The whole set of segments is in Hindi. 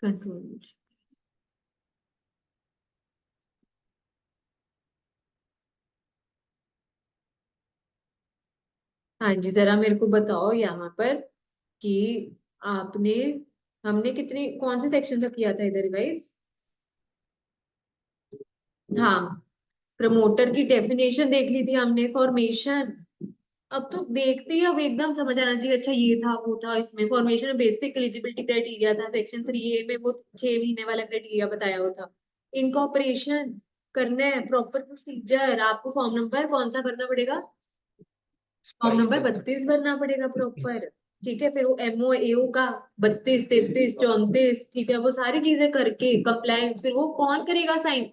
कंट्रोल। हाँ जी, जरा मेरे को बताओ यहाँ पर कि आपने हमने कितनी कौन से सेक्शन तक किया था इधर रिवाइज। हाँ, प्रमोटर की डेफिनेशन देख ली थी हमने, फॉर्मेशन। अब तो देखते ही अब एकदम समझ आना चाहिए, अच्छा ये था वो था। इसमें फॉर्मेशन में बेसिक एलिजिबिलिटी क्राइटेरिया था, सेक्शन 3A में वो 6 महीने वाला क्राइटेरिया बताया हुआ था। इनकॉर्पोरेशन करना है, प्रॉपर प्रोसीजर, आपको फॉर्म नंबर कौन सा करना पड़ेगा, फॉर्म नंबर 32 भरना पड़ेगा प्रॉपर। ठीक है, फिर वो एमओ एओ का 32 33 34, ठीक है, वो सारी चीजें करके कंप्लायंस, फिर वो कौन करेगा साइन,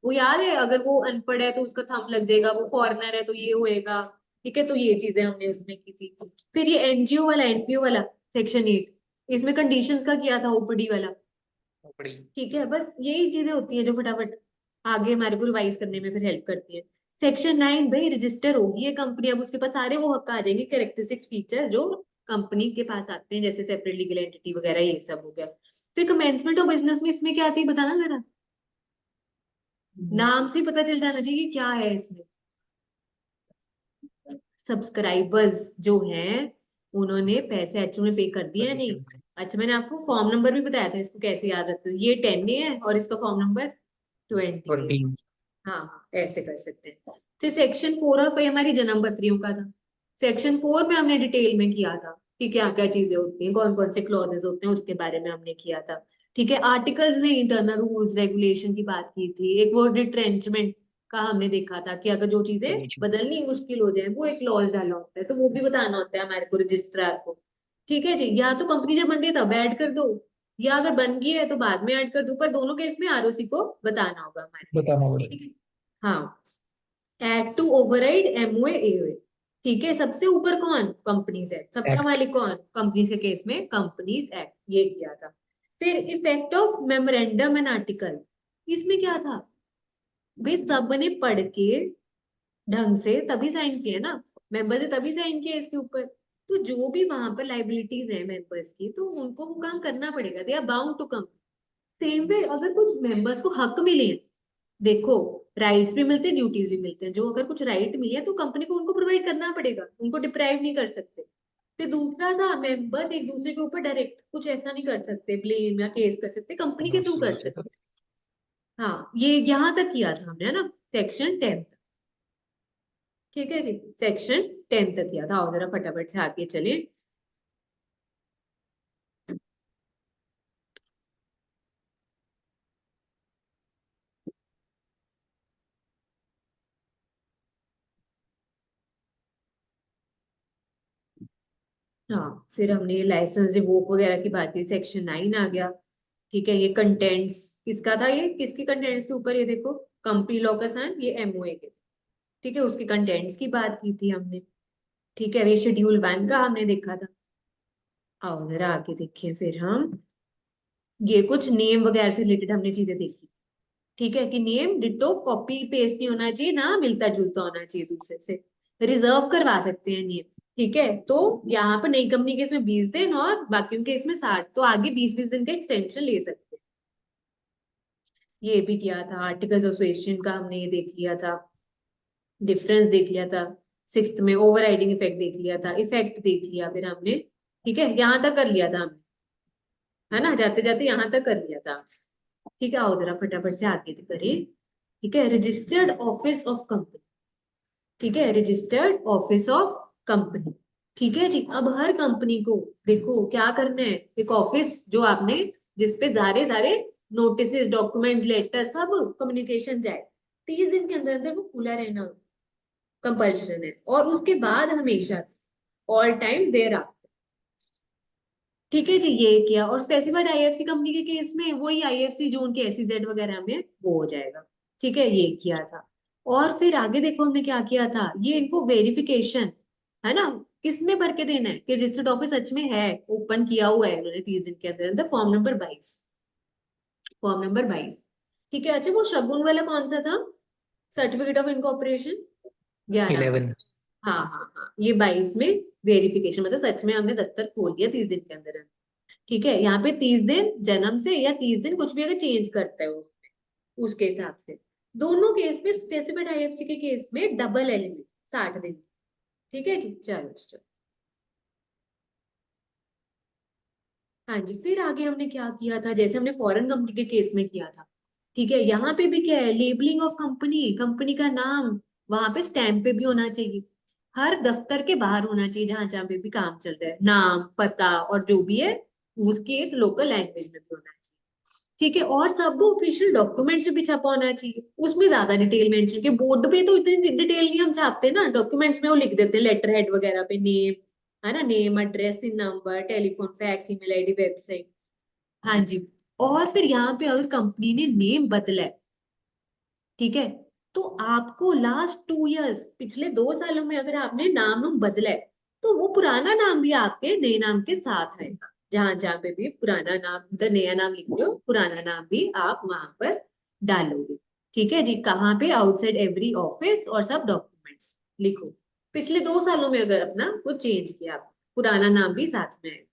वो याद है, अगर वो अनपढ़ है तो उसका थंब लग जाएगा, वो फॉरेनर है तो ये होएगा। ठीक है, तो ये चीजें हमने उसमें की थी। फिर ये एनजीओ वाला, एनपीओ वाला, सेक्शन 8, इसमें कंडीशंस का किया था, ओपीडी वाला। बड़ी ठीक है, बस यही चीजें होती हैं जो फटाफट आगे हमारे को रिवाइज करने में फिर हेल्प करती है। सेक्शन 9, भाई रजिस्टर होगी ये कंपनी, अब उसके पास सारे वो हक आ जाएंगे, कैरेक्टरिस्टिक्स फीचर जो कंपनी के पास आते हैं, जैसे सेपरेट लीगल एंटिटी वगैरह, ये सब हो गया। फिर कमेंसमेंट ऑफ बिजनेस में इसमें क्या आती है बताना जरा, नाम से पता चल जाना चाहिए क्या है इसमें। सब्सक्राइबर्स जो हैं उन्होंने पैसे एक्चुअल में पे कर दिए हैं नहीं। परमिशन अच्छा, मैंने आपको फॉर्म नंबर भी बताया था, इसको कैसे याद रखते हैं, ये 10A है और इसका फॉर्म नंबर 20A। 20। हाँ हाँ, ऐसे कर सकते हैं। फिर सेक्शन 4 और 5 हमारी जन्म पत्रियों का था। सेक्शन 4 में हमने डिटेल में किया था कि क्या क्या चीजें होती हैं, कौन कौन से क्लॉजेस होते हैं, उसके बारे में हमने किया था। ठीक है, आर्टिकल्स में इंटरनल रूल्स रेगुलेशन की बात की थी, एक वो रिट्रेंचमेंट का हमने देखा था कि अगर जो चीजें बदलनी मुश्किल हो जाए वो एक क्लॉज डाला होता है, तो वो भी बताना होता है हमारे को रजिस्ट्रार को। ठीक है जी, या तो कंपनी जब बन रही है तब ऐड कर दो, या अगर बन गई है तो बाद में ऐड कर दो, पर दोनों केस में आरओसी को बताना होगा हमारे को। बताना पड़ेगा। ठीक है। हाँ, act to override MOA AOA. ठीक है, सबसे ऊपर कौन, कंपनीज एक्ट, सबका एक्ट। मालिक कौन, कंपनीज के केस में कंपनीज एक्ट, ये किया था। फिर effect of memorandum and article, इसमें क्या था, भाई सबने पढ़ के ढंग से तभी साइन किया ना, मेंबर ने तभी साइन किया इसके ऊपर। तो जो भी वहां पर लाइबिलिटीज है मेंबर्स की, तो उनको वो काम करना पड़ेगा, they are bound to come. Same way अगर कुछ मेंबर्स को हक मिले, देखो राइट्स भी मिलते हैं ड्यूटीज भी मिलते हैं, जो अगर कुछ राइट मिले तो कंपनी को उनको प्रोवाइड करना पड़ेगा, उनको डिप्राइव नहीं कर सकते। फिर दूसरा था, मेंबर एक दूसरे के ऊपर डायरेक्ट कुछ ऐसा नहीं कर सकते, ब्लेम या केस कर सकते, कंपनी के थ्रू कर सकते। हाँ, ये यहाँ तक किया था हमने, है ना, सेक्शन 10। ठीक है जी, सेक्शन 10 तक किया था, और जरा फटाफट से आगे चले। हाँ, फिर हमने लाइसेंस रिवोक वगैरह की बात की, सेक्शन 9 आ गया। ठीक है, ये कंटेंट्स किसका था, ये किसकी कंटेंट्स के ऊपर, ये देखो, कंपनी लॉ का साइन, ये एमओए के। ठीक है, उसके कंटेंट्स की बात की थी हमने। ठीक है, ये शेड्यूल 1 का हमने देखा था। आओ जरा आगे देखिए फिर हम, ये कुछ नेम वगैरह से रिलेटेड हमने चीजें देखी। ठीक है, कि नेम डिटो कॉपी पेस्ट नहीं होना चाहिए, ना मिलता जुलता होना चाहिए दूसरे से, रिजर्व करवा सकते हैं नेम। ठीक है, तो यहाँ पर नई कंपनी के इसमें 20 दिन और बाकी के इसमें 60, तो आगे 20-20 दिन का एक्सटेंशन ले सकते हैं। ये भी किया था, आर्टिकल्स एसोसिएशन का हमने ये देख लिया था, डिफरेंस देख लिया था। सिक्स्थ में ओवर राइडिंग इफेक्ट देख लिया था, इफेक्ट देख लिया फिर हमने। ठीक है, यहाँ तक कर लिया था हमने, है ना, जाते जाते यहाँ तक कर लिया था। ठीक है, आओ जरा फटाफट से आगे करें। ठीक है, रजिस्टर्ड ऑफिस ऑफ कंपनी। ठीक है, रजिस्टर्ड ऑफिस ऑफ कंपनी। ठीक है जी, अब हर कंपनी को देखो क्या करना है, एक ऑफिस जो आपने, जिसपे सारे सारे नोटिस डॉक्यूमेंट्स लेटर सब कम्युनिकेशन जाए, 30 दिन के अंदर अंदर वो खुला रहना कंपल्शन है, और उसके बाद हमेशा ऑल टाइम्स देयर आर। ठीक है जी, ये किया, और स्पेसिफाइड आईएफसी कंपनी के केस में वही आईएफसी जो उनके एसईजेड वगैरह में वो हो जाएगा। ठीक है, ये किया था। और फिर आगे देखो हमने क्या किया था, ये इनको वेरिफिकेशन, है ना, किसमें भर के देना है कि रजिस्टर्ड ऑफिस सच में है, ओपन किया हुआ है उन्होंने 30 दिन के अंदर अंदर, फॉर्म नंबर 22, फॉर्म नंबर 22। ठीक है, अच्छा वो शगुन वाला कौन सा था, सर्टिफिकेट ऑफ इनकॉर्पोरेशन, 11 में। 11। हाँ हाँ हाँ, ये 22 में वेरिफिकेशन, मतलब सच में हमने दफ्तर खोल लिया 30 दिन के अंदर। ठीक है, यहाँ पे 30 दिन जन्म से या 30 दिन कुछ भी अगर चेंज करते हो उसके हिसाब से। दोनों केस में स्पेसिफाइड आईएफसी के केस में डबल एलिमेंट 60 दिन। ठीक है जी, चलो चलो। हाँ जी, फिर आगे हमने क्या किया था, जैसे हमने फॉरेन कंपनी के केस में किया था। ठीक है, यहाँ पे भी क्या है, लेबलिंग ऑफ कंपनी, कंपनी का नाम वहां पे स्टैम्प पे भी होना चाहिए। हर दफ्तर के बाहर होना चाहिए जहां जहां पे भी काम चल रहा है, नाम पता और जो भी है उसकी एक लोकल लैंग्वेज में भी होना चाहिए। ठीक है, और सब ऑफिशियल डॉक्यूमेंट्स भी छपा होना चाहिए, उसमें ज्यादा डिटेल मेंशन के, बोर्ड पे तो इतनी डिटेल नहीं हम छापते ना, डॉक्यूमेंट्स में वो लिख देते हैं लेटर हेड वगैरह पे, नेम है ना, name address number telephone fax email ID website. हाँ जी, और फिर यहाँ पे अगर कंपनी ने नेम बदला है, ठीक है, तो आपको लास्ट 2 इयर्स, पिछले 2 सालों में अगर आपने नाम नूम बदला है, तो वो पुराना नाम भी आपके नए नाम के साथ आएगा। जहां जहां पे भी पुराना नाम, मतलब नया नाम लिख लो, पुराना नाम भी आप वहां पर डालोगे। ठीक है जी, कहाँ पे, आउटसाइड एवरी ऑफिस और सब डॉक्यूमेंट्स लिखो। पिछले 2 सालों में अगर अपना कुछ चेंज किया, पुराना नाम भी साथ में है।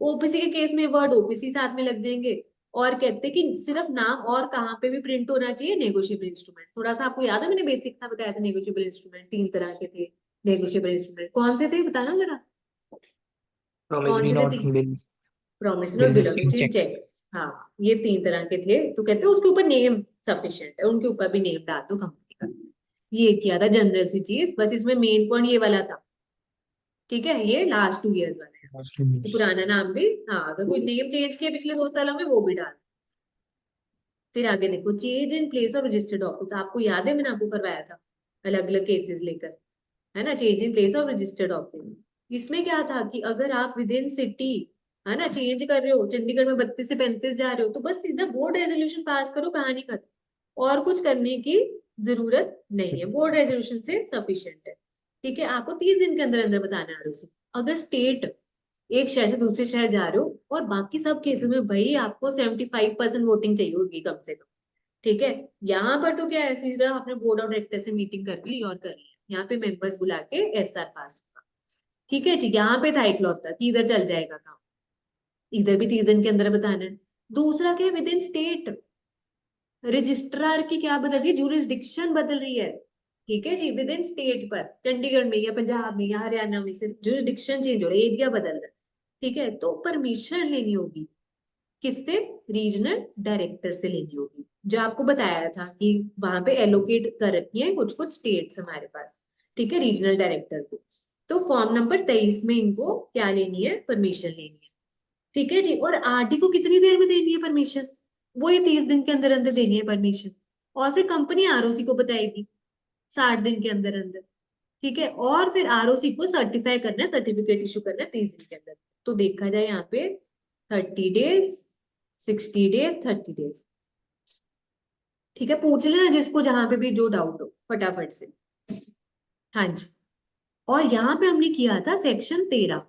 ओपीसी के केस में वर्ड ओपीसी साथ में लग जाएंगे। और कहते हैं कि सिर्फ नाम और कहाँ पे भी प्रिंट होना चाहिए, नेगोशिएबल इंस्ट्रूमेंट। थोड़ा सा आपको याद है, मैंने बेसिक सा बताया था, नेगोशिएबल इंस्ट्रूमेंट 3 तरह के थे। नेगोशिएबल इंस्ट्रूमेंट कौन से थे, बताना जरा। कौन promissory से थे note, तीन? bills, प्रोमिसरी और bills bill of exchange, exchange, checks. Cheque. हाँ, ये 3 तरह के थे, तो कहते हैं उसके ऊपर नेम सफिशिएंट है, उनके ऊपर भी नेम डाल दो कंपनी का। ये किया था जनरल सी चीज, बस इसमें मेन पॉइंट ये वाला था। ठीक है, ये लास्ट 2 इयर्स वाला है, कि पुराना नाम भी, हाँ अगर कोई नेम चेंज किया पिछले 2 सालों में वो भी डाल। फिर आगे देखो, change in place of registered office, आपको याद है मैंने आपको करवाया था अलग अलग केसेस लेकर, है ना, change in place of registered office. इसमें क्या था कि अगर आप विद इन सिटी, है ना, चेंज कर रहे हो, चंडीगढ़ में 32 से 35 जा रहे हो, तो बस सीधा बोर्ड रेजोल्यूशन पास करो, कहानी खत्म, और कुछ करने की जरूरत नहीं है, बोर्ड रेजोल्यूशन से सफिशिएंट है। ठीक है, आपको 30 दिन के अंदर अंदर बताना है ROC। अगर स्टेट, एक शहर से दूसरे शहर जा रहे हो, और बाकी सब केसेस में भाई आपको 75% वोटिंग चाहिए होगी कम से कम। ठीक है, यहाँ पर तो क्या है, सीधा आपने बोर्ड ऑफ डायरेक्टर से मीटिंग कर ली और कर लिया, यहाँ पे मेंबर्स बुला के SR पास होगा। ठीक है जी, यहाँ पे था इकलौता कि इधर चल जाएगा काम, इधर भी 30 दिन के अंदर बताना है। दूसरा क्या है, विद इन स्टेट, रजिस्ट्रार की क्या बदल रही है, जुरिस्डिक्शन बदल रही है। ठीक है जी, विद इन स्टेट पर, चंडीगढ़ में या पंजाब में या हरियाणा में से जुरिस्डिक्शन चेंज हो रहा है, एरिया बदल रहा है। ठीक है, तो परमिशन लेनी होगी, किससे, रीजनल डायरेक्टर से लेनी होगी, जो आपको बताया था कि वहां पे एलोकेट कर रखी है कुछ कुछ स्टेट्स हमारे पास। ठीक है, रीजनल डायरेक्टर को, तो फॉर्म नंबर 23 में इनको क्या लेनी है, परमिशन लेनी है। ठीक है जी, और आरडी को कितनी देर में देनी है परमिशन, वो ये 30 दिन के अंदर अंदर देनी है परमिशन। और फिर कंपनी ROC को बताएगी 60 दिन के अंदर अंदर। ठीक है, और फिर ROC को सर्टिफाई करना है, सर्टिफिकेट इशू करना है 30 दिन के अंदर। तो देखा जाए यहाँ पे 30 डेज, 60 डेज, 30 डेज। ठीक है, पूछ लेना जिसको जहां पे भी जो डाउट हो फटाफट से। हाँ जी, और यहाँ पे हमने किया था सेक्शन 13।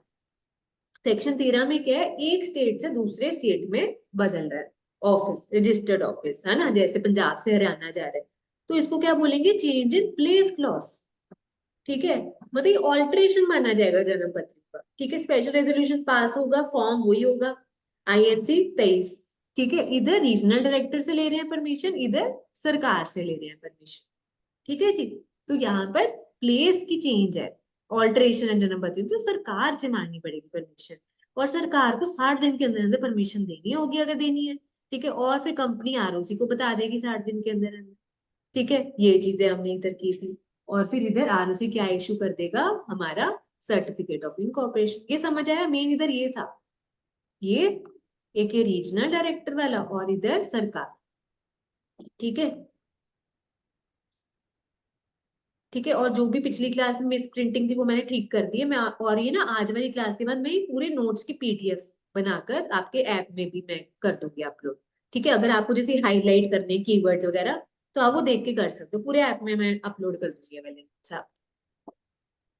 सेक्शन 13 में क्या है, एक स्टेट से दूसरे स्टेट में बदल रहा है ऑफिस, रजिस्टर्ड ऑफिस, है ना, जैसे पंजाब से हरियाणा जा रहे हैं, तो इसको क्या बोलेंगे, चेंज इन प्लेस क्लॉज। ठीक है, मतलब ये ऑल्ट्रेशन माना जाएगा जन्म पत्री का। ठीक है, स्पेशल रेजोल्यूशन पास होगा, फॉर्म वही होगा, INC 23। ठीक है, इधर रीजनल डायरेक्टर से ले रहे हैं परमिशन, इधर सरकार से ले रहे हैं परमिशन। ठीक है जी, तो यहाँ पर प्लेस की चेंज है, ऑल्टरेशन है जन्म पत्री, तो सरकार से मांगनी पड़ेगी परमिशन। और सरकार को 60 दिन के अंदर अंदर परमिशन देनी होगी अगर देनी है। ठीक है, और फिर कंपनी ROC को बता देगी 60 दिन के अंदर अंदर। ठीक है, ये चीजें हमने इधर की थी। और फिर इधर ROC क्या इशू कर देगा, हमारा सर्टिफिकेट ऑफ इनकॉर्पोरेशन। ये समझ आया, मेन इधर ये था, ये एक ये रीजनल डायरेक्टर वाला और इधर सरकार। ठीक है, ठीक है, और जो भी पिछली क्लास में मिस प्रिंटिंग थी वो मैंने ठीक कर दी है। मैं और ये ना आज वाली क्लास के बाद मैं ये पूरे नोट्स की PDF बनाकर आपके ऐप में भी मैं कर दूंगी अपलोड। ठीक है, अगर आपको जैसे हाईलाइट करने कीवर्ड्स वगैरह, तो आप वो देख के कर सकते हो, पूरे ऐप में मैं अपलोड कर दूंगी ये वाले नोट्स आप।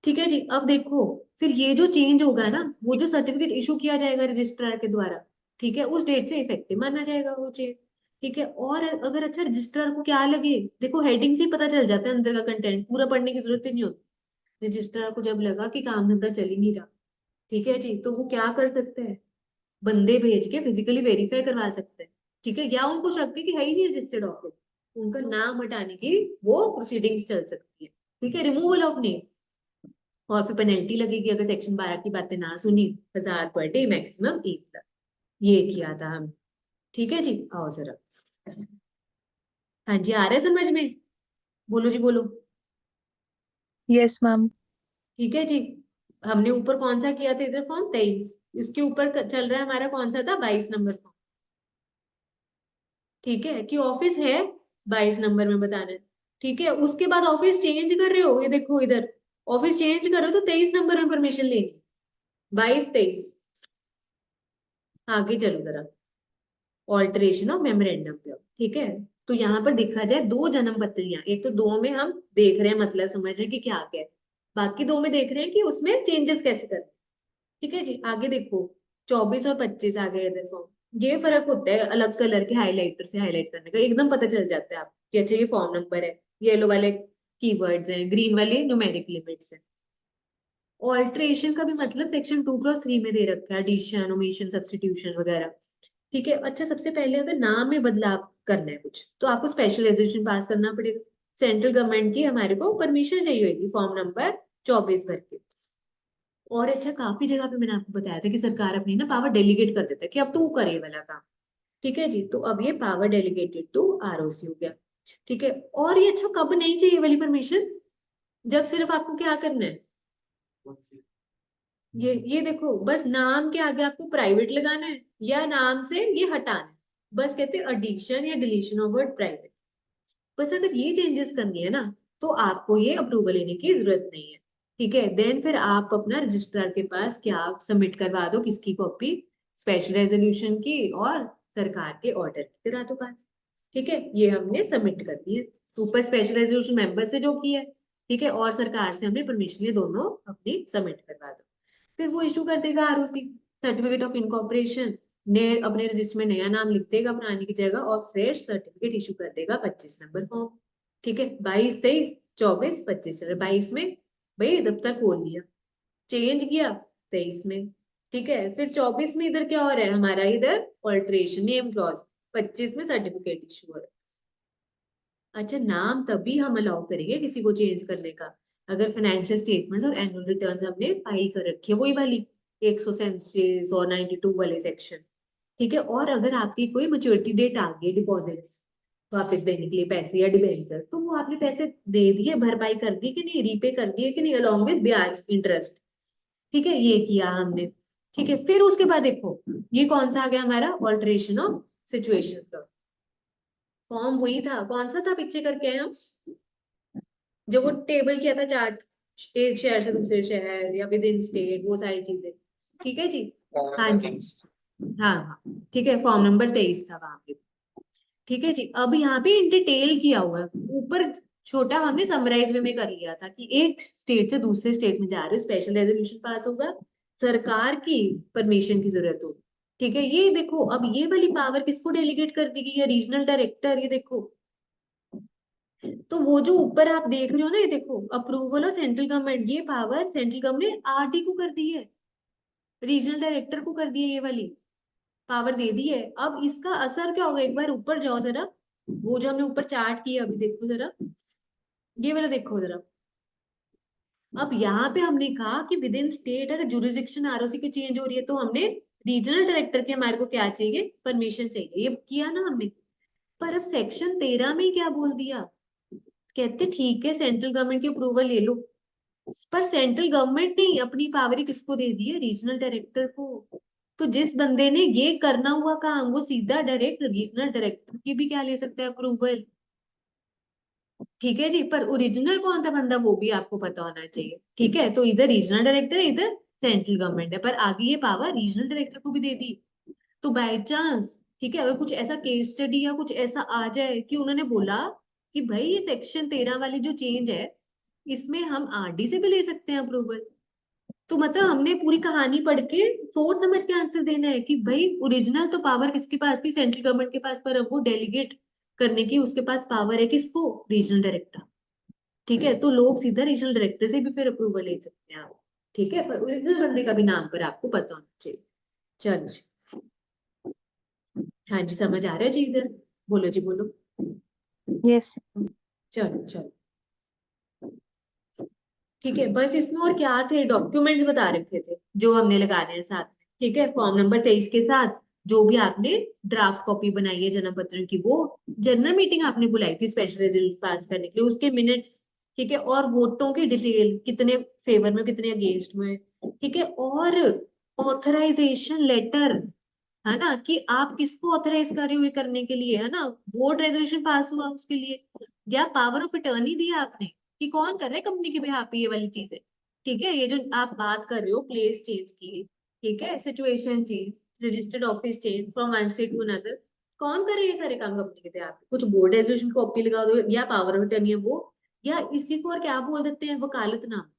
ठीक है जी, अब देखो, फिर ये जो चेंज होगा ना, वो जो सर्टिफिकेट इशू किया जाएगा रजिस्ट्रार के द्वारा, ठीक है, उस डेट से इफेक्टिव माना जाएगा वो चेंज। ठीक है, और अगर अच्छा रजिस्ट्रार को क्या लगे, देखो हेडिंग से ही पता चल जाता है अंदर का कंटेंट, पूरा पढ़ने की जरूरत ही नहीं होती। रजिस्ट्रार को जब लगा कि काम धंधा चल ही नहीं रहा, ठीक है जी, तो वो क्या कर सकते हैं, बंदे भेज के फिजिकली वेरीफाई करवा सकते हैं, ठीक है, या उनको शक है कि है ही नहीं रजिस्टर्ड ऑफिस, उनका नाम हटाने की वो प्रोसीडिंग्स चल सकती है, ठीक है, रिमूवल ऑफ नेम। और फिर पेनल्टी लगेगी अगर सेक्शन 12 की बातें ना सुनी, 1000 पर डे, मैक्सिमम 1 लाख। ये किया था हम, ठीक है जी। आओ जरा, हाँ जी, आ रहा है समझ में? बोलो जी बोलो। Yes ma'am. ठीक है जी। हमने ऊपर कौन सा किया था, इधर फॉर्म 23, इसके ऊपर चल रहा है हमारा कौन सा था, 22 नंबर फॉर्म, ठीक है, कि ऑफिस है 22 नंबर में बताना है, ठीक है। उसके बाद ऑफिस चेंज कर रहे हो, ये देखो इधर, ऑफिस चेंज कर रहे हो तो 23 नंबर में परमिशन लेनी, 22 23। आगे चलो जरा, ऑल्टरेशन ऑफ मेमोरेंडम पे, ठीक है। तो यहाँ पर देखा जाए, दो जन्म पत्रियां, एक तो दो में हम देख रहे हैं, मतलब समझ रहे हैं कि क्या क्या है, बाकी दो में देख रहे हैं कि उसमें चेंजेस कैसे करने हैं। ठीक है जी, आगे देखो, 24 और 25 आ गए इधर फॉर्म। ये फर्क होता है अलग कलर के हाइलाइटर से हाईलाइट करने का, एकदम पता चल जाता है आपको कि अच्छा ये फॉर्म नंबर है, येलो वाले कीवर्ड्स हैं, ग्रीन वाले न्यूमेरिक लिमिट्स हैं। ऑल्ट्रेशन का भी मतलब सेक्शन 2/3 में दे रखा है, एडिशन, ओमिशन, सब्स्टिट्यूशन वगैरह, ठीक है। अच्छा, सबसे पहले अगर नाम में बदलाव करना है कुछ, तो आपको स्पेशल रेजोल्यूशन पास करना पड़ेगा, सेंट्रल गवर्नमेंट की हमारे को परमिशन चाहिए होगी फॉर्म नंबर 24 भर के। और अच्छा, काफी जगह पे मैंने आपको बताया था कि सरकार अपनी ना पावर डेलीगेट कर देता है कि अब तू करे ये वाला काम, ठीक है जी। तो अब ये पावर डेलीगेटेड टू आरओसी हो गया, ठीक है। और ये अच्छा, कब नहीं चाहिए वाली परमिशन, जब सिर्फ आपको क्या करना है, ये देखो, बस नाम के आगे आपको प्राइवेट लगाना है या नाम से ये हटाना है, बस कहते हैं एडिशन या डिलीशन ऑफ वर्ड प्राइवेट। बस अगर ये चेंजेस करनी है ना, तो आपको ये अप्रूवल लेने की जरूरत नहीं है, ठीक है। देन फिर आप अपना रजिस्ट्रार के पास क्या सबमिट करवा दो, किसकी कॉपी, स्पेशल रेजोल्यूशन की और सरकार के ऑर्डर की करा दो पास, ठीक है। ये हमने सबमिट कर दी है, ऊपर स्पेशल रेजोल्यूशन मेंबर से जो की है, ठीक है, और सरकार से हमने परमिशन लिए, दोनों अपनी सबमिट करवा दो। फिर वो इशू कर देगा आरओसी, सर्टिफिकेट ऑफ इनकॉर्पोरेशन, ने अपने रजिस्टर में नया नाम लिख देगा पुराने की जगह, और फ्रेश सर्टिफिकेट इशू कर देगा 25 नंबर फॉर्म, ठीक है। 22 23 24 25, चलो 22 में भाई दफ्तर खोल लिया, चेंज किया 23 में, ठीक है। फिर 24 में इधर क्या हो रहा है हमारा, इधर ऑल्ट्रेशन नेम क्लॉज, 25 में सर्टिफिकेट इशू हो रहा है। अच्छा, नाम तभी हम अलाउ करेंगे किसी को चेंज करने का, अगर फाइनेंशियल स्टेटमेंट्स और एनुअल रिटर्न्स हमने फाइल कर रखी है, वही वाली 137 और 92 वाले सेक्शन, ठीक है। और अगर आपकी कोई मैच्योरिटी डेट आ गई डिपॉजिट वापस देने के लिए पैसे या डिबेंचर, तो वो आपने पैसे दे दिए, भरपाई कर दी कि नहीं, रीपे कर दिए कि नहीं, अलॉन्ग विद ब्याज इंटरेस्ट, ठीक है, ये किया हमने, ठीक है। फिर उसके बाद देखो, ये कौन सा आ गया हमारा, ऑल्टरेशन ऑफ सिचुएशन। फॉर्म वही था, कौन सा था पीछे करके आए हम, जो वो टेबल किया था चार्ट, एक शहर से दूसरे शहर या विद इन स्टेट, वो सारी चीजें, ठीक है जी। हाँ जी, हाँ हाँ, ठीक है, फॉर्म नंबर 23 था वहां पे, ठीक है जी। अब यहाँ पे इन डिटेल किया हुआ है, ऊपर छोटा हमने समराइज वे में कर लिया था कि एक स्टेट से दूसरे स्टेट में जा रहे हो, स्पेशल रेजोल्यूशन पास होगा, सरकार की परमिशन की जरूरत होगी, ठीक है। ये देखो, अब ये वाली पावर किसको डेलीगेट कर दी गई है, रीजनल डायरेक्टर, ये देखो। तो वो जो ऊपर आप देख रहे हो ना, ये देखो, अप्रूवल और सेंट्रल गवर्नमेंट, ये पावर सेंट्रल गवर्नमेंट ने आरटी को कर दी है, रीजनल डायरेक्टर को कर दी है, ये वाली पावर दे दी है। अब इसका असर क्या होगा, एक बार ऊपर जाओ जरा, वो जो हमने ऊपर चार्ट किया अभी देखो जरा, ये वाला देखो जरा। अब यहाँ पे हमने कहा कि विद इन स्टेट अगर जुरिस्डिक्शन आरओसी की चेंज हो रही है, तो हमने रीजनल डायरेक्टर के हमारे को क्या चाहिए, परमिशन चाहिए, ये किया ना हमने। पर अब सेक्शन 13 में क्या बोल दिया, कहते ठीक है सेंट्रल गवर्नमेंट की अप्रूवल ले लो, पर सेंट्रल गवर्नमेंट ने अपनी पावर किसको दे दी है, रीजनल डायरेक्टर को। तो जिस बंदे ने ये करना हुआ काम, वो सीधा डायरेक्ट रीजनल डायरेक्टर की भी क्या ले सकता है, अप्रूवल, ठीक है जी। पर ओरिजिनल कौन था बंदा, वो भी आपको पता होना चाहिए, ठीक है। तो इधर रीजनल डायरेक्टर है, इधर सेंट्रल गवर्नमेंट है, पर आगे ये पावर रीजनल डायरेक्टर को भी दे दी। तो बाय चांस, ठीक है, अगर कुछ ऐसा केस स्टडी या कुछ ऐसा आ जाए कि उन्होंने बोला कि भाई ये सेक्शन 13 वाली जो चेंज है, इसमें हम आरडी से भी ले सकते हैं अप्रूवल, तो मतलब हमने पूरी कहानी पढ़ के सोच समझ के आंसर देना है कि भाई ओरिजिनल तो पावर किसके पास थी, सेंट्रल गवर्नमेंट के पास, पर अब वो डेलीगेट करने की उसके पास पावर है, किसको, रीजनल डायरेक्टर, ठीक है। तो लोग सीधा रीजनल डायरेक्टर से भी फिर अप्रूवल ले सकते हैं आप, ठीक है, पर ओरिजिनल बंदे का भी नाम पर आपको पता होना चाहिए। चलो जी। हाँ जी, समझ आ रहा है जी इधर? बोलो जी, बोलो। Yes. चलो चलो, ठीक है। बस इसमें और क्या थे, डॉक्यूमेंट्स बता रखे थे जो हमने लगाने हैं साथ में। ठीक है, फॉर्म नंबर 23 के साथ जो भी आपने ड्राफ्ट कॉपी बनाई है जन्म पत्र की, वो जनरल मीटिंग आपने बुलाई थी स्पेशल रेजोल्यूशन पास करने के लिए, उसके मिनट्स। ठीक है, और वोटों की डिटेल, कितने फेवर में कितने अगेंस्ट में। ठीक है, और ऑथराइजेशन लेटर, है ना, कि आप किसको ऑथराइज कर रहे हो ये करने के लिए, है ना। बोर्ड रेजोल्यूशन पास हुआ उसके लिए, या पावर ऑफ अटर्नी दिया आपने कि कौन कर रहा है कंपनी के बिहाफ पे ये वाली चीजें। ठीक है, ये जो आप बात कर रहे हो प्लेस चेंज की, ठीक है, situation change, registered office change from one state to another, कौन करे ये सारे काम कंपनी के बिहाफ पे? कुछ बोर्ड रेजोल्यूशन कॉपी लगा दो, या पावर ऑफ अटर्नी है वो, या इसी को और क्या बोल देते हैं, वकालतनामा।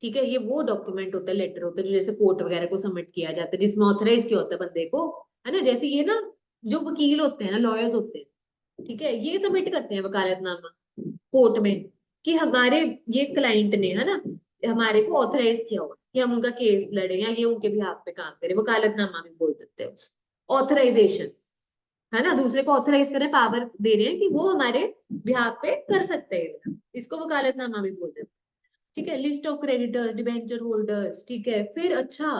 ठीक है, ये वो डॉक्यूमेंट होता है, लेटर होता है, जो जैसे कोर्ट वगैरह को सबमिट किया जाता है, जिसमें ऑथराइज किया होता है बंदे को, है ना। जैसे ये ना, जो वकील होते हैं ना, लॉयर्स होते हैं, ठीक है, ये सबमिट करते हैं वकालतनामा कोर्ट में, कि हमारे ये क्लाइंट ने, है ना, हमारे को ऑथराइज किया हुआ कि हम उनका केस लड़े, या ये उनके बिहाफ पे काम करें, वकालतनामा भी बोल देते हैं। ऑथराइजेशन, है ना, दूसरे को ऑथराइज करें, पावर दे रहे हैं कि वो हमारे बिहाफ पे कर सकते हैं, इसको वकालतनामा भी बोल देते हैं। ठीक है, list of creditors, debenture holders. ठीक है, फिर अच्छा,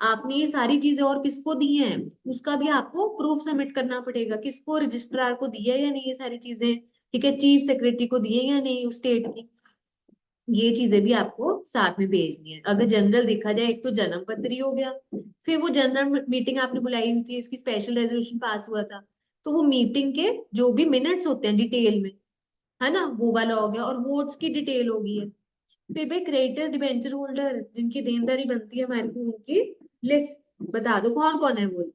आपने ये सारी चीजें और किसको दी हैं, उसका भी आपको प्रूफ सबमिट करना पड़ेगा, किसको, रजिस्ट्रार को दिया है या नहीं ये सारी चीजें। ठीक है, चीफ सेक्रेटरी को दिए या नहीं उस स्टेट की, ये चीजें भी आपको साथ में भेजनी है। अगर जनरल देखा जाए, एक तो जन्म पत्र ही हो गया, फिर वो जनरल मीटिंग आपने बुलाई हुई थी, इसकी स्पेशल रेजोल्यूशन पास हुआ था, तो वो मीटिंग के जो भी मिनट्स होते हैं डिटेल में, है ना, वो वाला हो गया, और वोट्स की डिटेल होगी है। फिर भाई क्रेडिटर्स, डिबेंचर होल्डर जिनकी देनदारी बनती है हमारे को, उनकी लिस्ट बता दो कौन कौन है वो।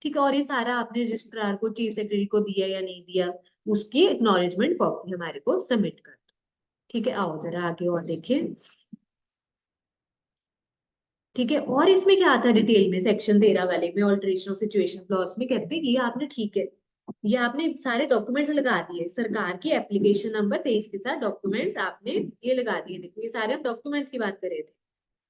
ठीक है, और ये सारा आपने रजिस्ट्रार को, चीफ सेक्रेटरी को दिया या नहीं दिया, उसकी एक्नॉलेजमेंट कॉपी हमारे को सबमिट कर दो। ठीक है, आओ जरा आगे और देखिए। ठीक है, और इसमें क्या आता है डिटेल में, सेक्शन 13 वाले में, ऑल्टरेशन ऑफ सिचुएशन क्लॉज में कहते हैं ये आपने, ठीक है, ये आपने सारे डॉक्यूमेंट्स लगा दिए, सरकार की एप्लीकेशन नंबर 23 के साथ डॉक्यूमेंट्स आपने ये लगा दिए। देखो ये सारे हम डॉक्यूमेंट्स की बात कर रहे थे।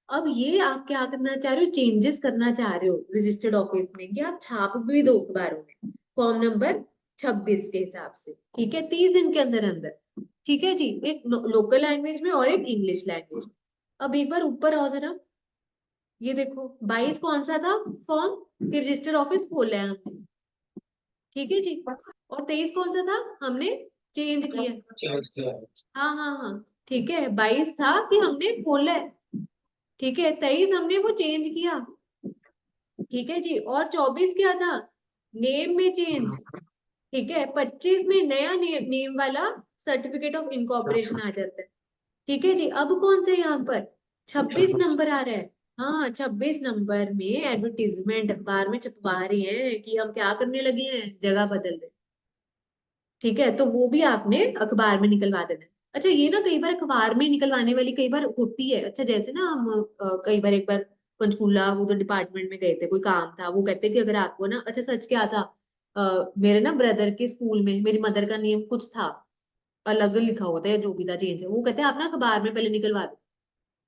अब ये आप क्या करना चाह रहे हो, चेंजेस करना चाह रहे हो रजिस्टर्ड ऑफिस में, कि आप छाप भी दो अखबारों में फॉर्म नंबर 26 के हिसाब से। ठीक है, 30 दिन के अंदर अंदर। ठीक है जी, एक लोकल लैंग्वेज में और एक इंग्लिश लैंग्वेज में। अब एक बार ऊपर आओ जरा, ये देखो 22 कौन सा था फॉर्म, कि रजिस्टर्ड ऑफिस खोला है हमने। ठीक है जी, और 23 कौन सा था, हमने चेंज किया। हाँ हाँ हाँ, ठीक है, 22 था कि हमने खोला है। ठीक है, 23 हमने वो चेंज किया। ठीक है जी, और 24 क्या था, नेम में चेंज। ठीक है, 25 में नया नेम वाला सर्टिफिकेट ऑफ इनकॉर्पोरेशन आ जाता है। ठीक है जी, अब कौन से यहाँ पर 26 नंबर आ रहा है। हाँ, 26 नंबर में एडवर्टीजमेंट अखबार में छपवा रहे हैं कि हम क्या करने लगे हैं, जगह बदल रहे हैं। ठीक है, तो वो भी आपने अखबार में निकलवा देना है। अच्छा, ये ना कई बार अखबार में निकलवाने वाली कई बार होती है। अच्छा, जैसे ना हम कई बार, एक बार पंचकूला उधर डिपार्टमेंट में गए थे, कोई काम था, वो कहते कि अगर आपको ना, अच्छा सच क्या था, मेरे ना ब्रदर के स्कूल में मेरी मदर का नेम कुछ था, अलग लिखा होता है, जो भी था चेंज है, वो कहते हैं आप ना अखबार में पहले निकलवा दो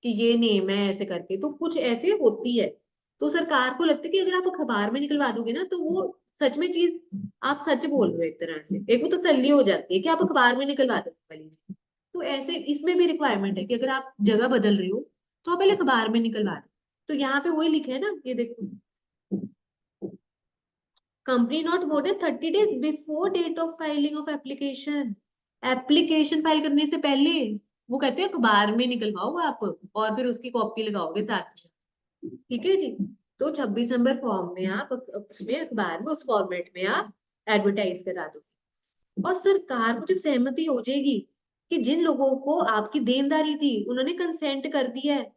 कि ये नेम है ऐसे करके, तो कुछ ऐसे होती है। तो सरकार को लगता है कि अगर आप अखबार में निकलवा दोगे ना, तो वो सच में चीज, आप सच बोल रहे हो एक तरह से, एक वो तसल्ली हो जाती है कि आप अखबार में निकलवा दो वाली। तो ऐसे इसमें भी रिक्वायरमेंट है कि अगर आप जगह बदल रहे हो, तो आप पहले अखबार में निकलवा दो। तो यहाँ पे वही लिखा है ना, ये देखो, company not more than 30 days before date of filing of application. Application file करने से पहले वो कहते हैं अखबार में निकलवाओ आप, और फिर उसकी कॉपी लगाओगे साथ में। ठीक है जी, तो 26 नंबर फॉर्म में आप उसमें अखबार में उस फॉर्मेट में आप एडवर्टाइज करा दो। और सरकार को जब सहमति हो जाएगी कि जिन लोगों को आपकी देनदारी थी उन्होंने कंसेंट कर दिया है,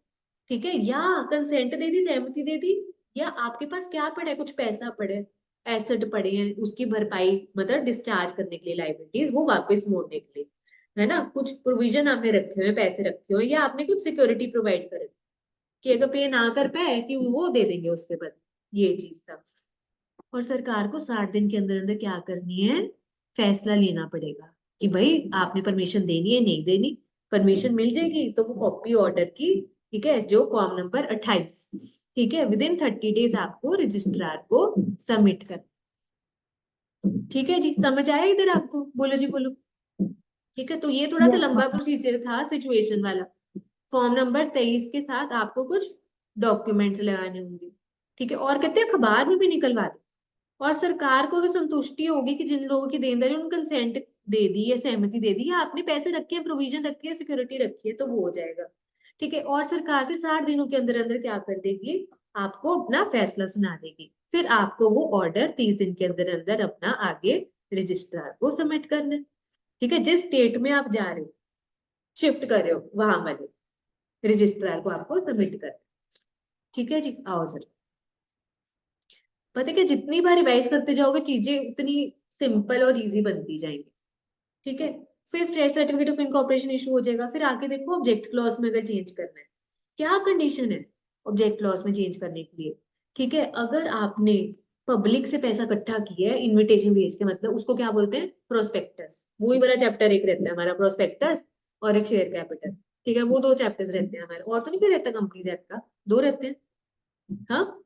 ठीक है, या कंसेंट दे दी, सहमति दे दी, या आपके पास क्या पड़ा है, कुछ पैसा पड़े, एसेट पड़े हैं, उसकी भरपाई मतलब डिस्चार्ज करने के लिए, लाइबिलिटीज वो वापस मोड़ने के लिए, है ना, कुछ प्रोविजन आपने रखे हुए, पैसे रखे हुए, या आपने कुछ सिक्योरिटी प्रोवाइड कर, कि अगर पे ना कर पाए कि वो दे देंगे उसके बाद, ये चीज था। और सरकार को 60 दिन के अंदर अंदर क्या करनी है, फैसला लेना पड़ेगा कि भाई आपने परमिशन देनी है नहीं देनी। परमिशन मिल जाएगी तो वो कॉपी ऑर्डर की, ठीक है, जो फॉर्म नंबर 28, ठीक है, विद इन 30 days आपको रजिस्ट्रार को सबमिट कर। ठीक है जी, समझ आया इधर आपको? बोलो जी बोलो। ठीक है, तो ये थोड़ा सा यस लंबा मैम। प्रोसीजर था सिचुएशन वाला। फॉर्म नंबर 23 के साथ आपको कुछ डॉक्यूमेंट्स लगाने होंगे। ठीक है, और कहते हैं अखबार में भी निकलवा दो। और सरकार को अगर संतुष्टि होगी कि जिन लोगों की देनदारी उन्होंने कंसेंट दे दी है, सहमति दे दी है, आपने पैसे रखे हैं, प्रोविजन रखी है, सिक्योरिटी रखी है, तो वो हो जाएगा। ठीक है, और सरकार फिर 60 दिनों के अंदर अंदर क्या कर देगी, आपको अपना फैसला सुना देगी। फिर आपको वो ऑर्डर 30 दिन के अंदर अंदर अपना आगे रजिस्ट्रार को सबमिट करना है। ठीक है, जिस स्टेट में आप जा रहे हो, शिफ्ट कर रहे हो, वहां वाले रजिस्ट्रार को आपको सबमिट करना है। ठीक है जी, आओ सर। पता है कि जितनी बार रिवाइज करते जाओगे चीजें उतनी सिंपल और इजी बनती जाएंगी। ठीक है, फिर fresh certificate of incorporation issue हो जाएगा। फिर आगे देखो, ऑब्जेक्ट क्लॉज में अगर चेंज करना है, क्या कंडीशन है ऑब्जेक्ट क्लॉज में चेंज करने के लिए। ठीक है, अगर आपने पब्लिक से पैसा इकट्ठा किया है इनविटेशन भेज के, मतलब उसको क्या बोलते हैं, प्रोस्पेक्टस। वही वाला चैप्टर एक रहता है हमारा, प्रोस्पेक्टस और एक शेयर कैपिटल। ठीक है, वो दो चैप्टर्स रहते हैं हमारे, और तो नहीं कोई रहता कंपनीज एक्ट का, दो रहते हैं। हाँ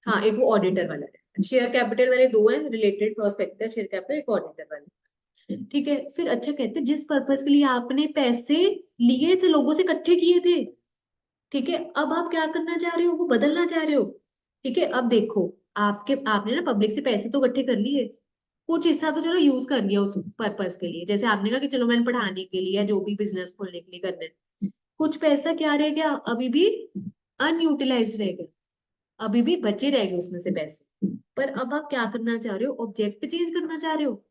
हाँ, एक वो ऑडिटर वाला है, शेयर कैपिटल वाले दो हैं रिलेटेड, प्रोस्पेक्टस शेयर कैपिटल, एक ऑडिटर वाले। ठीक है, फिर अच्छा कहते हैं जिस पर्पस के लिए आपने पैसे लिए थे, लोगों से इकट्ठे किए थे, ठीक है, अब आप क्या करना चाह रहे हो, वो बदलना चाह रहे हो। ठीक है, अब देखो, आपने ना पब्लिक से पैसे तो इकट्ठे कर लिए, कुछ हिस्सा तो चलो यूज कर लिया उस पर्पस के लिए, जैसे आपने कहा कि चलो मैंने पढ़ाने के लिए या जो भी बिजनेस खोलने के लिए करना है। कुछ पैसा क्या रह गया, अभी भी अनयूटिलाइज रह गया, अभी भी बचे रह गए उसमें से पैसे। पर अब आप क्या करना चाह रहे हो, ऑब्जेक्ट चेंज करना चाह रहे हो।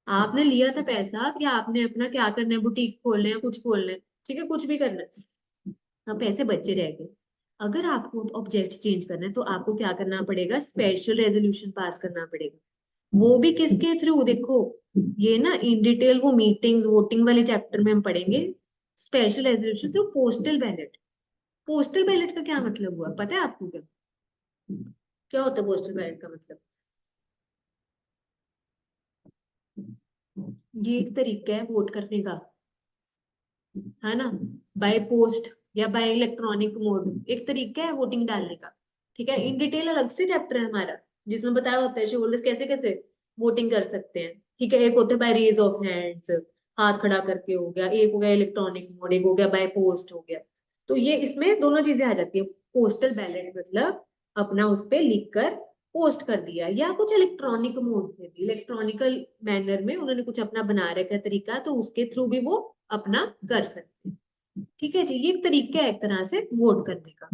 आपने लिया था पैसा कि आपने अपना क्या करना है, बुटीक खोलना है, कुछ खोलना है, ठीक है, कुछ भी करना है, अब पैसे बचे रह गए। अगर आपको ऑब्जेक्ट चेंज करना है तो आपको क्या करना पड़ेगा, स्पेशल रेजोल्यूशन पास करना पड़ेगा। वो भी किसके थ्रू, देखो ये ना इन डिटेल वो मीटिंग्स वोटिंग वाले चैप्टर में हम पढ़ेंगे। Special resolution through postal ballot. Postal ballot का क्या मतलब हुआ, पता है आपको? क्या क्या होता है पोस्टल बैलेट का मतलब? ये एक तरीका है वोट करने का, है ना, बाय पोस्ट या बाय इलेक्ट्रॉनिक मोड, एक तरीका है वोटिंग डालने का। ठीक है, इन डिटेल अलग से चैप्टर है हमारा, जिसमें बताया होता है शेयर होल्डर्स कैसे कैसे वोटिंग कर सकते हैं। ठीक है, एक होता है बाय रेज ऑफ हैंड्स, हाथ खड़ा करके हो गया, एक हो गया इलेक्ट्रॉनिक मोड, एक हो गया बाय पोस्ट हो गया। तो ये इसमें दोनों चीजें आ जाती है। पोस्टल बैलेट मतलब अपना उस पे लिख कर पोस्ट कर दिया, या कुछ इलेक्ट्रॉनिक मोड से भी, इलेक्ट्रॉनिकल मैनर में उन्होंने कुछ अपना बना रखा है तरीका, तो उसके थ्रू भी वो अपना कर सकते हैं। ठीक है जी, ये एक तरीका है एक तरह से वोट करने का।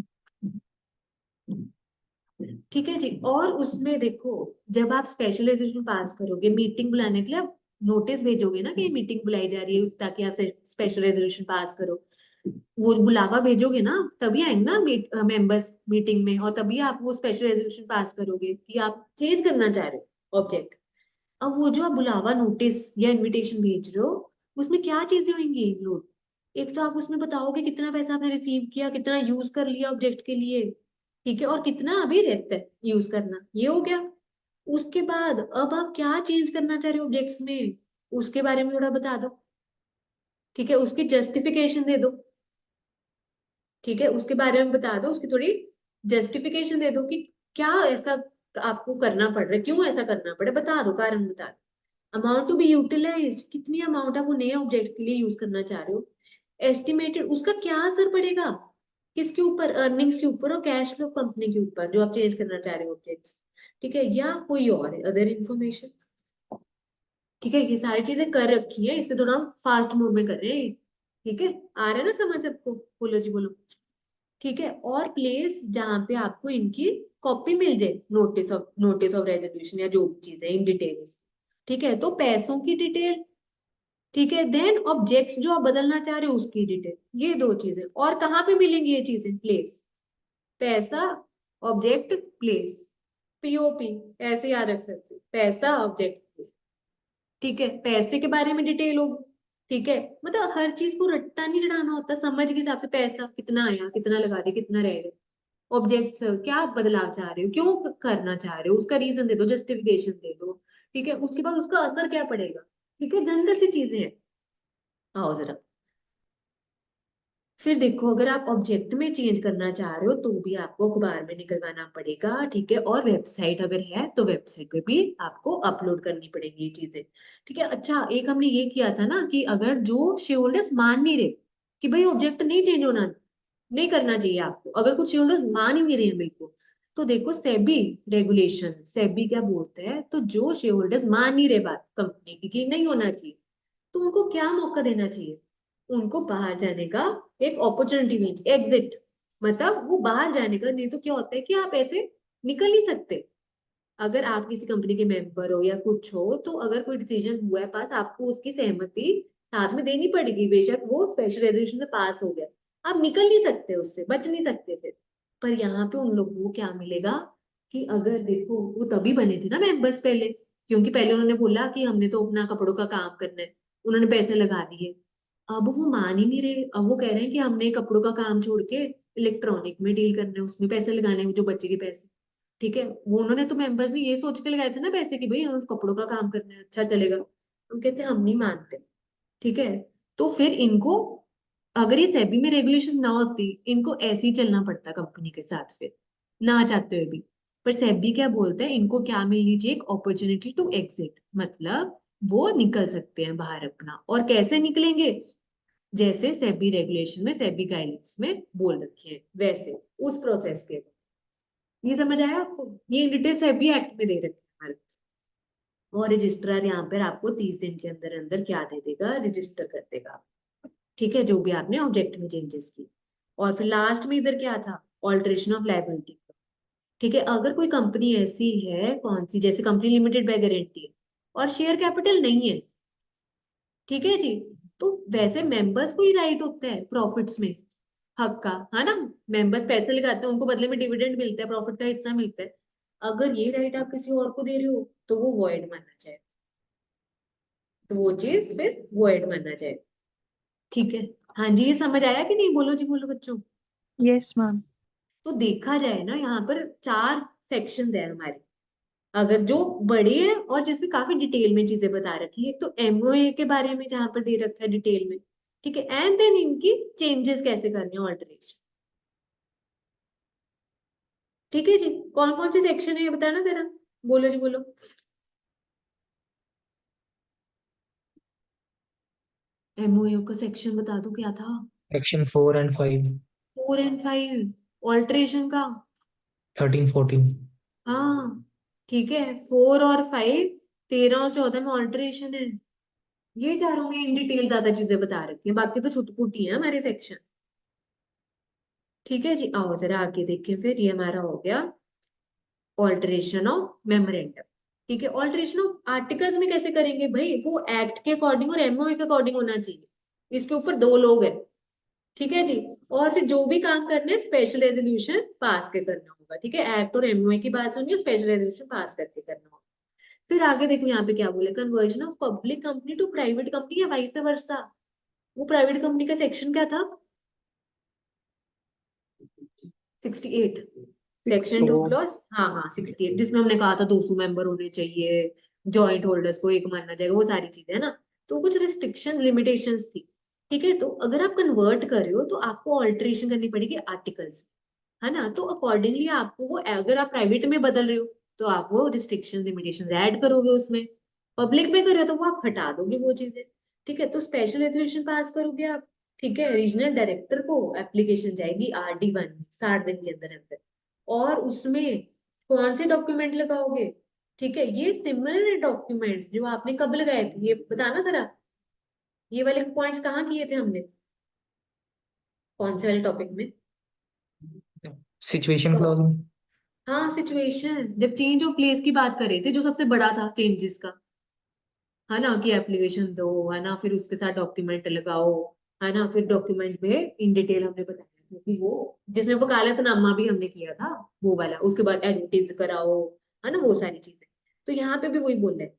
ठीक है जी, और उसमें देखो, जब आप स्पेशल रेजोल्यूशन पास करोगे, मीटिंग बुलाने के लिए आप नोटिस भेजोगे ना कि मीटिंग बुलाई जा रही है ताकि आप स्पेशल रेजोल्यूशन पास करो, वो बुलावा भेजोगे ना, तभी आएंगे ना मेंबर्स मीटिंग में, और तभी आप वो स्पेशल रेजोल्यूशन पास करोगे कि आप चेंज करना चाह रहे हो ऑब्जेक्ट। अब वो जो आप बुलावा नोटिस या इनविटेशन भेज रहे हो, उसमें क्या चीजें होंगी लोग, एक तो आप उसमें बताओगे कितना पैसा आपने रिसीव किया, कितना यूज कर लिया ऑब्जेक्ट के लिए, ठीक है, और कितना अभी रहता है यूज करना, ये हो गया। उसके बाद अब आप क्या चेंज करना चाह रहे हो ऑब्जेक्ट्स में, उसके बारे में थोड़ा बता दो। ठीक है, उसकी जस्टिफिकेशन दे दो। ठीक है, उसके बारे में बता दो, उसकी थोड़ी जस्टिफिकेशन दे दो कि क्या ऐसा आपको करना पड़ रहा है, क्यों ऐसा करना पड़ा, बता दो, कारण बता दो। अमाउंट टू बी यूटिलाइज, कितनी अमाउंट आप वो नए ऑब्जेक्ट के लिए यूज करना चाह रहे हो। एस्टिमेटेड, उसका क्या असर पड़ेगा, किसके ऊपर, अर्निंग्स के ऊपर और कैश फ्लो कंपनी के ऊपर, जो आप चेंज करना चाह रहे हो ऑब्जेक्ट्स। ठीक है, या कोई और अदर इंफॉर्मेशन। ठीक है, ये सारी चीजें कर रखी है, इससे थोड़ा हम फास्ट मोड में कर रहे हैं। ठीक है, आ रहा है ना समझ सबको? बोलो जी बोलो। ठीक है, और प्लेस जहां पे आपको इनकी कॉपी मिल जाए, नोटिस ऑफ रेजोल्यूशन या जो भी चीज है इन डिटेल। ठीक है, तो पैसों की डिटेल, ठीक है, देन ऑब्जेक्ट्स जो आप बदलना चाह रहे हो उसकी डिटेल, ये दो चीजें। और कहाँ पे मिलेंगी ये चीजें, प्लेस, पैसा, ऑब्जेक्ट, प्लेस, पीओपी, ऐसे याद रख सकते हो, पैसा ऑब्जेक्ट। ठीक है, पैसे के बारे में डिटेल होगी। ठीक है, मतलब हर चीज को रट्टा नहीं चढ़ाना होता, समझ के हिसाब से पैसा कितना आया, कितना लगा दिया, कितना रहेगा। ऑब्जेक्ट्स क्या आप बदलाव चाह रहे हो, क्यों करना चाह रहे हो, उसका रीजन दे दो, जस्टिफिकेशन दे दो। ठीक है, उसके बाद उसका असर क्या पड़ेगा। ठीक है, जनरल सी चीजें हैं। आओ जरा, फिर देखो, अगर आप ऑब्जेक्ट में चेंज करना चाह रहे हो तो भी आपको अखबार में निकलवाना पड़ेगा, ठीक है। और वेबसाइट अगर है तो वेबसाइट पे भी आपको अपलोड करनी पड़ेगी ये चीजें, ठीक है। अच्छा, एक हमने ये किया था ना कि अगर जो शेयर होल्डर्स मान नहीं रहे कि भाई ऑब्जेक्ट नहीं चेंज होना, नहीं करना चाहिए आपको, अगर कुछ शेयर होल्डर्स मान ही नहीं रहे हैं बिल्कुल, तो देखो सेबी रेगुलेशन, सेबी क्या बोलते हैं, तो जो शेयर होल्डर्स मान नहीं रहे बात कंपनी की कि नहीं होना चाहिए, तो उनको क्या मौका देना चाहिए, उनको बाहर जाने का एक अपॉर्चुनिटी मिल, एग्जिट, मतलब वो बाहर जाने का। नहीं तो क्या होता है कि आप ऐसे निकल नहीं सकते। अगर आप किसी कंपनी के मेंबर हो या कुछ हो, तो अगर कोई डिसीजन हुआ है पास, आपको उसकी सहमति साथ में देनी पड़ेगी, बेशक वो स्पेशल रेजोल्यूशन से पास हो गया, आप निकल नहीं सकते, उससे बच नहीं सकते फिर। पर यहाँ पे उन लोगों को क्या मिलेगा कि अगर देखो, वो तभी बने थे ना मेंबर्स पहले, क्योंकि पहले उन्होंने बोला कि हमने तो अपना कपड़ों का काम करना है, उन्होंने पैसे लगा दिए। अब वो मान ही नहीं रहे, अब वो कह रहे हैं कि हमने कपड़ों का काम छोड़ के इलेक्ट्रॉनिक में डील करना है, उसमें पैसे लगाने हैं, वो जो बचे के पैसे, ठीक है। वो उन्होंने तो मेंबर्स ने ये सोच के लगाए थे ना पैसे कि भाई उन्होंने कपड़ों का काम करना है, अच्छा चलेगा। हम कहते हैं हम नहीं मानते, ठीक है। तो फिर इनको, अगर ये सेबी में रेगुलेशन ना होती, इनको ऐसे ही चलना पड़ता कंपनी के साथ फिर, ना चाहते हुए भी। पर सेबी क्या बोलते हैं, इनको क्या मिलनी चाहिए, एक अपॉर्चुनिटी टू एग्जिट, मतलब वो निकल सकते हैं बाहर अपना। और कैसे निकलेंगे, जैसे सेबी रेगुलेशन में, सेबी गाइडलाइंस में बोल रखे हैं वैसे, उस प्रोसेस के। ये समझ आया आपको, ये डिटेल्स सेबी एक्ट में दे रखे हैं हमारे। और रजिस्ट्रार यहाँ पर आपको 30 दिन के अंदर अंदर क्या दे देगा, रजिस्टर कर देगा, ठीक है, जो भी आपने ऑब्जेक्ट में चेंजेस की। और फिर लास्ट में इधर क्या था, ऑल्टरेशन ऑफ लायबिलिटी, ठीक है। अगर कोई कंपनी ऐसी है, कौन सी, जैसे कंपनी लिमिटेड बाय गारंटी है और शेयर कैपिटल नहीं है, ठीक है जी, तो वैसे मेंबर्स को ही राइट होता है प्रॉफिट्स में, हक का, है ना। मेंबर्स पैसे लगाते हैं, उनको बदले में डिविडेंड मिलता है, प्रॉफिट का हिस्सा मिलता है। अगर ये राइट आप किसी और को दे रहे हो तो वो वॉइड मानना चाहिए, तो वो चीज फिर वॉइड मानना चाहिए, ठीक है। हाँ जी, ये समझ आया कि नहीं, बोलो जी बोलो बच्चों। Yes, ma'am. तो देखा जाए ना, यहाँ पर 4 सेक्शन है हमारे, अगर जो बड़े हैं और जिसमें काफी डिटेल में चीजें बता रखी है। तो एमओए के बारे में जहां पर दे रखा है डिटेल में, ठीक है। एंड देन इनकी चेंजेस कैसे करने हैं, ऑल्टरेशन, ठीक है जी। कौन कौन से सेक्शन है ये बताना जरा, बोलो जी बोलो। एमओए का सेक्शन बता दो क्या था। सेक्शन 4 and 5, 4 और 5, ऑल्टरेशन का। 13, 14। हाँ, ठीक है, 4 और 5, 13 और 14 में ऑल्टरेशन है। ये चारों में इन डिटेल ज्यादा चीजें बता रखी है, बाकी तो छुटपुटी है हमारे सेक्शन, ठीक है जी। आओ जरा आगे देखें, फिर ये हमारा हो गया ऑल्टरेशन ऑफ मेमोरेंडम, ठीक है। ऑल्टरेशन ऑफ आर्टिकल्स में कैसे करेंगे भाई, वो एक्ट के अकॉर्डिंग और एमओए के अकॉर्डिंग होना चाहिए, इसके ऊपर 2 लोग हैं, ठीक है जी। और फिर जो भी काम करना है स्पेशल रेजोल्यूशन पास के करना होगा, ठीक है। एक्ट और एमओए की बात सुनिए, स्पेशल रेजोल्यूशन पास करके करना होगा। फिर आगे देखो यहाँ पे क्या बोले, conversion of public company to private company या वाइस वर्सा। वो प्राइवेट कंपनी का सेक्शन क्या था, 68, सेक्शन 2 तो क्लॉज, हाँ हाँ 68, जिसमें हमने कहा था 200 मेंबर होने चाहिए, जॉइंट होल्डर्स को एक मानना जाएगा, वो सारी चीजें है ना। तो कुछ रिस्ट्रिक्शन लिमिटेशंस थी, ठीक है। तो अगर आप कन्वर्ट कर रहे हो तो आपको ऑल्टरेशन करनी पड़ेगी आर्टिकल्स, है ना। तो अकॉर्डिंगली आपको वो, अगर आप प्राइवेट में बदल रहे हो तो आप वो रिस्ट्रिक्शन लिमिटेशन ऐड करोगे उसमें, पब्लिक में कर रहे हो तो वो आप हटा दोगे वो चीजें, ठीक है। तो स्पेशल रेजोल्यूशन पास करोगे आप, ठीक है। रीजनल डायरेक्टर को एप्लीकेशन जाएगी RD1 में 60 दिन के अंदर अंदर, और उसमें कौन से डॉक्यूमेंट लगाओगे, ठीक है। ये सिमिलर डॉक्यूमेंट्स जो आपने कब लगाए थे, ये बताना जरा, ये वाले पॉइंट्स कहाँ किए थे हमने, कौन से वाले टॉपिक में। सिचुएशन क्लॉज में। हाँ, सिचुएशन, जब चेंज ऑफ प्लेस की बात कर रहे थे, जो सबसे बड़ा था चेंजेस का, है ना, कि एप्लीकेशन दो, है ना, फिर उसके साथ डॉक्यूमेंट लगाओ, है ना। फिर डॉक्यूमेंट में इन डिटेल हमने बताया था कि वो, जिसमें वकालतनामा भी हमने किया था, वो वाला, उसके बाद एडवर्टीज कराओ, है ना, वो सारी चीजें। तो यहाँ पे भी वही बोल रहे हैं,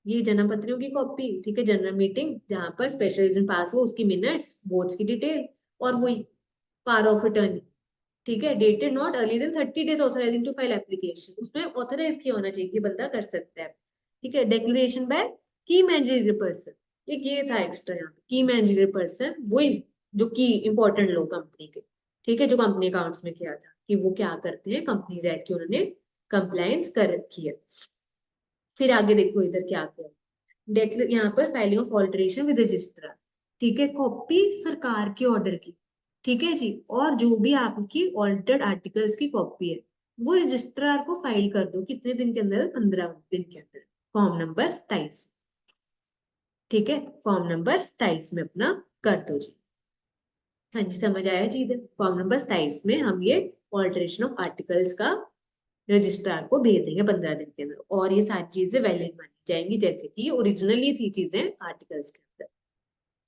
ये जन्म पत्रियों की कॉपी, ठीक है, जनरल मीटिंग जहां पर स्पेशल रीजन पास हो उसकी मिनट्स, वोट्स की डिटेल, और वही पावर ऑफ अटर्नी, ठीक है, dated not early than 30 days authorising to file application, उसमें ऑथराइज किया होना चाहिए कि बंदा कर सकता है, ठीक है। डिक्लेरेशन बाय की मैनेजरियल पर्सन, एक ये था एक्स्ट्रा यहाँ पे, की मैनेजरियल पर्सन, वही जो की इंपॉर्टेंट लोग कंपनी के, ठीक है, जो कंपनी अकाउंट्स में किया था कि वो क्या करते हैं, कंपनी एक्ट की उन्होंने कंप्लायंस कर रखी है। फिर आगे देखो इधर क्या किया, यहाँ पर filing of alteration with registrar, ठीक है, कॉपी सरकार के ऑर्डर की, ठीक है जी, और जो भी आपकी ऑल्टर्ड आर्टिकल्स की कॉपी है वो रजिस्ट्रार को फाइल कर दो, कितने दिन के अंदर, 15 दिन के अंदर, फॉर्म नंबर 27, ठीक है, फॉर्म नंबर 27 में अपना कर दो जी। हाँ जी, समझ आया जी, इधर फॉर्म नंबर 27 में हम ये ऑल्टरेशन ऑफ आर्टिकल्स का रजिस्ट्रार को भेज देंगे 15 दिन के अंदर, और ये सारी चीजें वैलिड मानी जाएंगी, जैसे कि ओरिजिनली थी चीजें आर्टिकल्स के अंदर,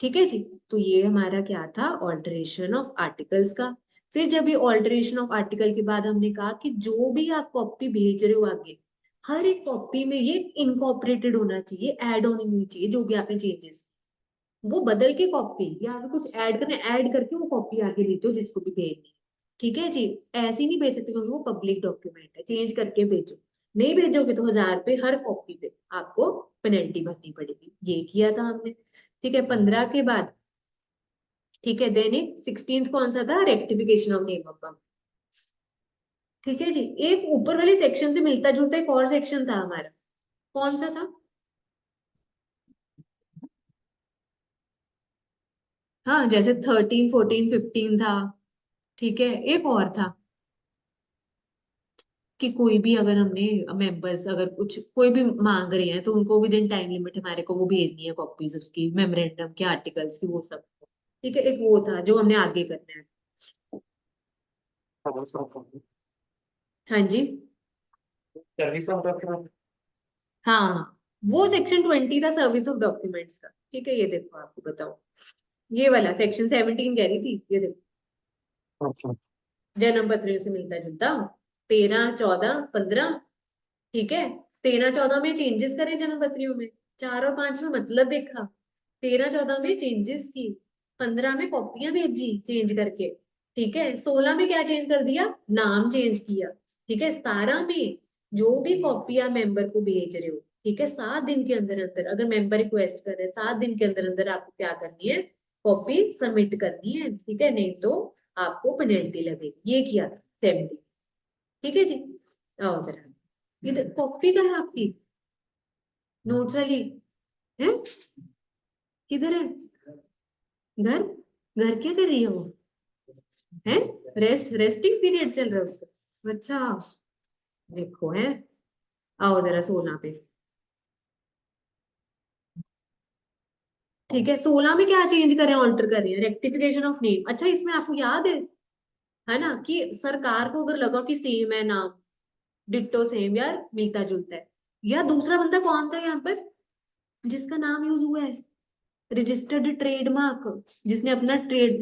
ठीक है जी। तो ये हमारा क्या था, ऑल्टरेशन ऑफ आर्टिकल्स का। फिर जब ये ऑल्टरेशन ऑफ आर्टिकल के बाद हमने कहा कि जो भी आप कॉपी भेज रहे हो आगे, हर एक कॉपी में ये इनकॉर्पोरेटेड होना चाहिए, ऐड ऑन होनी चाहिए, जो भी आपने चेंजेस, वो बदल के कॉपी या अगर कुछ ऐड करना, ऐड करके वो कॉपी आगे भेजो जिसको भी भेजनी है, ठीक है जी। ऐसे नहीं भेज सकते क्योंकि वो पब्लिक डॉक्यूमेंट है, चेंज करके भेजो, नहीं भेजोगे तो 1000 रुपये हर कॉपी पे आपको पेनल्टी भरनी पड़ेगी, ये किया था हमने, ठीक है। 15 के बाद, ठीक है, देन 16 कौन सा था, rectification of name of company, ठीक है जी। एक ऊपर वाले सेक्शन से मिलता जुलता एक और सेक्शन था हमारा, कौन सा था, हाँ, जैसे 13 14 15 था, ठीक है, एक और था कि कोई भी अगर हमने मेंबर्स अगर कुछ कोई भी मांग रहे हैं तो उनको विद इन टाइम लिमिट हमारे को वो भेजनी है कॉपीज उसकी, मेमोरेंडम के आर्टिकल्स की, वो सब, ठीक है। एक वो था जो हमने आगे करना है, हाँ जी, सर्विस ऑफ डॉक्यूमेंट। हाँ, वो सेक्शन 20 था सर्विस ऑफ डॉक्यूमेंट्स का, ठीक है। ये देखो आपको बताओ, ये वाला सेक्शन 17 कह रही थी, ये देखो, अच्छा। जन्म पत्रियों से मिलता जुलता, 13 14 15, ठीक है। 13 14 में चेंजेस करे जन्म पत्रियों में, 4 और 5 में मतलब देखा, 13 14 में चेंजेस की, 15 में कॉपियां भेजी चेंज करके, ठीक है। 16 में क्या चेंज कर दिया, नाम चेंज किया, ठीक है। 17 में जो भी कॉपियां मेंबर को भेज रहे हो, ठीक है, 7 दिन के अंदर अंदर, अगर मेंबर रिक्वेस्ट कर रहे हैं 7 दिन के अंदर अंदर आपको क्या करनी है, कॉपी सबमिट करनी है, ठीक है, नहीं तो आपको पेनल्टी लगेगी, ये किया था 70, ठीक है जी। आओ जरा, इधर कॉपी कहाँ है आपकी, नोट्स वाली है, किधर है, घर, घर क्या कर रही है वो, है, रेस्टिंग पीरियड चल रहा है उसका, अच्छा, देखो है, आओ जरा सोना पे, ठीक है। 16 में क्या चेंज करें, ऑल्टर करें, रेक्टिफिकेशन ऑफ नेम, अच्छा, इसमें आपको याद है ना, कि सरकार को अगर लगा कि सेम है नाम, डिट्टो सेम यार, मिलता जुलता है, या दूसरा बंदा कौन था यहाँ पर जिसका नाम यूज हुआ है, रजिस्टर्ड ट्रेडमार्क, जिसने अपना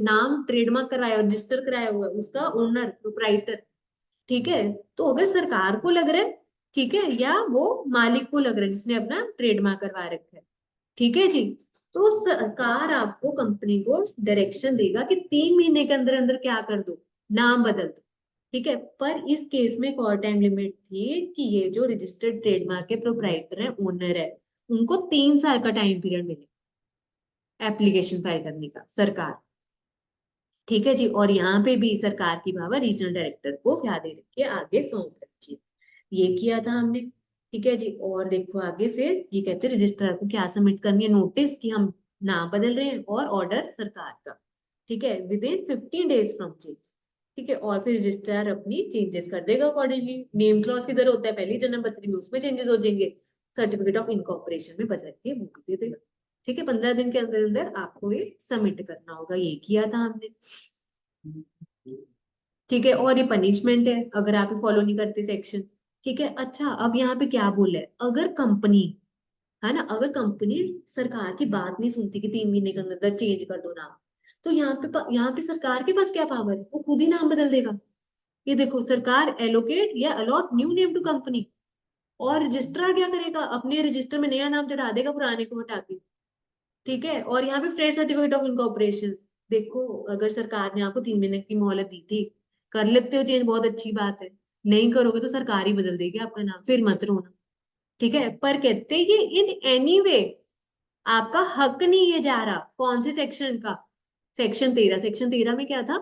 नाम ट्रेडमार्क कराया, रजिस्टर कराया हुआ है, उसका ओनर प्रोप्राइटर, ठीक है। तो अगर सरकार को लग रहा है, ठीक है, या वो मालिक को लग रहा है जिसने अपना ट्रेडमार्क करवा रखा है, ठीक है जी, तो सरकार आपको, कंपनी को डायरेक्शन देगा कि 3 महीने के अंदर अंदर क्या कर दो, नाम बदल दो, ठीक है। पर इस केस में एक और टाइम लिमिट थी कि ये जो रजिस्टर्ड ट्रेडमार्क के प्रोप्राइटर है, ओनर है, उनको 3 साल का टाइम पीरियड मिले एप्लीकेशन फाइल करने का, सरकार, ठीक है जी। और यहाँ पे भी सरकार की पावर रीजनल डायरेक्टर को क्या दे रखी है, आगे सौंप रखी है, ये किया था हमने, ठीक है जी। और देखो आगे फिर ये कहते हैं रजिस्ट्रार को क्या सबमिट करनी है, नोटिस कि हम नाम बदल रहे हैं, और ऑर्डर सरकार का, ठीक है, with in 15 days from change, ठीक है। और फिर रजिस्ट्रार अपनी चेंजेस कर देगा अकॉर्डिंगली, नेम क्लॉज किधर होता है, पहली जन्म पत्री में, उसमें चेंजेस हो जाएंगे, सर्टिफिकेट ऑफ इनकॉर्पोरेशन में बदल के वो भी दे देगा, ठीक है। 15 दिन के अंदर अंदर आपको ये सबमिट करना होगा, ये किया था हमने, ठीक है। और ये पनिशमेंट है अगर आप फॉलो नहीं करते सेक्शन, ठीक है। अच्छा, अब यहाँ पे क्या बोला है, अगर कंपनी, है ना, अगर कंपनी सरकार की बात नहीं सुनती कि 3 महीने के अंदर चेंज कर दो नाम, तो यहाँ पे सरकार के पास क्या पावर है, वो खुद ही नाम बदल देगा, ये देखो, सरकार एलोकेट या allot new name to company, और रजिस्ट्रार क्या करेगा, अपने रजिस्टर में नया नाम चढ़ा देगा पुराने को हटा के, ठीक है। और यहाँ पे फ्रेश सर्टिफिकेट ऑफ इनकॉर्पोरेशन, देखो, अगर सरकार ने आपको 3 महीने की मोहलत दी थी, कर लेते हो चेंज, बहुत अच्छी बात है, नहीं करोगे तो सरकार ही बदल देगी आपका नाम, फिर मत रोना, ठीक है। पर कहते ये इन एनी वे आपका हक नहीं है जा रहा, कौन से सेक्शन का, सेक्शन 13 में क्या था?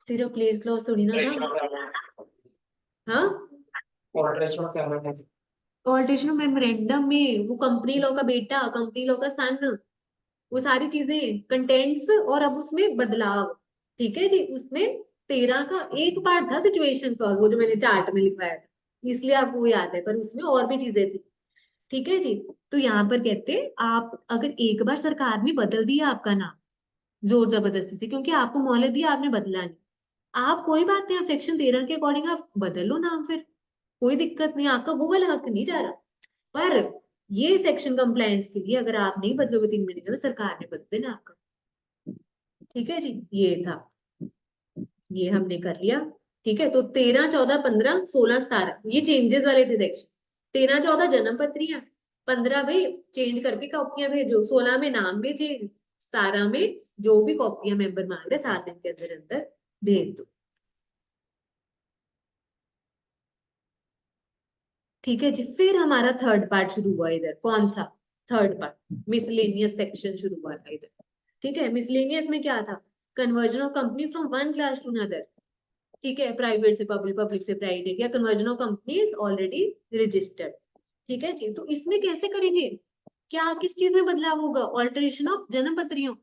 सिर्फ प्लेस क्लॉज थोड़ी ना था। हाँ, alteration of payment. Alteration of memorandum में वो कंपनी लॉ का बेटा, कंपनी लॉ का सन, वो सारी चीजें कंटेंट्स, और अब उसमें बदलाव। ठीक है जी, उसमें 13 का एक पार्ट था सिचुएशन क्लॉज, वो जो मैंने चार्ट में लिखवाया था, इसलिए आपको वो याद है, पर उसमें और भी चीजें थी। ठीक है जी। तो यहाँ पर कहते हैं, आप अगर एक बार सरकार ने बदल दिया आपका नाम जोर जबरदस्ती से, क्योंकि आपको मोहलत दिया, आपने बदला नहीं, आप कोई बात नहीं, आप सेक्शन 13 के अकॉर्डिंग आप बदल लो नाम, फिर कोई दिक्कत नहीं, आपका वो वाला हक नहीं जा रहा। पर ये सेक्शन कंप्लायंस के लिए अगर आप नहीं बदलोगे 3 महीने के अंदर, सरकार ने बदल देना आपका। ठीक है जी, ये था, ये हमने कर लिया। ठीक है, तो 13, 14, 15, 16, 17 ये चेंजेस वाले थे सेक्शन। 13, 14 जन्म पत्रियां, 15 भाई चेंज करके कॉपियां भेजो, 16 में नाम भी चेंज, 17 में जो भी कॉपियां मेंबर मांग रहे 7 दिन के अंदर अंदर भेज दो। ठीक है जी, फिर हमारा थर्ड पार्ट शुरू हुआ इधर। कौन सा थर्ड पार्ट? मिसलेनियस सेक्शन शुरू हुआ था इधर। ठीक है, मिसलेनियस में क्या था? Conversion of company from one class to another. ठीक है, प्राइवेट से पब्लिक, पब्लिक से प्राइवेट, या conversion of companies already registered. ठीक है जी, तो इसमें कैसे करेंगे? क्या किस चीज में बदलाव होगा? ऑल्टरेशन ऑफ जन्म पत्रियों,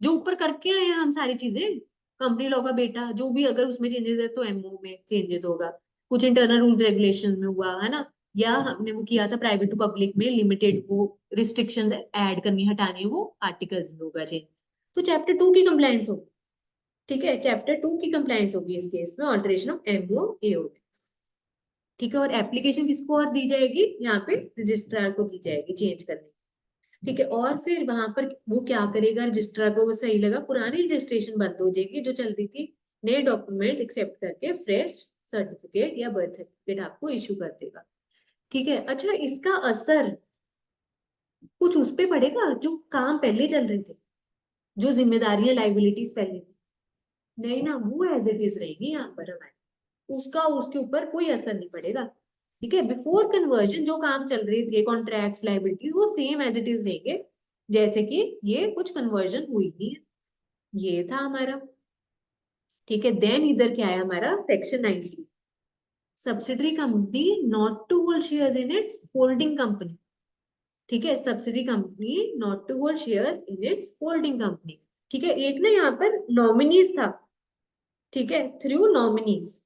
जो ऊपर करके आए हैं हम सारी चीजें, कंपनी लॉ का बेटा, जो भी अगर उसमें चेंजेस है तो एमओ में चेंजेस होगा, कुछ इंटरनल रूल्स रेगुलेशन में हुआ है ना, या हमने वो किया था प्राइवेट टू पब्लिक में लिमिटेड वो रिस्ट्रिक्शंस ऐड करनी हटानी है, वो आर्टिकल्स में होगा चेंज। तो चैप्टर 2 की कंप्लायंस होगी। ठीक है, चैप्टर 2 की कंप्लायंस होगी इस केस में, ऑल्टरेशन ऑफ एमओ एओ में। ठीक है, और एप्लीकेशन किसको और दी जाएगी? यहाँ पे रजिस्ट्रार को दी जाएगी चेंज करने की। ठीक है, और फिर वहां पर वो क्या करेगा? रजिस्ट्रार को सही लगा, पुरानी रजिस्ट्रेशन बंद हो जाएगी जो चल रही थी, नए डॉक्यूमेंट्स एक्सेप्ट करके फ्रेश सर्टिफिकेट या बर्थ सर्टिफिकेट आपको इशू कर देगा। ठीक है, अच्छा, इसका असर कुछ उस पे पड़ेगा जो काम पहले चल रहे थे, जो जिम्मेदारियां लाइबिलिटीज पहले थी? नहीं ना, वो एज इट इज रहेगी यहाँ पर हमारे, उसका उसके ऊपर कोई असर नहीं पड़ेगा। ठीक है, बिफोर कन्वर्जन जो काम चल रहे थे, कॉन्ट्रैक्ट्स, लाइबिलिटीज, वो सेम एज इट इज रहेंगे, जैसे कि ये कुछ कन्वर्जन हुई नहीं है। ये था हमारा। ठीक है, देन इधर क्या है हमारा? Section 19, subsidiary company not to hold shares in its holding company. ठीक है, subsidy company not to hold shares in its holding company. ठीक है, एक ना यहाँ पर नॉमिनीज था। ठीक है, थ्रू नॉमिनीज।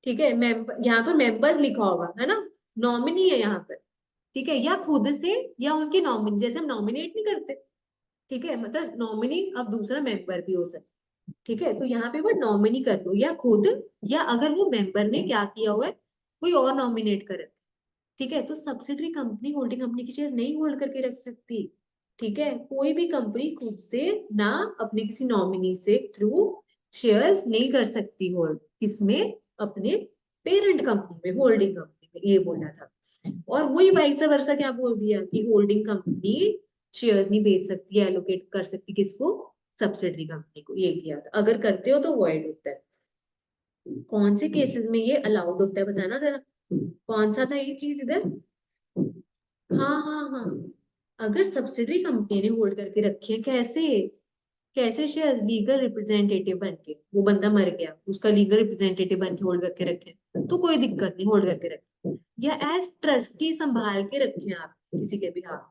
ठीक है, यहाँ पर मेंबर्स लिखा होगा, है ना, नॉमिनी है यहाँ पर। ठीक है, या खुद से या उनकी नॉमिनी, जैसे हम नॉमिनेट नहीं करते। ठीक है, मतलब नॉमिनी अब दूसरा मेंबर भी हो सकता। ठीक है, तो यहाँ पे वो नॉमिनी कर दो, या खुद, या अगर वो मेंबर ने क्या किया हुआ है, कोई और नॉमिनेट करे। ठीक है, तो सब्सिडरी कंपनी होल्डिंग कंपनी की शेयर नहीं होल्ड करके रख सकती। ठीक है, कोई भी कंपनी खुद से ना अपने किसी नॉमिनी से थ्रू शेयर्स नहीं कर सकती होल्ड, किसमें? अपने पेरेंट कंपनी में, होल्डिंग कंपनी में, ये बोला था। और वही वाइस वर्सा क्या बोल दिया कि होल्डिंग कंपनी शेयर्स नहीं बेच सकती, एलोकेट कर सकती, किसको? सब्सिडरी कंपनी को। ये किया था, अगर करते हो तो वॉइड होता है। कौन से केसेस में ये अलाउड होता है बताना जरा, कौन सा था ये चीज इधर? हाँ हाँ हाँ, अगर सब्सिडरी कंपनी ने होल्ड करके रखी है, कैसे? कैसे शेयर्स? लीगल रिप्रेजेंटेटिव बन के, वो बंदा मर गया, उसका लीगल रिप्रेजेंटेटिव बन के होल्ड करके रखे, तो कोई दिक्कत नहीं, होल्ड करके रखे। या एज ट्रस्टी संभाल के रखे आप किसी के बिहाफ,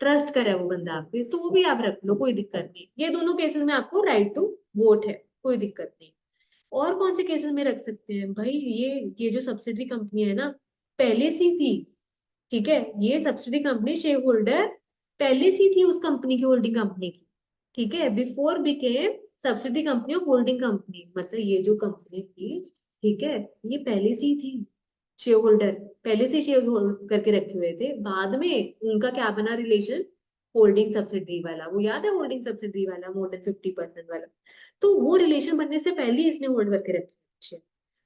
ट्रस्ट करे वो बंदा आपके, तो वो भी आप रख लो, कोई दिक्कत नहीं। ये दोनों केसेस में आपको राइट टू वोट है, कोई दिक्कत नहीं। और कौन से केसेस में रख सकते हैं भाई? ये जो सब्सिडरी कंपनी है ना, पहले से थी। ठीक है, ये सब्सिडी कंपनी शेयर होल्डर पहले से थी उस कंपनी की, होल्डिंग कंपनी की। ठीक है, before became subsidy company of holding company, मतलब ये जो कंपनी थी, ठीक है, ये पहले से ही थी शेयर होल्डर, पहले से शेयर होल्ड करके रखे हुए थे। बाद में उनका क्या बना रिलेशन? होल्डिंग सब्सिडी वाला, वो याद है होल्डिंग सब्सिडी वाला, मोर देन 50% वाला। तो वो रिलेशन बनने से पहले ही इसने होल्ड करके रखे थे शेयर।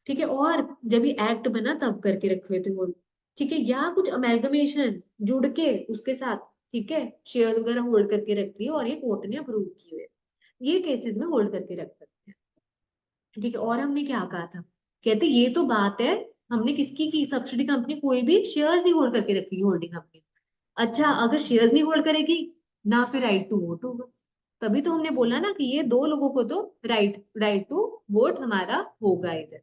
ठीक है, और जब ये एक्ट बना तब करके रखे हुए थे होल्ड। ठीक है, या कुछ अमेलगमेशन जुड़ के उसके साथ, ठीक है, शेयर वगैरह होल्ड करके रख दिए और ये कोर्ट ने अप्रूव किए हुए, ये केसेस में होल्ड करके रख सकते हैं। ठीक है, और हमने क्या कहा था? कहते ये तो बात है, हमने किसकी की? सब्सिडी कंपनी कोई भी शेयर्स नहीं होल्ड करके रखी होल्डिंग कंपनी। अच्छा, अगर शेयर्स नहीं होल्ड करेगी ना, फिर राइट टू वोट होगा। तभी तो हमने बोला ना कि ये दो लोगों को तो राइट टू वोट हमारा होगा इधर।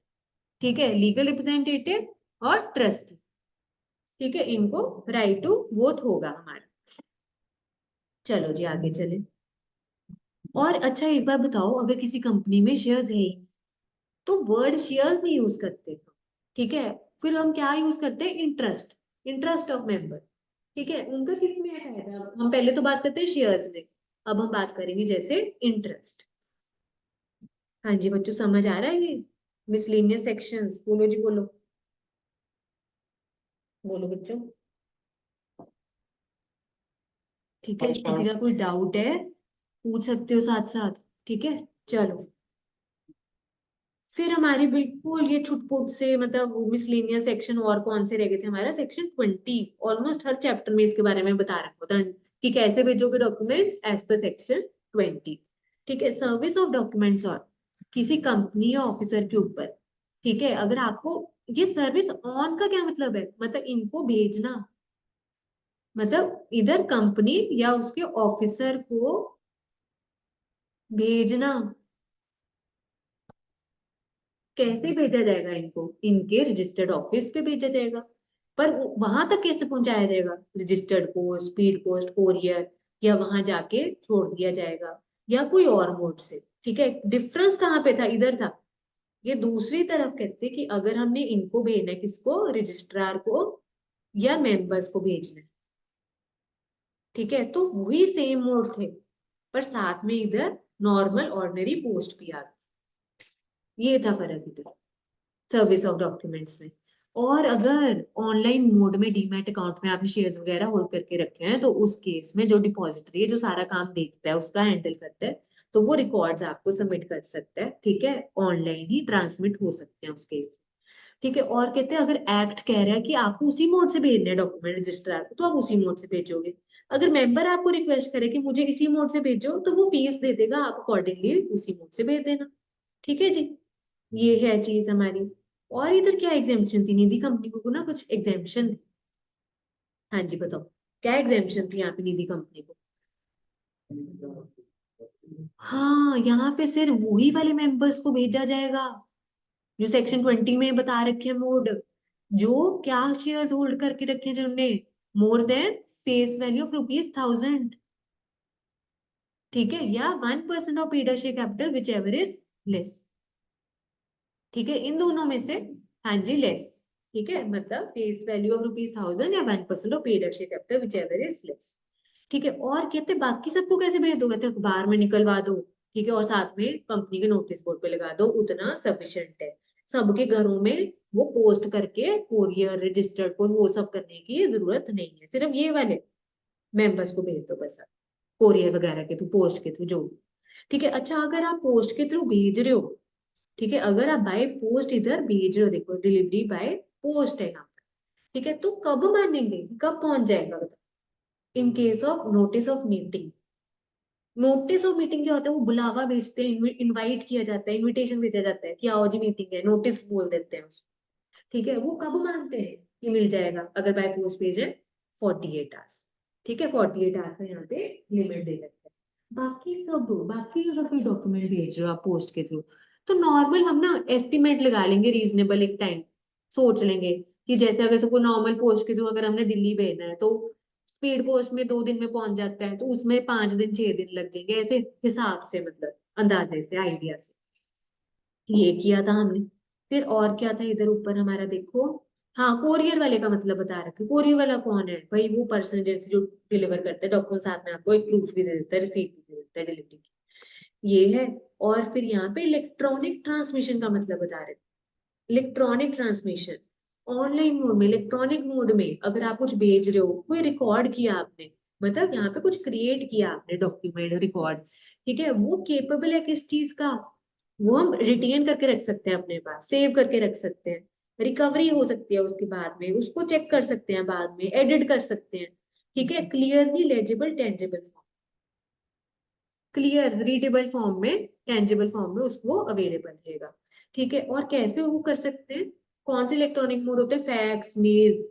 ठीक है, लीगल रिप्रेजेंटेटिव और ट्रस्टी, ठीक है, इनको राइट टू वोट होगा हमारा। चलो जी आगे चले। और अच्छा एक बार बताओ, अगर किसी कंपनी में शेयर्स है तो वर्ड शेयर्स नहीं यूज करते, ठीक है, फिर हम क्या यूज करते हैं, इंटरेस्ट, इंटरेस्ट ऑफ मेंबर। ठीक है, उनका किस में है फायदा, हम पहले तो बात करते हैं शेयर्स में, अब हम बात करेंगे जैसे इंटरेस्ट। हाँ जी बच्चों, समझ आ रहा है ये मिसलेनियस सेक्शंस? बोलो जी बोलो, बोलो बच्चों। ठीक है, अच्छा, किसी का कोई डाउट है पूछ सकते हो साथ साथ, ठीक है। चलो, फिर हमारी बिल्कुल ये छुटपुट से मतलब मिसलेनियस सेक्शन और कौन से रह गए थे, हमारा सेक्शन 20, ऑलमोस्ट हर चैप्टर में इसके बारे में बता रखा होता है कि कैसे भेजोगे डॉक्यूमेंट्स एज पर सेक्शन 20। ठीक है, सर्विस ऑफ डॉक्यूमेंट्स और किसी कंपनी या ऑफिसर के ऊपर, ठीक है, अगर आपको ये सर्विस ऑन का क्या मतलब है, मतलब इनको भेजना, मतलब इधर कंपनी या उसके ऑफिसर को भेजना। कैसे भेजा जाएगा इनको, इनके रजिस्टर्ड ऑफिस पे भेजा जाएगा, पर वहां तक कैसे पहुंचाया जाएगा, registered post, speed post, courier, या वहां जाके छोड़ दिया जाएगा, या कोई और मोड से। ठीक है, डिफरेंस कहाँ पे था, इधर था। ये दूसरी तरफ कहते कि अगर हमने इनको भेजना है, किसको, रजिस्ट्रार को या मेंबर्स को भेजना है, ठीक है, तो वही सेम मोड थे, पर साथ में इधर नॉर्मल ऑर्डिनरी पोस्ट भी आ गई। ये था फर्क इधर सर्विस ऑफ डॉक्यूमेंट्स में। और अगर ऑनलाइन मोड में डीमैट अकाउंट में आपने शेयर्स वगैरह होल्ड करके रखे हैं, तो उस केस में जो डिपॉजिटरी है, जो सारा काम देखता है, उसका हैंडल करता है, तो वो रिकॉर्ड्स आपको सबमिट कर सकता है। ठीक है, ऑनलाइन ही ट्रांसमिट हो सकते हैं उस केस। ठीक है, और कहते हैं अगर एक्ट कह रहा है कि आपको उसी मोड से भेजने हैं डॉक्यूमेंट रजिस्ट्रार को, तो आप उसी मोड से भेजोगे। अगर मेंबर आपको रिक्वेस्ट करे कि मुझे इसी मोड से भेजो, तो वो फीस दे देगा, आप अकॉर्डिंगली उसी मोड से भेज देना। ठीक है जी, ये है चीज हमारी। और इधर क्या एग्जेम्पशन थी, निधि कंपनी को ना कुछ एग्जेम्पशन थी। हाँ जी बताओ, क्या एग्जेम्पशन थी यहाँ पे निधि कंपनी को? हाँ, यहाँ पे सिर्फ वही वाले मेंबर्स को भेजा जाएगा जो सेक्शन 20 में बता रखे हैं मोड, जो क्या शेयर्स होल्ड करके रखे हैं, जिन्होंने more than face value of ₹1000, ठीक है, या 1% of paid share capital which ever is less. ठीक है, इन दोनों में से, हाँ जी, लेस। ठीक है, मतलब फेस वैल्यू ऑफ ₹1000 या 1% of paid share capital which ever is less. ठीक है, और कहते हैं बाकी सबको कैसे भेज दो, कहते हैं अखबार में निकलवा दो, ठीक है, और साथ में कंपनी के नोटिस बोर्ड पे लगा दो, उतना सफिशिएंट है। सबके घरों में वो पोस्ट करके कोरियर रजिस्टर्ड को वो सब करने की जरूरत नहीं है, सिर्फ ये वाले मेंबर्स को भेज दो बस, कोरियर वगैरह के थ्रू, पोस्ट के थ्रू, जो भी। ठीक है, अच्छा अगर आप पोस्ट के थ्रू भेज रहे हो, ठीक है, अगर आप बाय पोस्ट इधर भेज रहे हो, देखो डिलीवरी बाय पोस्ट है यहाँ पर, ठीक है, तो कब मानेंगे, कब पहुंच जाएगा बताओ, in case of notice of meeting. Notice of meeting क्या होता है, वो बुलावा भेजते हैं, इनवाइट किया जाता है, इनविटेशन भेजा जाता है कि आओ जी मीटिंग है, नोटिस बोल देते हैं उसको। ठीक है, वो कब मानते हैं कि मिल जाएगा, अगर बाय पोस्ट भेज रहे हैं, 48 आवर्स। ठीक है, 48 आवर्स का यहाँ पे लिमिट दे सकते हैं। बाकी अगर कोई डॉक्यूमेंट भेज रहे हो आप पोस्ट के थ्रू, तो नॉर्मल हम ना एस्टिमेट लगा लेंगे, रीजनेबल एक टाइम सोच लेंगे कि जैसे अगर सबको नॉर्मल पोस्ट के थ्रू अगर हमने दिल्ली भेजना है, तो स्पीड पोस्ट में 2 दिन में पहुंच जाता है, तो उसमें 5 दिन 6 दिन लग जाएंगे, ऐसे हिसाब से, मतलब अंदाजे से, आइडिया से। ये किया था हमने। फिर और क्या था इधर ऊपर हमारा, देखो, हाँ, कोरियर वाले का मतलब बता रखे। कोरियर वाला कौन है भाई, वो पर्सन जैसे जो डिलीवर करते हैं डॉक्यूमेंट, साथ में आपको एक प्रूफ भी दे देता है, रिसीट भी दे देता है डिलीवरी की, ये है। और फिर यहाँ पे इलेक्ट्रॉनिक ट्रांसमिशन का मतलब बता रहे, इलेक्ट्रॉनिक ट्रांसमिशन, ऑनलाइन मोड में, इलेक्ट्रॉनिक मोड में अगर आप कुछ भेज रहे हो, कोई रिकॉर्ड किया आपने, मतलब यहाँ पे कुछ क्रिएट किया आपने, डॉक्यूमेंट रिकॉर्ड, ठीक है, वो केपेबल है किस चीज का, वो हम रिटेन करके रख सकते हैं अपने पास, सेव करके रख सकते हैं, रिकवरी हो सकती है उसके बाद में, उसको चेक कर सकते हैं बाद में, एडिट कर सकते हैं। ठीक है, clearly legible tangible form, clear readable form में, टेंजिबल फॉर्म में उसको अवेलेबल रहेगा। ठीक है, और कैसे वो कर सकते हैं, कौन से इलेक्ट्रॉनिक मोड होते हैं, फैक्स, मेल,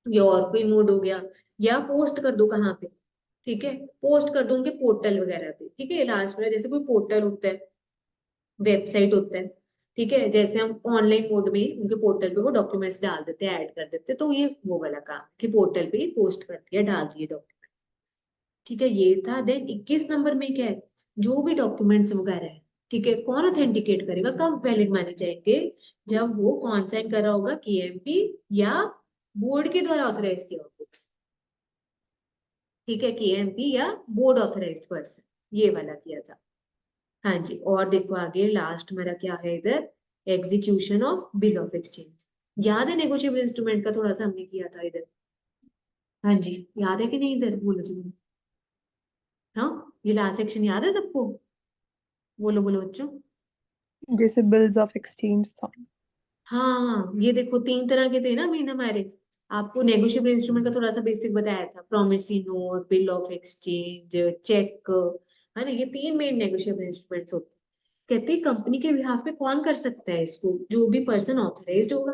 या और कोई मोड हो गया, या पोस्ट कर दो कहाँ पे, ठीक है, पोस्ट कर दो उनके पोर्टल वगैरह पे, ठीक है, लास्ट में जैसे कोई पोर्टल होता है, वेबसाइट होता है, ठीक है, जैसे हम ऑनलाइन मोड में ही उनके पोर्टल पे वो डॉक्यूमेंट्स डाल देते हैं, ऐड कर देते हैं, तो ये वो वाला काम कि पोर्टल पे ही पोस्ट कर दिया, डाल दिए डॉक्यूमेंट, ठीक है, ये था। देन 21 नंबर में क्या है, जो भी डॉक्यूमेंट्स वगैरह है, ठीक है, कौन ऑथेंटिकेट करेगा, कब वैलिड माने जाएंगे, जब वो कौन साइन कर रहा होगा, केएमपी या बोर्ड के द्वारा ऑथराइज किया होगा, ठीक है, केएमपी या बोर्ड ऑथराइज्ड पर्सन, ये वाला किया था। हाँ जी, और देखो आगे लास्ट मेरा क्या है इधर, execution of bill of exchange, याद है नेगोशिएबल इंस्ट्रूमेंट का थोड़ा सा हमने किया था इधर, हाँ जी, याद है कि नहीं, इधर बोलो जी बोलो। हाँ, ये लास्ट सेक्शन याद है सबको, बोलो बोलो बच्चों। जैसे बिल्स ऑफ एक्सचेंज था। हाँ, ये देखो 3 तरह के थे ना मीन हमारे, आपको नेगोशिएबल इंस्ट्रूमेंट का थोड़ा सा बेसिक बताया था, promissory note, bill of exchange, cheque, है ना, ये 3 मेन नेगोशिएबल इंस्ट्रूमेंट्स होते हैं। कहते हैं कंपनी के बिहाफ पे कौन कर सकता है इसको, जो भी पर्सन ऑथराइज्ड होगा,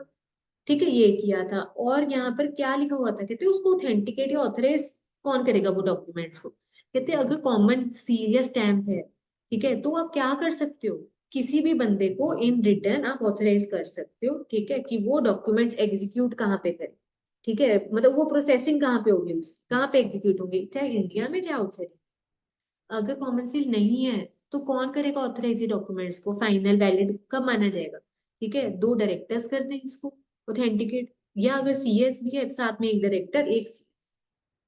ठीक है, ये किया था। और यहाँ पर क्या लिखा हुआ था, कहते हैं उसको ऑथेंटिकेट या ऑथराइज कौन करेगा वो डॉक्यूमेंट्स को, कहते हैं अगर कॉमन सील या स्टैम्प है, ठीक है, तो आप क्या कर सकते हो, किसी भी बंदे को इन रिटर्न आप ऑथराइज कर सकते हो, ठीक है, कि वो डॉक्यूमेंट्स एग्जीक्यूट कहाँ पे करे, ठीक है, मतलब वो प्रोसेसिंग कहाँ पे होगी, उस कहाँ पे एग्जीक्यूट होंगे, चाहे इंडिया में चाहे आउटसाइड। अगर कॉमन सील नहीं है तो कौन करेगा ऑथराइज डॉक्यूमेंट्स को, फाइनल वैलिड कब माना जाएगा, ठीक है, 2 डायरेक्टर्स कर दें इसको ऑथेंटिकेट, या अगर सीएस भी है तो साथ में एक डायरेक्टर एक CS।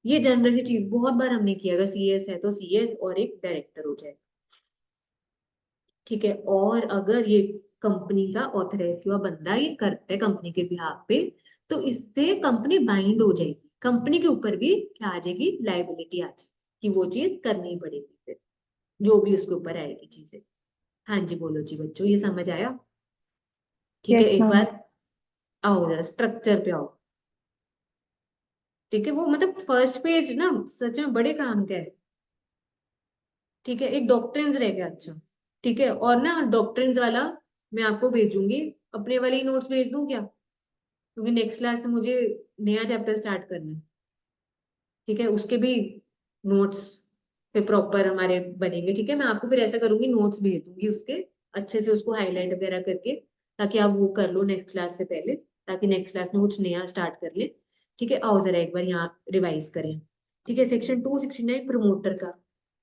ये जनरल चीज बहुत बार हमने किया, अगर सीएस है तो सीएस और एक डायरेक्टर हो जाए, ठीक है, और अगर ये कंपनी का ऑथराइज हुआ बंदा ये करता है कंपनी के बिहाफ पे, तो इससे कंपनी बाइंड हो जाएगी, कंपनी के ऊपर भी क्या आ जाएगी, लाइबिलिटी आ जाएगी, कि वो चीज करनी पड़ेगी फिर, जो भी उसके ऊपर आएगी चीजें। हाँ जी बोलो जी बच्चों, ये समझ आया, ठीक है, यस एक मैम। बार आओ जरा स्ट्रक्चर पे आओ, ठीक है, वो मतलब फर्स्ट पेज ना सच में बड़े काम का है, ठीक है, एक डॉक्ट्रिन्स रह गया, अच्छा, ठीक है, और ना डॉक्ट्रिन्स वाला मैं आपको भेजूंगी, अपने वाले ही नोट्स भेज दूं क्या, क्योंकि नेक्स्ट क्लास से मुझे नया चैप्टर स्टार्ट करना है, ठीक है, उसके भी नोट्स पे प्रॉपर हमारे बनेंगे, ठीक है, मैं आपको फिर ऐसा करूंगी नोट्स भेज दूंगी उसके, अच्छे से उसको हाईलाइट वगैरह करके, ताकि आप वो कर लो नेक्स्ट क्लास से पहले, ताकि नेक्स्ट क्लास में कुछ नया स्टार्ट कर ले, ठीक है, आओ जरा एक बार यहाँ रिवाइज करें, ठीक है, सेक्शन 269 प्रमोटर का,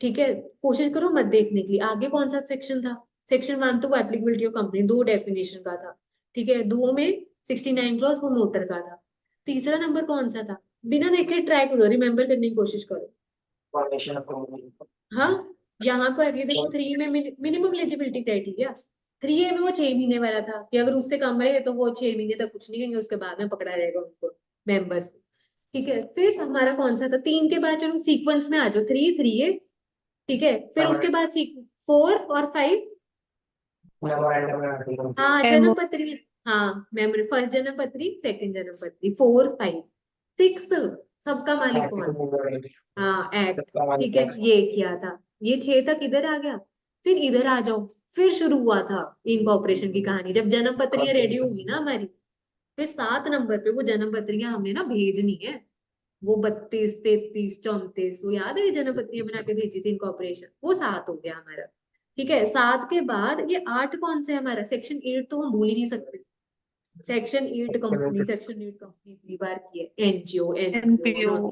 ठीक है, कोशिश करो मत देखने के लिए, आगे कौन सा सेक्शन था, सेक्शन 1 तो वो एप्लीकेबिलिटी ऑफ कंपनी, 2 डेफिनेशन का था, ठीक है, 2 में 69 क्लॉज प्रमोटर का था, तीसरा नंबर कौन सा था, बिना देखे ट्राई करो, रिमेम्बर करने की कोशिश करो। Formation of company. हाँ, यहाँ पर ये देखो 3 में मिनिमम एलिजिबिलिटी क्राइटेरिया, 3A में वो 6 महीने वाला था, कि अगर उससे कम रहे तो वो 6 महीने तक कुछ नहीं करेंगे, उसके बाद में पकड़ा जाएगा उनको, मेंबर्स को, ठीक है, फिर हमारा कौन सा था, 3 के बाद चलो सीक्वेंस में आ जाओ, 3 ठीक है, फिर उसके बाद 4 और 5, Memorandum and article. हाँ एम जन्म पत्री, हाँ मेमोरी, फर्स्ट जन्म पत्री, सेकंड जन्म पत्री, 4 5 6, सबका मालिक Article कौन, memorandum. हाँ एक्ट, सबका मालिक ठीक है, है। ये किया था, ये 6 तक इधर आ गया, फिर इधर आ जाओ, फिर शुरू हुआ था इनकॉर्पोरेशन की कहानी, जब जन्म पत्रियां रेडी होगी ना हमारी, फिर 7 नंबर पे वो जन्म पत्रियां हमने ना भेजनी है, वो 32 33 34, वो याद है जन्म पत्रियां बना के भेजी थी इनकॉर्पोरेशन, वो 7 हो गया हमारा, ठीक है, 7 के बाद ये 8 कौन सा है हमारा, सेक्शन 8 तो हम भूल ही नहीं सकते, सेक्शन 8 कंपनी, सेक्शन 8 कंपनी इतनी बार की है, एनजीओ एनपीओ, एनपीओ।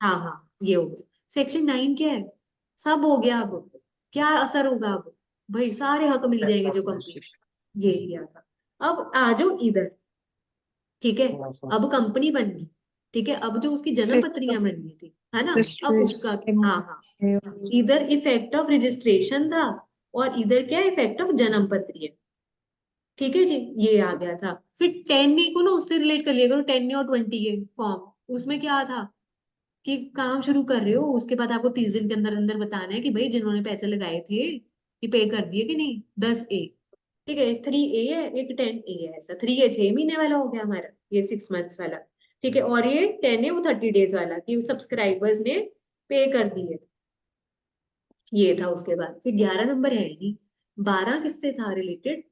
हाँ हाँ ये हो गया, सेक्शन 9 क्या है, सब हो गया, अब क्या असर होगा, अब भाई सारे हक मिल जाएंगे जो कंपनी, ये किया था। अब आ जाओ इधर, ठीक है, अब कंपनी बन गई, ठीक है, अब जो उसकी जन्म फिफ्थ पत्रियां बननी थी, है ना, अब उसका, रजिस्ट्रेशन। हाँ हाँ, इधर इफेक्ट ऑफ रजिस्ट्रेशन था, और इधर क्या इफेक्ट ऑफ जन्म पत्री है, ठीक है जी, ये आ गया था। फिर 10 को ना उससे रिलेट कर लिया करो, 10 और 20 के फॉर्म, उसमें क्या था कि काम शुरू कर रहे हो, उसके बाद आपको 30 दिन के अंदर अंदर बताना है कि भाई जिन्होंने पैसे लगाए थे कि पे कर दिए कि नहीं, 10A, ठीक है, एक 3A है एक 10A है, ऐसा 3A 6 महीने वाला हो गया हमारा, ये 6 मंथ्स वाला, ठीक है, और ये 10 है वो 30 डेज वाला, कि सब्सक्राइबर्स ने पे कर दिए, ये था। उसके बाद फिर 11 नंबर है नहीं, 12 किससे था रिलेटेड,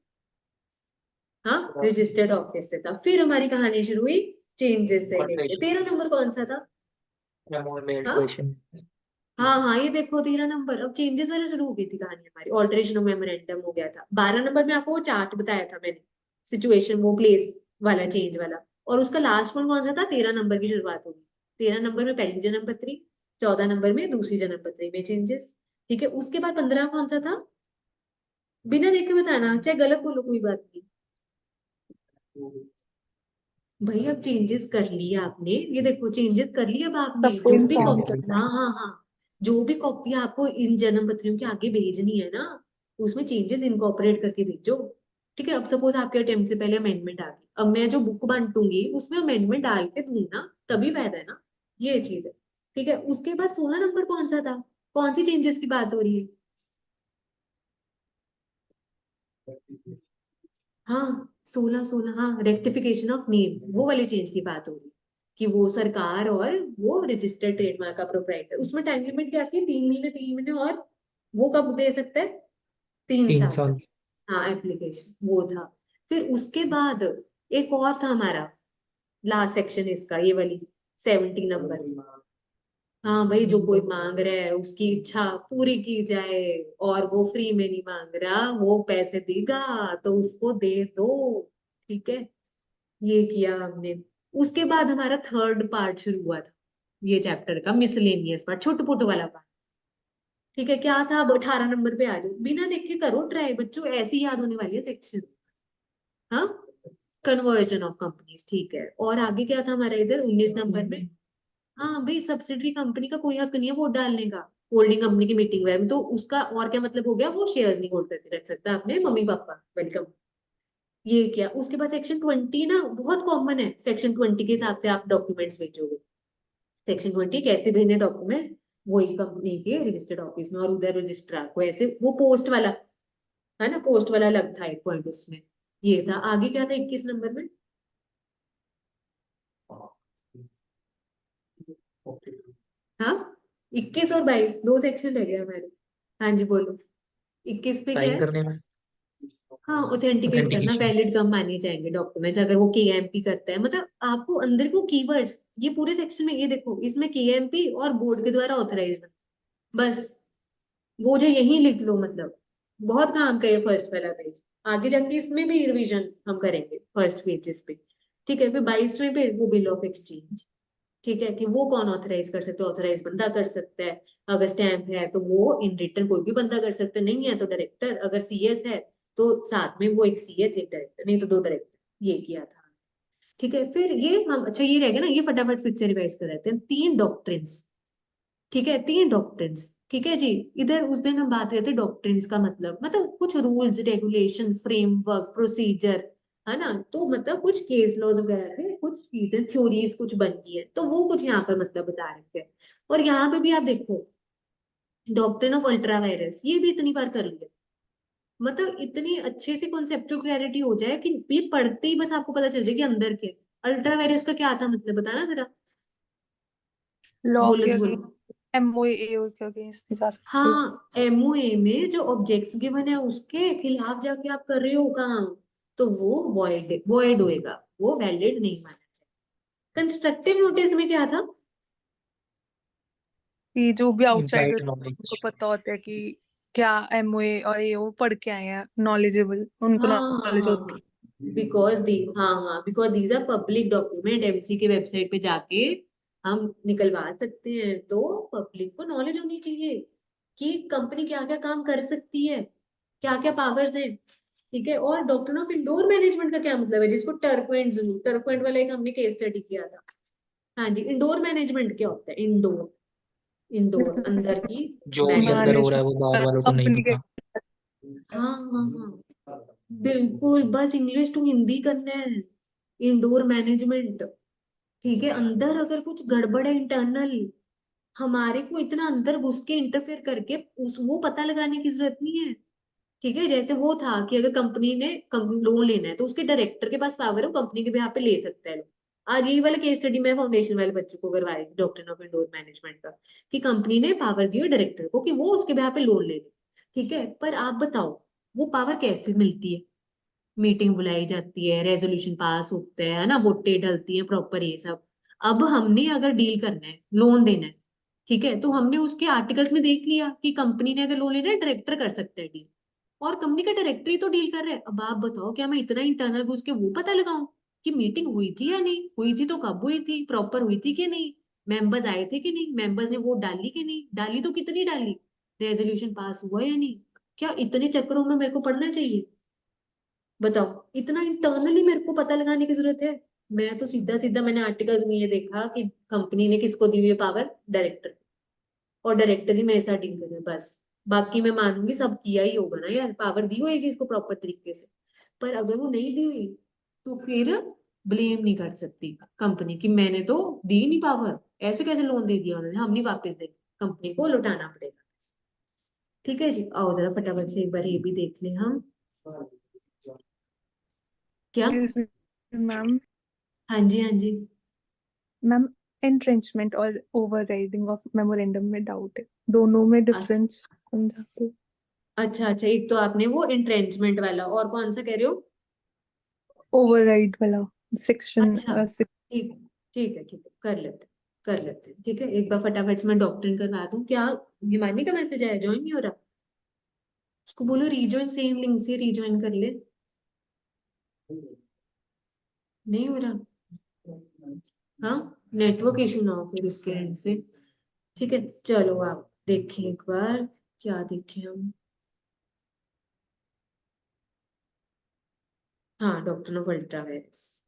हाँ रजिस्टर्ड ऑफिस से था, फिर हमारी कहानी शुरू हुई चेंजेस से लेके, 13 नंबर कौन सा था, Memo made हाँ question. हाँ हाँ, ये देखो 13 नंबर, अब चेंजेस वाला शुरू हो गई थी कहानी हमारी, ऑल्टरेशन ऑफ मेमोरेंडम हो गया था। 12 नंबर में आपको वो चार्ट बताया था मैंने, सिचुएशन वो प्लेस वाला चेंज वाला। और उसका लास्ट वन कौन सा था? 13 नंबर की शुरुआत होगी। 13 नंबर में पहली जन्म पत्री, 14 नंबर में दूसरी जन्म पत्री में चेंजेस। ठीक है, उसके बाद 15 कौन सा था? बिना देखे बताना, चाहे गलत बोलो कोई बात नहीं। भाई अब चेंजेस कर लिया आपने, ये देखो चेंजेस कर लिया अब आपने, सबको जो भी इन्फॉर्म कॉपी, करना हाँ है। हाँ हाँ, जो भी कॉपी आपको इन जन्म पत्रियों के आगे भेजनी है ना, उसमें चेंजेस इनकॉर्पोरेट करके भेजो। ठीक है, अब सपोज आपके अटेम्प्ट से पहले अमेंडमेंट आ गई, अब मैं जो बुक बांटूंगी उसमें अमेंडमेंट डाल के दूंगी ना, तभी फायदा है ना, ये चीज है। ठीक है, उसके बाद 16 नंबर कौन सा था? कौन सी चेंजेस की बात हो रही है? हाँ 16 16, हाँ रेक्टिफिकेशन ऑफ नेम, वो वाली चेंज की बात हो रही है, कि वो सरकार और वो रजिस्टर्ड ट्रेडमार्क का प्रोप्राइटर, उसमें टाइम लिमिट क्या थी? 3 महीने, 3 महीने, और वो कब दे सकते हैं? 3 साल 3 साल. तक। हाँ एप्लीकेशन वो था। फिर उसके बाद एक और था हमारा लास्ट सेक्शन इसका, ये वाली 70 नंबर। हाँ भाई, जो कोई मांग रहा है उसकी इच्छा पूरी की जाए, और वो फ्री में नहीं मांग रहा, वो पैसे देगा तो उसको दे दो। ठीक है, ये किया हमने। उसके बाद हमारा थर्ड पार्ट शुरू हुआ था, ये चैप्टर का मिसलेनियस पार्ट, छोटू पोटू वाला पार्ट। ठीक है, क्या था? अब 18 नंबर पे आ जाओ, बिना देखे करो ट्राई बच्चों, ऐसी याद होने वाली है सेक्शन। हाँ, कन्वर्जन ऑफ कंपनीज, ठीक है। और आगे क्या था हमारा इधर 19 नंबर में? हाँ भाई, सब्सिडरी कंपनी का कोई हक नहीं है वोट डालने का, होल्डिंग कंपनी की मीटिंग में, तो उसका और क्या मतलब हो गया? वो शेयर्स नहीं होल्ड करके रख सकता अपने मम्मी पापा, वेलकम। ये क्या? उसके बाद सेक्शन 20 ना, बहुत कॉमन है, सेक्शन 20 के हिसाब से आप डॉक्यूमेंट्स भेजोगे। सेक्शन 20 कैसे भेजने डॉक्यूमेंट? वही कंपनी के रजिस्टर्ड ऑफिस में, और उधर रजिस्ट्रार को ऐसे, वो पोस्ट वाला है ना, पोस्ट वाला अलग था एक पॉइंट उसमें। ये था। आगे क्या था 21 नंबर में? हाँ, 21 और 22 दो सेक्शन रह गए हमारे। हाँ जी बोलो, 21 पे क्या साइन है? करने में. हाँ, ऑथेंटिकेट करना, Authentication. वैलिड कम माने जाएंगे डॉक्यूमेंट्स अगर वो केएमपी करता है, मतलब आपको अंदर को कीवर्ड्स, ये पूरे सेक्शन में, ये देखो इसमें केएमपी और बोर्ड के द्वारा ऑथराइज, बस वो जो यही लिख लो, मतलब बहुत काम का ये फर्स्ट वाला पेज। आगे जाके इसमें भी रिवीजन हम करेंगे फर्स्ट पेजेस पे। ठीक है, फिर 22वें पे वो बिल ऑफ एक्सचेंज। ठीक है, कि वो कौन ऑथराइज कर सकते हैं? ऑथराइज बंदा कर सकता है, अगर स्टैम्प है तो वो इन रिटर्न कोई भी बंदा कर सकता है, नहीं है तो डायरेक्टर, अगर सीएस है तो साथ में वो एक सीएस एक डायरेक्टर, नहीं तो दो डायरेक्टर। ये किया था। ठीक है, फिर ये हम, अच्छा ये रहेगा ना, ये फटाफट फिर से रिवाइज कर लेते हैं। 3 डॉक्ट्रिन्स, ठीक है, 3 डॉक्ट्रिन्स। ठीक है जी, इधर उस दिन हम बात करते थे डॉक्ट्रिन्स का मतलब कुछ रूल्स रेगुलेशन फ्रेमवर्क प्रोसीजर, है ना, तो मतलब कुछ केस लॉ वगैरह थे, कुछ चीजें थ्योरीज कुछ बन गई है, तो वो कुछ यहाँ पर मतलब बता रखे हैं। और यहाँ पे भी आप देखो, डॉक्ट्रिन ऑफ अल्ट्रा वायरस, ये भी इतनी बार कर लिया, मतलब इतनी अच्छे से कॉन्सेप्चुअल क्लैरिटी हो जाए कि ये पढ़ते ही बस आपको पता चल जाए कि अंदर क्या है। अल्ट्रा वायरस का क्या था मतलब, बताना जरा। लॉ बोलो के जी बोलो। अगेंस्ट, एमओए के अगेंस्ट नहीं जा सकते हो। हाँ, एमओए में जो ऑब्जेक्ट्स गिवन है उसके खिलाफ जाके आप कर रहे हो काम, तो वो वॉइड वॉइड होएगा, वो वैलिड नहीं माना जाएगा। कंस्ट्रक्टिव नोटिस में क्या था? कि जो भी आउटसाइडर Implied उनको knowledge. पता होता है कि क्या एमओए और ये वो पढ़ के आए हैं, नॉलेजेबल, उनको हाँ हाँ नॉलेज हाँ होती हाँ, बिकॉज दी, हाँ हाँ, because these are public document, MC के वेबसाइट पे जाके हम निकलवा सकते हैं, तो पब्लिक को नॉलेज होनी चाहिए कि कंपनी क्या क्या काम कर सकती है, क्या क्या पावर्स हैं। ठीक है, और डॉक्टर ऑफ इंडोर मैनेजमेंट का क्या मतलब है, जिसको टर्पॉइंट वाला एक हमने केस स्टडी किया था। हाँ जी, इंडोर मैनेजमेंट क्या होता है? इंडोर, इंडोर अंदर है। की जो भी अंदर हो रहा है वो बाहर मैनेजमेंट वालों को नहीं कंपनी के। पता. हाँ हाँ हाँ, बिल्कुल, बस इंग्लिश टू हिंदी करना है। इंडोर मैनेजमेंट, ठीक है, अंदर अगर कुछ गड़बड़ है इंटरनल, हमारे को इतना अंदर घुस के इंटरफेयर करके उस वो पता लगाने की जरूरत नहीं है। ठीक है, जैसे वो था कि अगर कंपनी ने लोन लेना है तो उसके डायरेक्टर के पास पावर है, वो कंपनी के भी पे ले सकता है लोन। आज यही वाला केस स्टडी मैं फाउंडेशन वाले बच्चों को करवा रही थी, डॉक्टर ऑफ इंडोर मैनेजमेंट का, कि कंपनी ने पावर दी है डायरेक्टर को कि वो उसके पे लोन ले ले। ठीक है, पर आप बताओ वो पावर कैसे मिलती है? मीटिंग बुलाई जाती है, रेजोल्यूशन पास होता है ना, वोटें डलती है प्रॉपर, ये सब। अब हमने अगर डील करना है, लोन देना है, ठीक है, तो हमने उसके आर्टिकल्स में देख लिया कि कंपनी ने अगर लोन लेना है डायरेक्टर कर सकते हैं डील, और कंपनी का डायरेक्टर ही तो डील कर रहा है। अब आप बताओ, क्या मैं इतना इंटरनल घुस के वो पता लगाऊं कि मीटिंग हुई थी या नहीं हुई थी, तो कब हुई थी, प्रॉपर हुई थी कि नहीं, मेंबर्स आए थे कि नहीं, मेंबर्स ने वोट डाली कि नहीं डाली, तो कितनी डाली, रेजोल्यूशन पास हुआ या नहीं। क्या इतने चक्करों में मेरे को पढ़ना चाहिए? बताओ, इतना इंटरनली मेरे को पता लगाने की जरूरत है? मैं तो सीधा सीधा मैंने आर्टिकल्स में ये देखा कि कंपनी ने किसको दी हुई है पावर, डायरेक्टर, और डायरेक्टर ही मेरे साथ डील करे बस। बाकी मैं मानूंगी सब किया ही होगा ना यार, पावर दी होगी इसको प्रॉपर तरीके से। पर अगर वो नहीं दी हुई, तो फिर ब्लेम नहीं कर सकती कंपनी की, मैंने तो दी नहीं पावर, ऐसे कैसे लोन दे दिया उन्होंने, हम नहीं वापस देंगे, कंपनी को लौटाना पड़ेगा। ठीक है जी, आओ जरा फटाफट से एक बार ये भी देख लें हम। क्या? Excuse me, ma'am. हाँ जी, हाँ जी। मैम, एंट्रेंचमेंट और ओवरराइडिंग ऑफ मेमोरेंडम में डाउट है, दोनों में अच्छा डिफरेंस समझा दो। अच्छा अच्छा, एक तो आपने वो इंट्रेंचमेंट वाला, और कौन सा कह रहे हो? ओवरराइड वाला सेक्शन अच्छा, ठीक, ठीक है, कर लेते हैं, ठीक है, एक बार फटाफट मैं डॉक्टरिंग करवा दूं क्या। हिमानी का मैसेज आया, ज्वाइन नहीं हो रहा, उसको बोलो रीजॉइन, सेम लिंक से रीजॉइन कर ले। नहीं हो रहा? हाँ, नेटवर्क इशू ना हो फिर उसके एंड से। ठीक है, चलो आप देखें एक बार, क्या देखें हम। हाँ, डॉक्टर ऑफ अल्ट्रावायरस,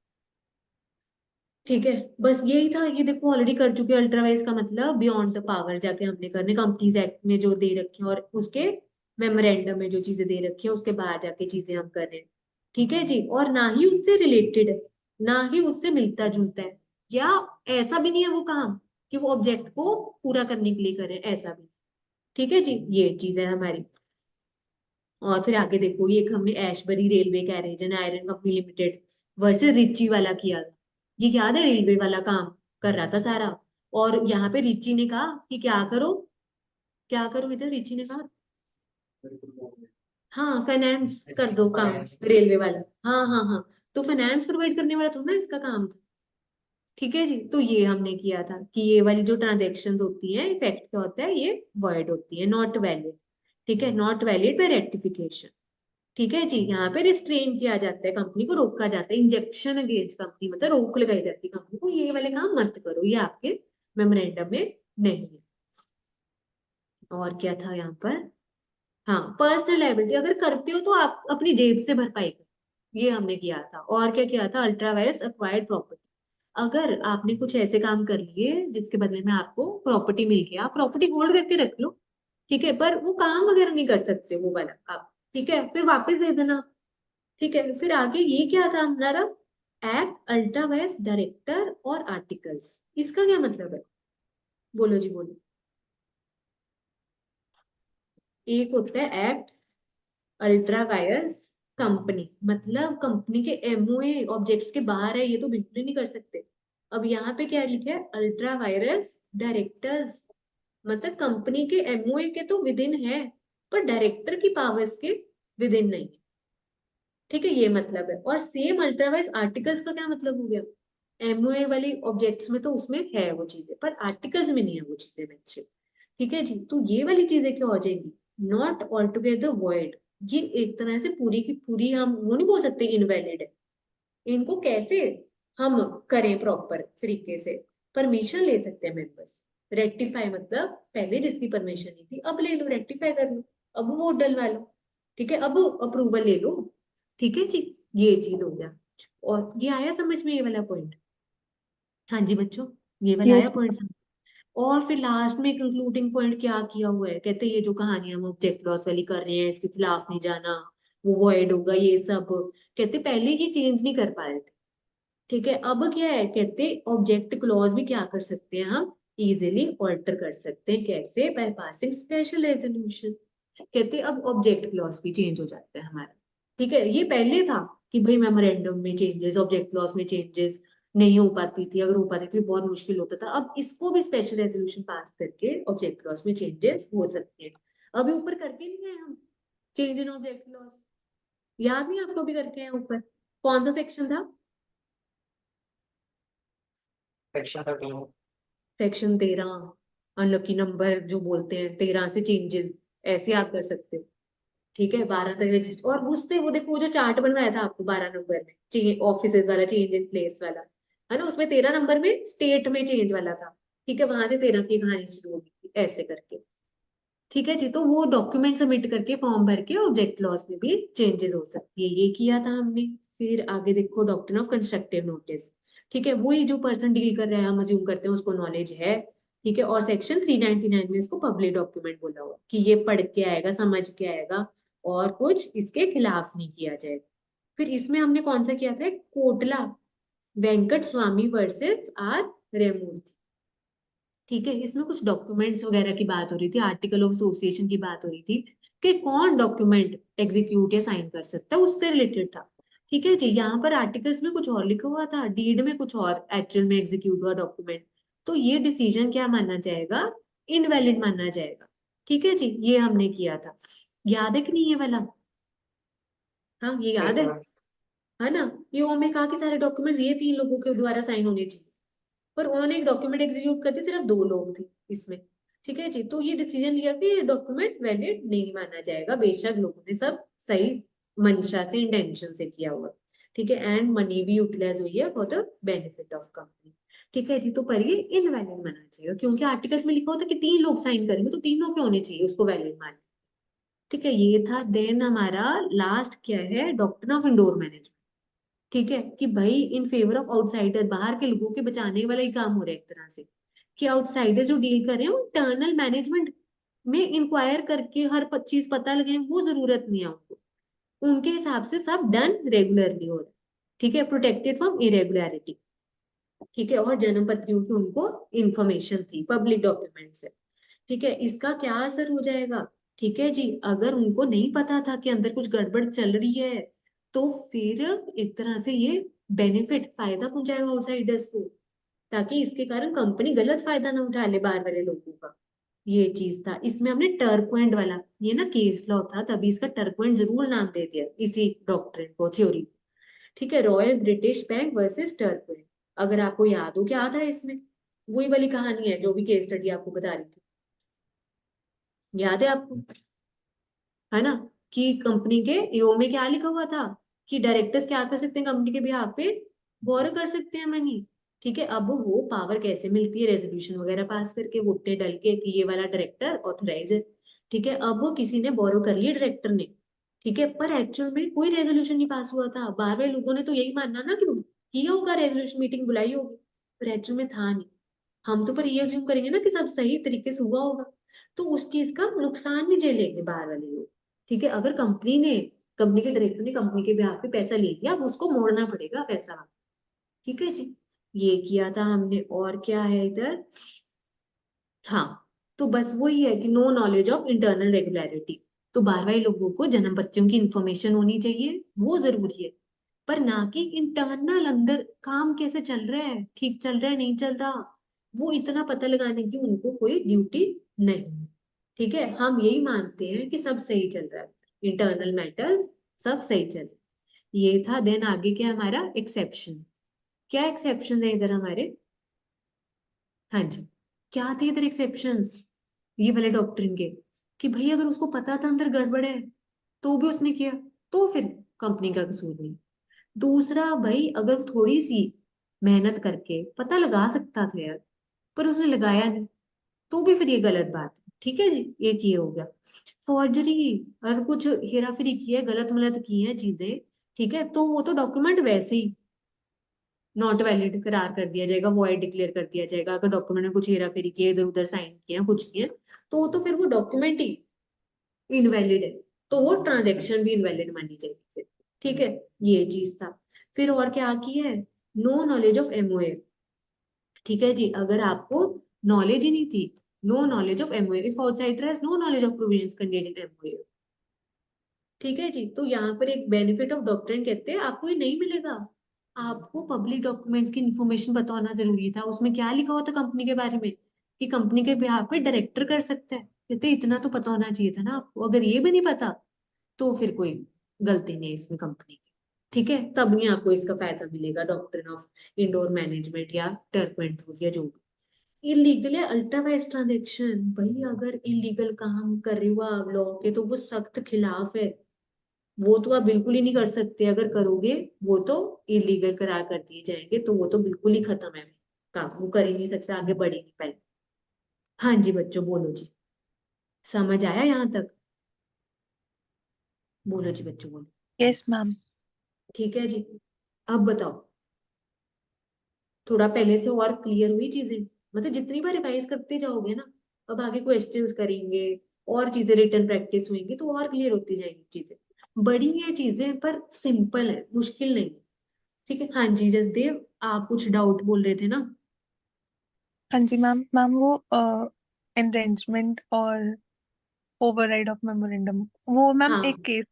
ठीक है, बस यही था। ये देखो ऑलरेडी कर चुके अल्ट्रावाइज का मतलब बियॉन्ड द पावर जाके हमने करने, कंपनीज एक्ट में जो दे रखे हैं और उसके मेमोरेंडम में जो चीजें दे रखी है उसके बाहर जाके चीजें हम कर रहे हैं। ठीक है जी, और ना ही उससे रिलेटेड है, ना ही उससे मिलता जुलता है, या ऐसा भी नहीं है वो काम कि वो ऑब्जेक्ट को पूरा करने के लिए करे, ऐसा भी। ठीक है जी, ये चीज है हमारी। और फिर आगे देखो, ये एक हमने Ashbury railway carriage and iron company limited versus Riche वाला किया था। ये याद है, रेलवे वाला काम कर रहा था सारा, और यहाँ पे रिची ने कहा कि क्या करो, क्या करो, इधर रिची ने कहा हाँ फाइनेंस कर दो काम, रेलवे वाला। हाँ हाँ हाँ, तो फाइनेंस प्रोवाइड करने वाला तो ना इसका काम था। ठीक है जी, तो ये हमने किया था कि ये वाली जो ट्रांजेक्शन होती है, इफेक्ट क्या होता है, ये वॉइड होती है, नॉट वैलिड। ठीक है, नॉट वैलिड बाय रेक्टिफिकेशन। ठीक है जी, यहाँ पे रिस्ट्रेन किया जाता है, कंपनी को रोका जाता है, इंजेक्शन अगेंस्ट कंपनी, मतलब रोक लगाई जाती है कंपनी को, ये वाले काम मत करो, ये आपके मेमोरेंडम में नहीं है। और क्या था यहाँ पर? हाँ, पर्सनल लायबिलिटी अगर करते हो तो आप अपनी जेब से भरपाई करो, ये हमने किया था। और क्या किया था? अल्ट्रा वायरस अक्वायर्ड प्रॉपर्टी, अगर आपने कुछ ऐसे काम कर लिए जिसके बदले में आपको प्रॉपर्टी मिल गया, आप प्रॉपर्टी होल्ड करके रख लो, ठीक है, पर वो काम वगैरह नहीं कर सकते वो वाला आप, ठीक है, फिर वापस दे देना। ठीक है, फिर आगे ये क्या था हमारा? एक्ट, अल्ट्रा वायरस, डायरेक्टर और आर्टिकल्स, इसका क्या मतलब है? बोलो जी बोलो। एक होता है एक्ट, अल्ट्रा वायरस, कंपनी, मतलब कंपनी के एमओए ऑब्जेक्ट्स के बाहर है, ये तो बिल्कुल ही नहीं कर सकते। अब यहाँ पे क्या लिखा है? अल्ट्रा वायरस डायरेक्टर्स, मतलब कंपनी के एमओए के तो विद इन है, पर डायरेक्टर की पावर्स के विद इन नहीं है। ठीक है, ये मतलब है। और सेम अल्ट्रावाइज आर्टिकल्स का क्या मतलब हो गया? एमओए वाली ऑब्जेक्ट्स में तो उसमें है वो चीजें, पर आर्टिकल्स में नहीं है वो चीजें मेंशन। ठीक है जी, तो ये वाली चीजें क्या हो जाएंगी? नॉट ऑल टुगेदर वॉइड, ये एक तरह से पूरी की पूरी, हम वो नहीं बोल सकते इनवैलिड है। इनको कैसे हम करें प्रॉपर तरीके से? परमिशन ले सकते हैं मेंबर्स, रेक्टिफाई, मतलब पहले जिसकी परमिशन नहीं थी अब ले लो, रेक्टिफाई कर लो, अब वोट डलवा लो, ठीक है, अब अप्रूवल ले लो। ठीक है जी, ये चीज हो गया। और ये आया समझ में, ये वाला पॉइंट? हाँ जी बच्चों, ये वाला आया यस। पॉइंट समझ? और फिर लास्ट में कंक्लूडिंग पॉइंट क्या किया हुआ है? कहते हैं ये जो कहानी हम ऑब्जेक्ट लॉस वाली कर रहे हैं इसके खिलाफ नहीं जाना, वो वॉइड होगा, ये सब कहते पहले ये चेंज नहीं कर पा रहे थे। ठीक है, अब क्या है? कहते ऑब्जेक्ट क्लॉज भी क्या कर सकते हैं हम? इजिली ऑल्टर कर सकते हैं, कैसे? By passing special resolution. कहते अब ऑब्जेक्ट क्लॉज भी चेंज हो जाता है हमारा। ठीक है, ये पहले था कि भाई मेमोरेंडम में चेंजेस, ऑब्जेक्ट क्लॉज में चेंजेस नहीं हो पाती थी, अगर हो पाती थी बहुत मुश्किल होता था। अब इसको भी स्पेशल रेजोल्यूशन पास करके ऑब्जेक्ट क्लॉज में चेंजेस हो सकते हैं। अभी ऊपर करके नहीं है हम, चेंज इन ऑब्जेक्ट क्लॉज, याद नहीं आपको भी करके हैं ऊपर? कौन सा सेक्शन था? सेक्शन 13 सेक्शन 13 अनलकी नंबर जो बोलते हैं, 13 से चेंजेस ऐसे याद कर सकते हो। ठीक है, 12 तक रजिस्टर, और उससे वो देखो वो जो चार्ट बनवाया था आपको 12 नंबर में, चेंज ऑफिसेज वाला, चेंज इन प्लेस वाला, है ना, उसमें 13 नंबर में स्टेट में चेंज वाला था। ठीक है, वहां से 13 की कहानी शुरू होगी थी, ऐसे करके। ठीक है जी, तो वो डॉक्यूमेंट सबमिट करके फॉर्म भर के ऑब्जेक्ट क्लॉज में भी चेंजेस हो सकती है, ये किया था हमने। फिर आगे देखो डॉक्ट्रिन ऑफ कंस्ट्रक्टिव नोटिस। ठीक है, वही जो पर्सन डील कर रहा है, हम अज्यूम करते हैं उसको नॉलेज है। ठीक है, और सेक्शन 399 में इसको पब्लिक डॉक्यूमेंट बोला हुआ कि ये पढ़ के आएगा, समझ के आएगा, और कुछ इसके खिलाफ नहीं किया जाएगा। फिर इसमें हमने कौन सा किया था, कोटला वेंकट स्वामी वर्सेस आर रेमूर्ति। ठीक है, इसमें कुछ डॉक्यूमेंट्स वगैरह की बात हो रही थी, आर्टिकल ऑफ एसोसिएशन की बात हो रही थी कि कौन डॉक्यूमेंट एग्जीक्यूट या साइन कर सकता है, उससे रिलेटेड था। ठीक है जी, यहाँ पर आर्टिकल्स में कुछ और लिखा हुआ था, डीड में कुछ और, एक्चुअल में एग्जीक्यूट हुआ डॉक्यूमेंट। तो ये डिसीजन क्या माना जाएगा, इनवैलिड माना जाएगा। ठीक है जी, ये हमने किया था। याद है कि नहीं ये वाला? हाँ, ये याद है ना? ये में कहा कि सारे डॉक्यूमेंट्स ये 3 लोगों के द्वारा साइन होने चाहिए, पर उन्होंने एक डॉक्यूमेंट एग्जीक्यूट कर दिया, सिर्फ 2 लोग थे इसमें। ठीक है जी, तो ये डिसीजन लिया कि ये डॉक्यूमेंट वैलिड नहीं माना जाएगा, बेशक लोगों ने सब सही मंशा से, इंटेंशन से किया हुआ। ठीक है, एंड मनी भी यूटिलाइज हुई है for the benefit of company. ठीक है जी, तो पर ये इनवैलिड माना जाएगा, क्योंकि आर्टिकल्स में लिखा होता है कि 3 लोग साइन करेंगे, तो 3 लोग के होने चाहिए उसको वैलिड माने। ठीक है, ये था। देन हमारा लास्ट क्या है, डॉक्ट्रिन ऑफ इंडोर मैनेजमेंट। ठीक है, कि भाई इन फेवर ऑफ आउटसाइडर, बाहर के लोगों के बचाने वाला ही काम हो रहा है एक तरह से, कि आउटसाइडर जो डील कर रहे हैं वो इंटरनल मैनेजमेंट में इंक्वायर करके हर चीज पता लगे, वो जरूरत नहीं है उनको, उनके हिसाब से सब डन रेगुलरली हो रहा है। ठीक है, प्रोटेक्टेड फ्रॉम इरेगुलरिटी। ठीक है, और जन्म पत्रियों की उनको इंफॉर्मेशन थी, पब्लिक डॉक्यूमेंट से। ठीक है, इसका क्या असर हो जाएगा? ठीक है जी, अगर उनको नहीं पता था कि अंदर कुछ गड़बड़ चल रही है, तो फिर एक तरह से ये बेनिफिट, फायदा पहुंचाएगा आउटसाइडर्स को, ताकि इसके कारण कंपनी गलत फायदा ना उठा ले बाहर वाले लोगों का। ये चीज था इसमें। हमने टर्क वाला, ये ना केस लॉ था, तभी इसका टर्क जरूर नाम दे दिया इसी डॉक्ट्रिन को, थ्योरी। ठीक है, Royal British Bank versus Turk. अगर आपको याद हो क्या था इसमें, वही वाली कहानी है जो भी केस स्टडी आपको बता रही थी, याद है आपको? है ना, कि कंपनी के ईओ में क्या लिखा हुआ था, कि डायरेक्टर्स क्या कर सकते हैं कंपनी के बिहाफ पे, बोरो कर सकते हैं मनी। ठीक है, अब वो पावर कैसे मिलती है, रेजोल्यूशन वगैरह पास करके, वोटे डल के कि ये वाला डायरेक्टर ऑथराइज है। ठीक है, अब वो किसी ने बोरो कर लिया डायरेक्टर ने। ठीक है, पर एक्चुअल में कोई रेजोल्यूशन नहीं पास हुआ था, बाहर वाले लोगों ने तो यही मानना ना कि किया होगा, रेजोल्यूशन मीटिंग बुलाई होगी, पर एक्चुअल में था नहीं। हम तो पर ये अज्यूम करेंगे ना कि सब सही तरीके से हुआ होगा, तो उस चीज का नुकसान भी झेलेंगे बाहर वाले लोग। ठीक है, अगर कंपनी के डायरेक्टर ने कंपनी के बिहाफ पे पैसा ले लिया, अब उसको मोड़ना पड़ेगा पैसा। ठीक है जी, ये किया था हमने। और क्या है इधर, हाँ, तो बस वही है कि no knowledge of internal regularity, तो बाहर वाले लोगों को जन्म बच्चों की इंफॉर्मेशन होनी चाहिए, वो जरूरी है, पर ना कि इंटरनल अंदर काम कैसे चल रहा है, ठीक चल रहा है नहीं चल रहा, वो इतना पता लगाने की उनको कोई ड्यूटी नहीं है। ठीक है, हम यही मानते हैं कि सब सही चल रहा है, इंटरनल मैटर सब सही चल रहा है। ये था। देन आगे क्या हमारा एक्सेप्शन, क्या एक्सेप्शन है इधर हमारे? हाँ जी, क्या थे इधर एक्सेप्शंस ये वाले डॉक्ट्रिन के, कि भाई अगर उसको पता था अंदर गड़बड़ है तो भी उसने किया, तो फिर कंपनी का कसूर नहीं। दूसरा, भाई अगर थोड़ी सी मेहनत करके पता लगा सकता था यार, पर उसने लगाया नहीं, तो भी फिर ये गलत बात है। ठीक है जी, एक ये हो गया। फॉर्जरी, अगर कुछ हेरा फेरी की है, गलत मलत की है चीजें, ठीक है, तो वो तो डॉक्यूमेंट वैसे ही नॉट वैलिड करार कर दिया जाएगा, वॉइड डिक्लेयर कर दिया जाएगा। अगर डॉक्यूमेंट में कुछ हेरा फेरी किया, इधर उधर साइन किया, कुछ किया, तो फिर वो डॉक्यूमेंट ही इनवैलिड है, तो वो ट्रांजेक्शन भी इनवैलिड मानी जाएगी फिर। ठीक है, ये चीज था। फिर और क्या की है, नो नॉलेज ऑफ एमओए। ठीक है जी, अगर आपको नॉलेज ही नहीं थी, no knowledge of MOA, if outsider has no knowledge of provisions contained in MOA. ठीक है जी, तो यहाँ पर एक बेनिफिट ऑफ डॉक्ट्रिन कहते हैं आपको ये नहीं मिलेगा। आपको पब्लिक डॉक्यूमेंट्स की इन्फॉर्मेशन पता होना जरूरी था, उसमें क्या लिखा हुआ था कंपनी के बारे में, कि कंपनी के बिहाफ पे डायरेक्टर कर सकते हैं, कहते इतना तो पता होना चाहिए था ना आपको, अगर ये भी नहीं पता तो फिर कोई गलती नहीं है इसमें कंपनी की। ठीक है, तब नहीं आपको इसका फायदा मिलेगा, डॉक्ट्रिन ऑफ इंडोर मैनेजमेंट या टर्पमेंट रूल या जो भी। इलीगल है अल्ट्रा वाइज ट्रांजेक्शन, भाई अगर इलीगल काम कर रहे हो आप लॉ के तो वो सख्त खिलाफ है, वो तो आप बिल्कुल ही नहीं कर सकते, अगर करोगे वो तो इलीगल करार कर दिए जाएंगे, तो वो तो बिल्कुल ही खत्म है काम, वो कर ही नहीं सकते, आगे बढ़ ही नहीं पाए। हाँ जी बच्चों बोलो जी, समझ आया यहाँ तक? बोलो जी बच्चों बोलो। Yes ma'am. ठीक है जी, अब बताओ, थोड़ा पहले से और क्लियर हुई चीजें? मतलब जितनी बार रिवाइज करते जाओगे ना, अब आगे क्वेश्चंस करेंगे और चीजें रिटर्न प्रैक्टिस होंगी तो और क्लियर होती जाएंगी चीजें। बड़ी है चीजें पर सिंपल है, मुश्किल नहीं। ठीक है, हाँ जी जसदेव आप कुछ डाउट बोल रहे थे ना? हाँ जी मैम। मैम वो एनरेंजमेंट और ओवरराइड ऑफ मेमोरेंडम, वो मैम हाँ। एक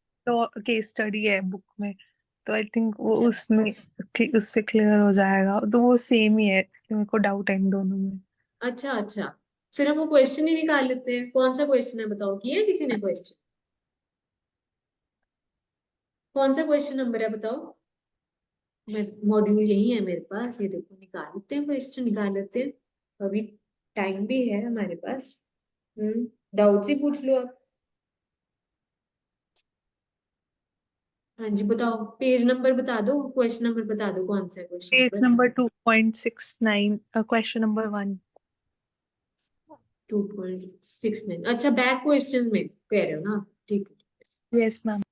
केस स्टडी है बुक में, तो आई थिंक वो अच्छा उसमें उससे क्लियर हो जाएगा, तो वो सेम ही है, इसलिए मेरे को डाउट है इन दोनों में। अच्छा अच्छा, फिर हम वो क्वेश्चन ही निकाल लेते हैं। कौन सा क्वेश्चन है बताओ, किया किसी ने क्वेश्चन? कौन सा क्वेश्चन नंबर है बताओ? मैं मॉड्यूल यही है मेरे पास, ये देखो निकाल लेते हैं, क्वेश्चन निकाल लेते हैं, अभी टाइम भी है हमारे पास। डाउट ही पूछ लो आप। हाँ जी बताओ, पेज नंबर बता दो, क्वेश्चन नंबर बता दो, कौन सा है question page number? Number 2.69, question number 1। 2.69, अच्छा बैक क्वेश्चन में कह रहे हो ना? ठीक है। Yes ma'am.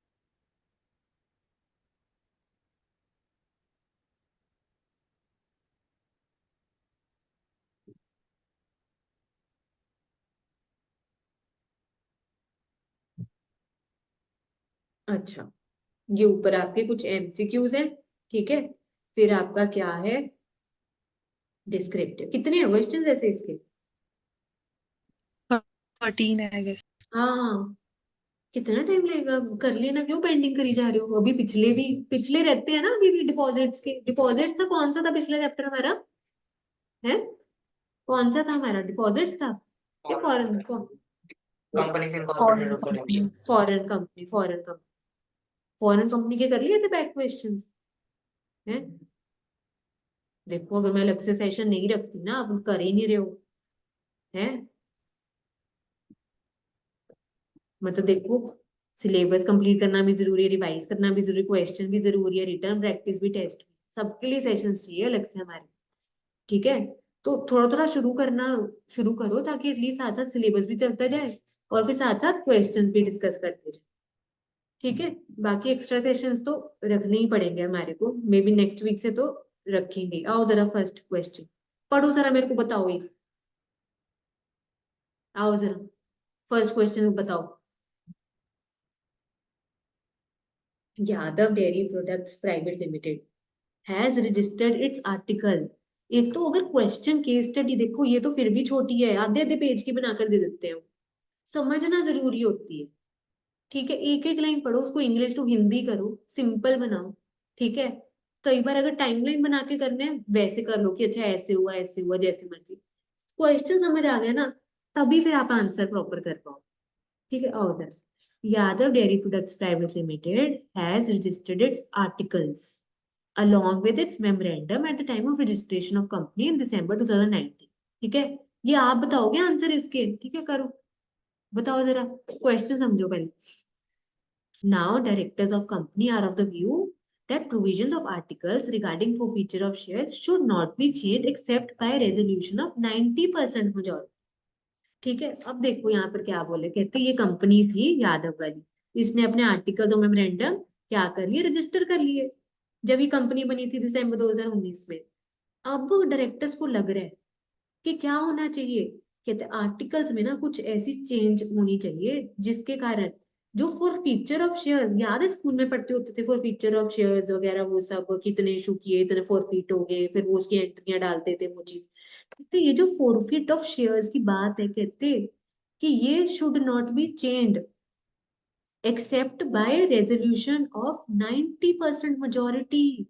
अच्छा, ये ऊपर आपके कुछ एमसीक्यूज हैं, ठीक है, फिर आपका क्या है, डिस्क्रिप्टिव। कितने हैं क्वेश्चन ऐसे इसके? 13 है आई गेस। हाँ, कितना टाइम लगेगा, कर लेना, क्यों पेंडिंग करी जा रहे हो? अभी पिछले भी, पिछले रहते हैं ना अभी भी, डिपॉजिट्स के, डिपॉजिट था, कौन सा था पिछला चैप्टर हमारा? है, कौन सा था हमारा, डिपॉजिट्स था या फॉरेन? कंपनीज और इनकॉर्पोरेटेड होकर है। Foreign company, foreign company, foreign company के कर लिए थे बैक क्वेश्चन है? देखो अगर मैं अलग से सेशन नहीं रखती ना, आप कर ही नहीं रहे हो, है? मतलब देखो, सिलेबस कंप्लीट करना भी जरूरी है, रिवाइज करना भी जरूरी, क्वेश्चन भी जरूरी है, रिटर्न प्रैक्टिस भी, टेस्ट भी, सबके लिए सेशन चाहिए अलग से हमारे। ठीक है, तो थोड़ा थोड़ा शुरू करना, शुरू करो, ताकि एटलीस्ट साथ साथ सिलेबस भी चलता जाए और फिर साथ साथ क्वेश्चन भी डिस्कस करते जाए। ठीक है, बाकी एक्स्ट्रा सेशंस तो रखने ही पड़ेंगे हमारे को, मे बी नेक्स्ट वीक से तो रखेंगे। आओ जरा फर्स्ट क्वेश्चन पढ़ो, जरा मेरे को बताओ ये, आओ जरा फर्स्ट क्वेश्चन बताओ। Yadav dairy products private limited has registered it's article. एक तो अगर क्वेश्चन केस स्टडी देखो, ये तो फिर भी छोटी है, आधे आधे पेज की बनाकर दे देते हैं, समझना जरूरी होती है। ठीक है, एक एक लाइन पढ़ो, उसको इंग्लिश टू हिंदी करो, सिंपल बनाओ। ठीक है, कई बार अगर टाइमलाइन बना के करना है वैसे कर लो कि अच्छा ऐसे हुआ, जैसे मर्जी, क्वेश्चन समझ आ गया ना, तभी फिर आप आंसर प्रॉपर कर पाओ। ठीक है, और उधर Yadav dairy products private limited has registered it's articles along with its memorandum at the time of registration of company in December 2019। ठीक है, ये आप बताओगे आंसर इसके? ठीक है करो, बताओ जरा, क्वेश्चन समझो पहले। Now, directors of company are of the view that provisions of articles regarding forfeiture of shares should not be changed except by resolution of 90% majority। ठीक है, अब देखो यहाँ पर क्या बोले, कहते ये कंपनी थी यादव वाली, इसने अपने आर्टिकल्स और मेमोरेंडम क्या कर लिए, रजिस्टर कर लिए, जब ये कंपनी बनी थी दिसंबर 2019 में। अब डायरेक्टर्स को लग रहा है कि क्या होना चाहिए, कहते आर्टिकल्स में ना कुछ ऐसी चेंज होनी चाहिए जिसके कारण जो फॉर फीचर ऑफ शेयर, याद है स्कूल में पढ़ते होते थे फॉर फीचर ऑफ शेयर्स वगैरह, वो सब कितने इशू किए, इतने फॉरफिट हो गए, फिर वो उसकी एंट्रियां डालते थे वो चीज। कहते ये जो फॉरफिट ऑफ शेयर्स की बात है, कहते कि ये should not be changed except by resolution of 90% majority।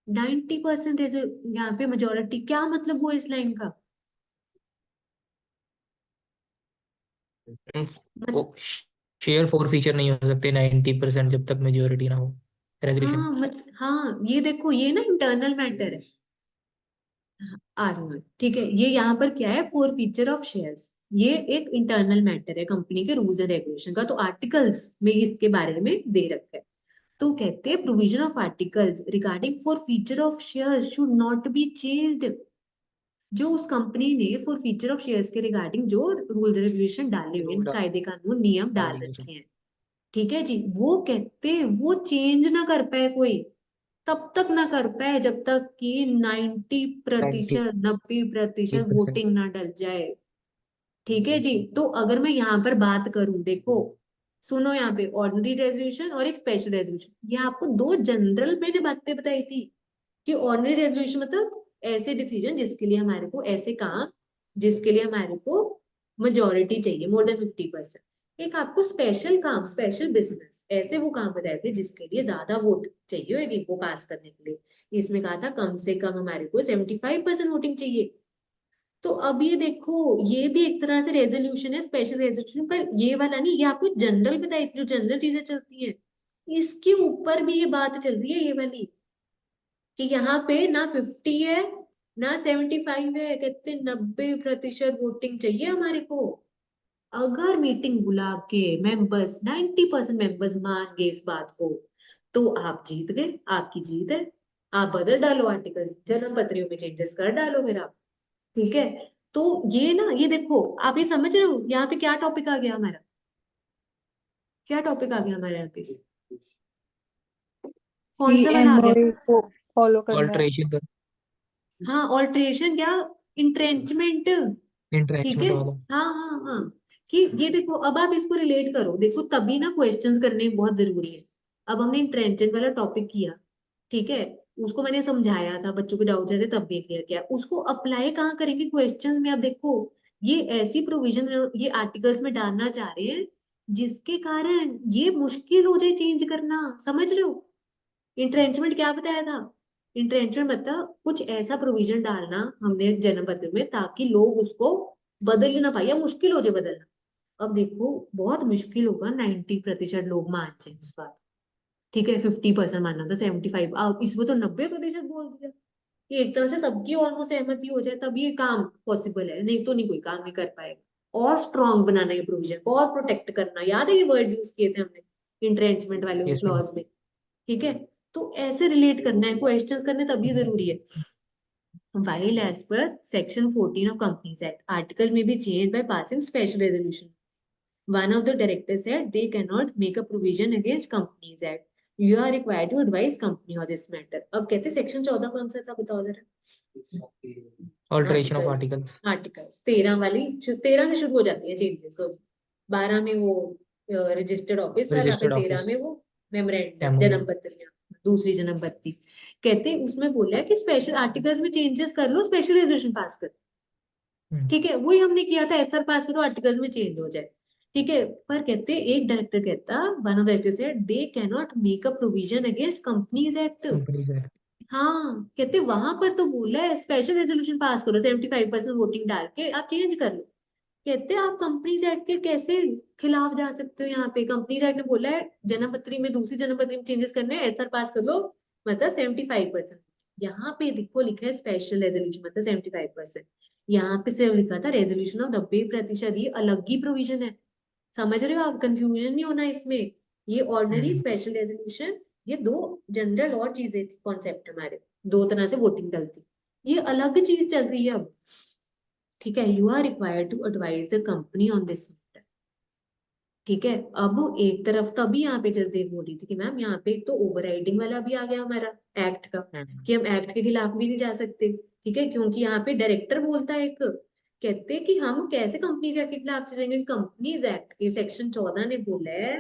90% यहाँ पे मेजोरिटी, क्या मतलब वो इस लाइन का? वो शेयर फॉर फीचर नहीं हो सकते 90% जब तक मेजोरिटी ना हो। रेजोल्यूशन। हाँ ये देखो, ये ना इंटरनल मैटर है। आर ठीक है, ये यहाँ पर क्या है, फोर फीचर ऑफ शेयर्स, ये एक इंटरनल मैटर है कंपनी के रूल्स एंड रेगुलेशन का, तो आर्टिकल्स में इसके बारे में दे रखा है। तो कहते हैं provision of articles regarding four feature of shares should not be changed. जो उस कंपनी ने फॉर फीचर ऑफ शेयर्स के रिगार्डिंग जो रूल्स रेगुलेशन डाले हुए हैं, कायदे कानून नियम डाल रखे हैं, ठीक है जी, वो कहते हैं वो चेंज ना कर पाए कोई, तब तक ना कर पाए जब तक कि 90%। 90% वोटिंग ना डल जाए। ठीक है जी, तो अगर मैं यहाँ पर बात करूं, देखो सुनो, यहाँ पे ऑर्डिनरी रेजोल्यूशन और एक स्पेशल रेजोल्यूशन, ये आपको दो जनरल मैंने बातें बताई थी कि ऑर्डिनरी रेजोल्यूशन मतलब ऐसे डिसीजन जिसके लिए हमारे को, ऐसे काम जिसके लिए हमारे को मेजोरिटी चाहिए मोर देन 50%। एक आपको स्पेशल काम, स्पेशल बिजनेस, ऐसे वो काम बताए थे जिसके लिए ज्यादा वोट चाहिए होगी वो पास करने के लिए। इसमें कहा था कम से कम हमारे को 75% वोटिंग चाहिए। तो अब ये देखो, ये भी एक तरह से रेजोल्यूशन है, स्पेशल रेजोल्यूशन, पर ये वाला नहीं, ये आपको जनरल बताई थी, जो जनरल चीजें चलती है, इसके ऊपर भी ये बात चल रही है ये वाली, कि यहाँ पे ना 50 है ना 75 है, कहते 90% वोटिंग चाहिए हमारे को। अगर मीटिंग बुला के मेंबर्स 90% मेंबर्स मान गए इस बात को, तो आप जीत गए, आपकी जीत है। आप बदल डालो आर्टिकल, जन्म पत्रियों में चेंजेस कर डालो फिर आप। ठीक है, तो ये ना, ये देखो आप ये समझ रहे हो यहाँ पे क्या टॉपिक आ गया हमारा, क्या टॉपिक आ गया हमारे यहाँ पे, कौन कि सा वाला आ गया। एमओए को फॉलो करना है। ऑल्टरेशन का, हाँ ऑल्टरेशन या इंट्रेंचमेंट। ठीक है, इंटरेक्शन वाला। हाँ हाँ हाँ, कि ये देखो अब आप इसको रिलेट करो, देखो तभी ना क्वेश्चंस करने बहुत जरूरी है। अब हमने इंट्रेंचमेंट वाला टॉपिक किया, ठीक है, उसको मैंने समझाया था, बच्चों के डाउट थे तब भी क्लियर किया, उसको अप्लाई कहाँ करेंगे क्वेश्चन में। अब देखो ये ऐसी प्रोविजन ये आर्टिकल्स में डालना चाह रहे हैं जिसके कारण ये मुश्किल हो जाए चेंज करना, समझ रहे हो। इंट्रेंचमेंट क्या बताया था, इंट्रेंचमेंट मतलब कुछ ऐसा प्रोविजन डालना हमने जन्म पत्र में ताकि लोग उसको बदल ही ना पाए या मुश्किल हो जाए बदलना। अब देखो बहुत मुश्किल होगा 90% लोग मान जाए उस बात, ठीक है, 50% मानना था, 75, अब इसमें तो 90% बोल दिया कि एक तरह से सबकी ऑलमोस्ट सहमति हो जाए तब ये काम पॉसिबल है, नहीं तो नहीं कोई काम नहीं कर पाएगा। और स्ट्रॉन्ग बनाना ये प्रोविजन को और प्रोटेक्ट करना, याद है ये वर्ड यूज किए थे हमने इंट्रेंचमेंट वाले उस यस मैम। क्लॉज में। ठीक है, तो ऐसे रिलेट करना है, क्वेश्चंस करने तभी जरूरी है। While as per Section 14 of Companies Act, articles may be changed by passing special resolution. One of the directors said they cannot make a provision against Companies Act. You are required to advise company on this matter. अब कहते सेक्शन 14 कौन सा था बताओ जरा। Alteration of articles, articles. Articles 13 वाली, 13 से शुरू हो जाती है चेंजेस। सो 12 में वो रजिस्टर्ड ऑफिस वाला, फिर रजिस्टर्ड 13 ऑफिस। में वो मेमोरेंडम, एमओयू। जन्म पत्रियां, दूसरी जन्म पत्री। कहते उसमें बोला है कि स्पेशल आर्टिकल्स में चेंजेस कर लो, स्पेशल रेजोल्यूशन पास कर। ठीक है, वही हमने किया था, एसआर पास करो आर्टिकल्स में चेंज हो जाए। ठीक है, पर कहते एक डायरेक्टर कहता, one of director said they can not make a provision against companies act. Companies act. हाँ कहते वहां पर तो बोला है स्पेशल रेजोल्यूशन पास करो, 75% वोटिंग डाल के आप चेंज कर लो। कहते आप कंपनीज एक्ट के कैसे खिलाफ जा सकते हो, यहाँ पे कंपनीज एक्ट ने बोला है जन्म पत्री में, दूसरी जन्म पत्री में चेंजेस करने हैं, एसआर पास कर लो, मतलब 75%। यहाँ पे देखो लिखा है स्पेशल रेजोल्यूशन मतलब 75%, यहाँ पे सिर्फ लिखा था रेजोल्यूशन ऑफ 90%, ये अलग ही प्रोविजन है। समझ रहे हो आप, कंफ्यूजन नहीं होना इसमें। ये ऑर्डिनरी हम्म। स्पेशल रेजोल्यूशन, ये दो जनरल और चीजें थी, कॉन्सेप्ट हमारे दो तरह से वोटिंग डलती, ये अलग चीज चल रही है अब। ठीक है, you are required to advise the company on this matter. ठीक है, अब एक तरफ तभी यहाँ पे जसदेव बोल रही थी कि मैम यहाँ पे एक तो ओवरराइडिंग वाला भी आ गया हमारा एक्ट का, कि हम एक्ट के खिलाफ भी नहीं जा सकते। ठीक है, क्योंकि यहाँ पे डायरेक्टर बोलता है एक, कहते कि हम कैसे कंपनीज एक्ट के खिलाफ चलेंगे, कंपनीज एक्ट के सेक्शन 14 ने बोला है,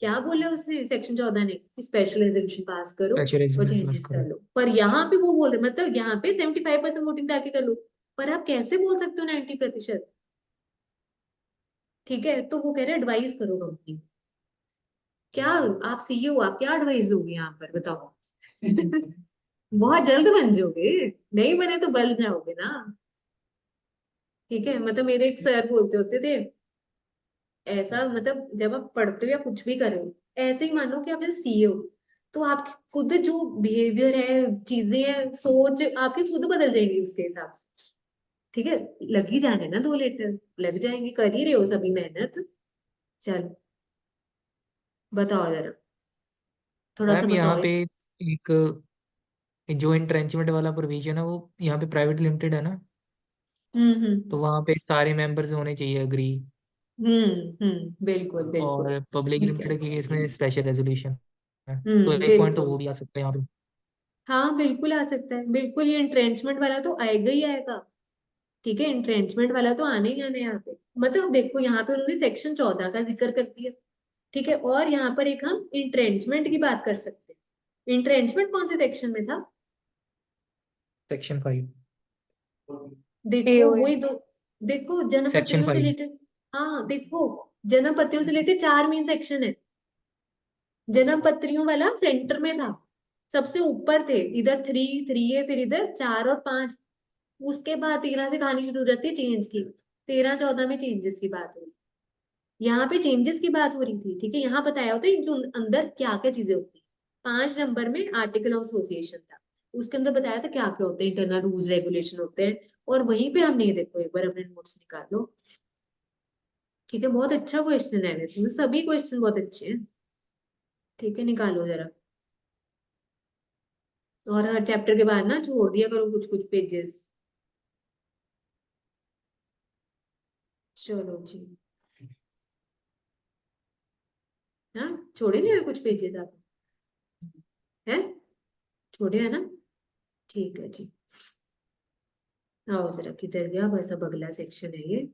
क्या बोला उसने सेक्शन 14 ने, स्पेशल रेजोल्यूशन पास करो स्पेशल और रेजोल्यूशन पास चेंजेस कर करो। लो। पर यहाँ पे वो बोल रहे मतलब यहाँ पे 75% वोटिंग डाल के कर लो, पर आप कैसे बोल सकते हो 90%। ठीक है, तो वो कह रहे एडवाइस करो कंपनी। क्या आप सीईओ, आप क्या एडवाइस दोगे यहाँ पर बताओ। बहुत जल्द बन जाओगे, नहीं बने तो बन जाओगे ना। ठीक है, मतलब मेरे एक सर बोलते होते थे, ऐसा मतलब जब आप पढ़ते हो या कुछ भी कर रहे हो, ऐसे ही मानो कि आप जैसे सीईओ, तो आपकी खुद जो बिहेवियर है, चीजें हैं, सोच आपकी खुद बदल जाएंगी उसके हिसाब से। ठीक है, लग ही जाने ना 2 लेटर, लग जाएंगे, कर ही रहे हो सभी मेहनत। चलो बताओ जरा, थोड़ा सा मैम यहाँ बताओ। पे एक जो इंट्रेंचमेंट वाला प्रोविजन है वो यहाँ पे प्राइवेट लिमिटेड है ना, तो वहाँ पे सारे मेंबर्स होने चाहिए एग्री। बिल्कुल बिल्कुल। और पब्लिक ठीक है। लिमिटेड के केस में स्पेशल रेजोल्यूशन है, तो एक पॉइंट तो बिल्कुल। वो भी आ सकता है यहाँ पे। हाँ बिल्कुल आ सकता है, बिल्कुल, ये इंट्रेंचमेंट वाला तो आएगा ही आएगा। ठीक है, इंट्रेंचमेंट वाला तो आने ही आने यहाँ पे। मतलब देखो, यहाँ पे उन्होंने सेक्शन 14 का जिक्र कर दिया। ठीक है, और यहाँ पर एक हम इंट्रेंचमेंट की बात कर सकते हैं। इंट्रेंचमेंट कौन से सेक्शन में था? सेक्शन 5। देखो AOA। वही दो। देखो सेक्शन जन्मपत्रियों से 5। रिलेटेड। हाँ देखो, जन्मपत्रियों से रिलेटेड 4 मेन सेक्शन है। जन्मपत्रियों वाला सेंटर में था, सबसे ऊपर थे। इधर 3 है, फिर इधर 4 और 5। उसके बाद 13 से कहानी शुरू हो जाती है चेंज की। 13-14 में चेंजेस की बात हुई। यहाँ पे चेंजेस की बात हो रही थी। ठीक है, यहाँ बताया होता है इनके अंदर क्या क्या चीजें होती है। 5 नंबर में आर्टिकल ऑफ एसोसिएशन था, उसके अंदर बताया था क्या क्या होते हैं, इंटरनल रूल्स रेगुलेशन होते हैं। और वहीं पे हमने ये देखो, एक बार अपने नोट्स निकाल लो। ठीक है, बहुत अच्छा क्वेश्चन है, वैसे में सभी क्वेश्चन बहुत अच्छे हैं। ठीक है, निकालो जरा। और हर चैप्टर के बाद ना छोड़ दिया करो कुछ कुछ पेजेस। चलो जी। हाँ, छोड़े नहीं हुए कुछ पेजेस आप? हैं? छोड़े है ना? ठीक है जी। आओ जरा, किधर गया? बस अब अगला सेक्शन है ये।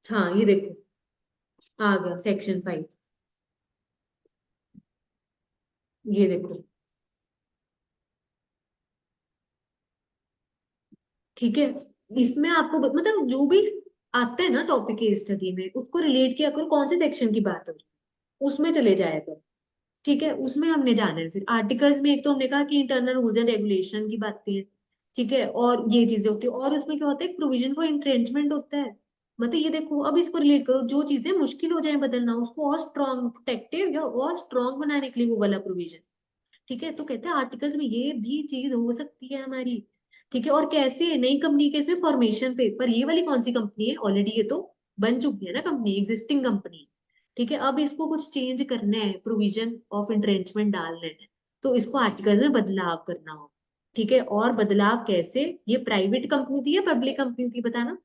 हाँ ये देखो, आ गया सेक्शन 5। ये देखो। ठीक है, इसमें आपको मतलब जो भी आता है ना टॉपिक के स्टडी में, उसको रिलेट किया करो कौन से सेक्शन की बात हो रही है, उसमें चले जाया करो। ठीक है, उसमें हमने जाना है। फिर आर्टिकल्स में एक तो हमने कहा कि इंटरनल रूल्स एंड रेगुलेशन की बातें हैं। ठीक है, और ये चीजें होती है, और उसमें क्या होता है, प्रोविजन फॉर इंट्रेंचमेंट होता है। मतलब ये देखो, अब इसको रिलेट करो, जो चीजें मुश्किल हो जाए बदलना, उसको और स्ट्रॉन्ग प्रोटेक्टिव या और स्ट्रॉन्ग बनाने के लिए वो वाला प्रोविजन। ठीक है, तो कहते हैं आर्टिकल्स में ये भी चीज हो सकती है हमारी। ठीक है, और कैसे? नई कंपनी के इसमें फॉर्मेशन पे, पर ये वाली कौन सी कंपनी है? ऑलरेडी ये तो बन चुकी है ना कंपनी, एग्जिस्टिंग कंपनी। ठीक है, अब इसको कुछ चेंज करना है, प्रोविजन ऑफ इंट्रेंचमेंट डालना है, तो इसको आर्टिकल्स में बदलाव करना हो। ठीक है, और बदलाव कैसे? ये प्राइवेट कंपनी थी या पब्लिक कंपनी थी, बताना।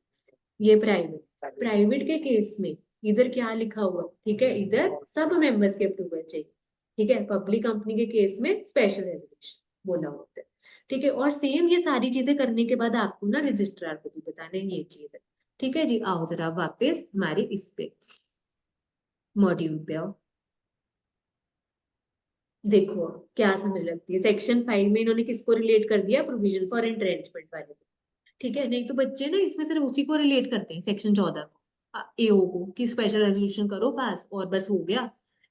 ये प्राइवेट। प्राइवेट के केस में इधर क्या लिखा हुआ? ठीक है, इधर सब मेंबर्स के अप्रूवल चाहिए। ठीक है, पब्लिक कंपनी के केस में स्पेशल रेजोल्यूशन बोला होता है। ठीक है, और सेम ये सारी चीजें करने के बाद आपको ना रजिस्ट्रार को भी बताना है ये चीज है। ठीक है जी, आओ जरा वापस हमारे इस पे, मॉड्यूल पे आओ। देखो क्या समझ लगती है, सेक्शन 5 में इन्होंने किसको रिलेट कर दिया? प्रोविजन फॉर एंट्रेंचमेंट वाले को। ठीक है, नहीं तो बच्चे ना इसमें सिर्फ उसी को रिलेट करते हैं, सेक्शन 14 को, एओ को, कि स्पेशल रेजोल्यूशन करो पास और बस हो गया।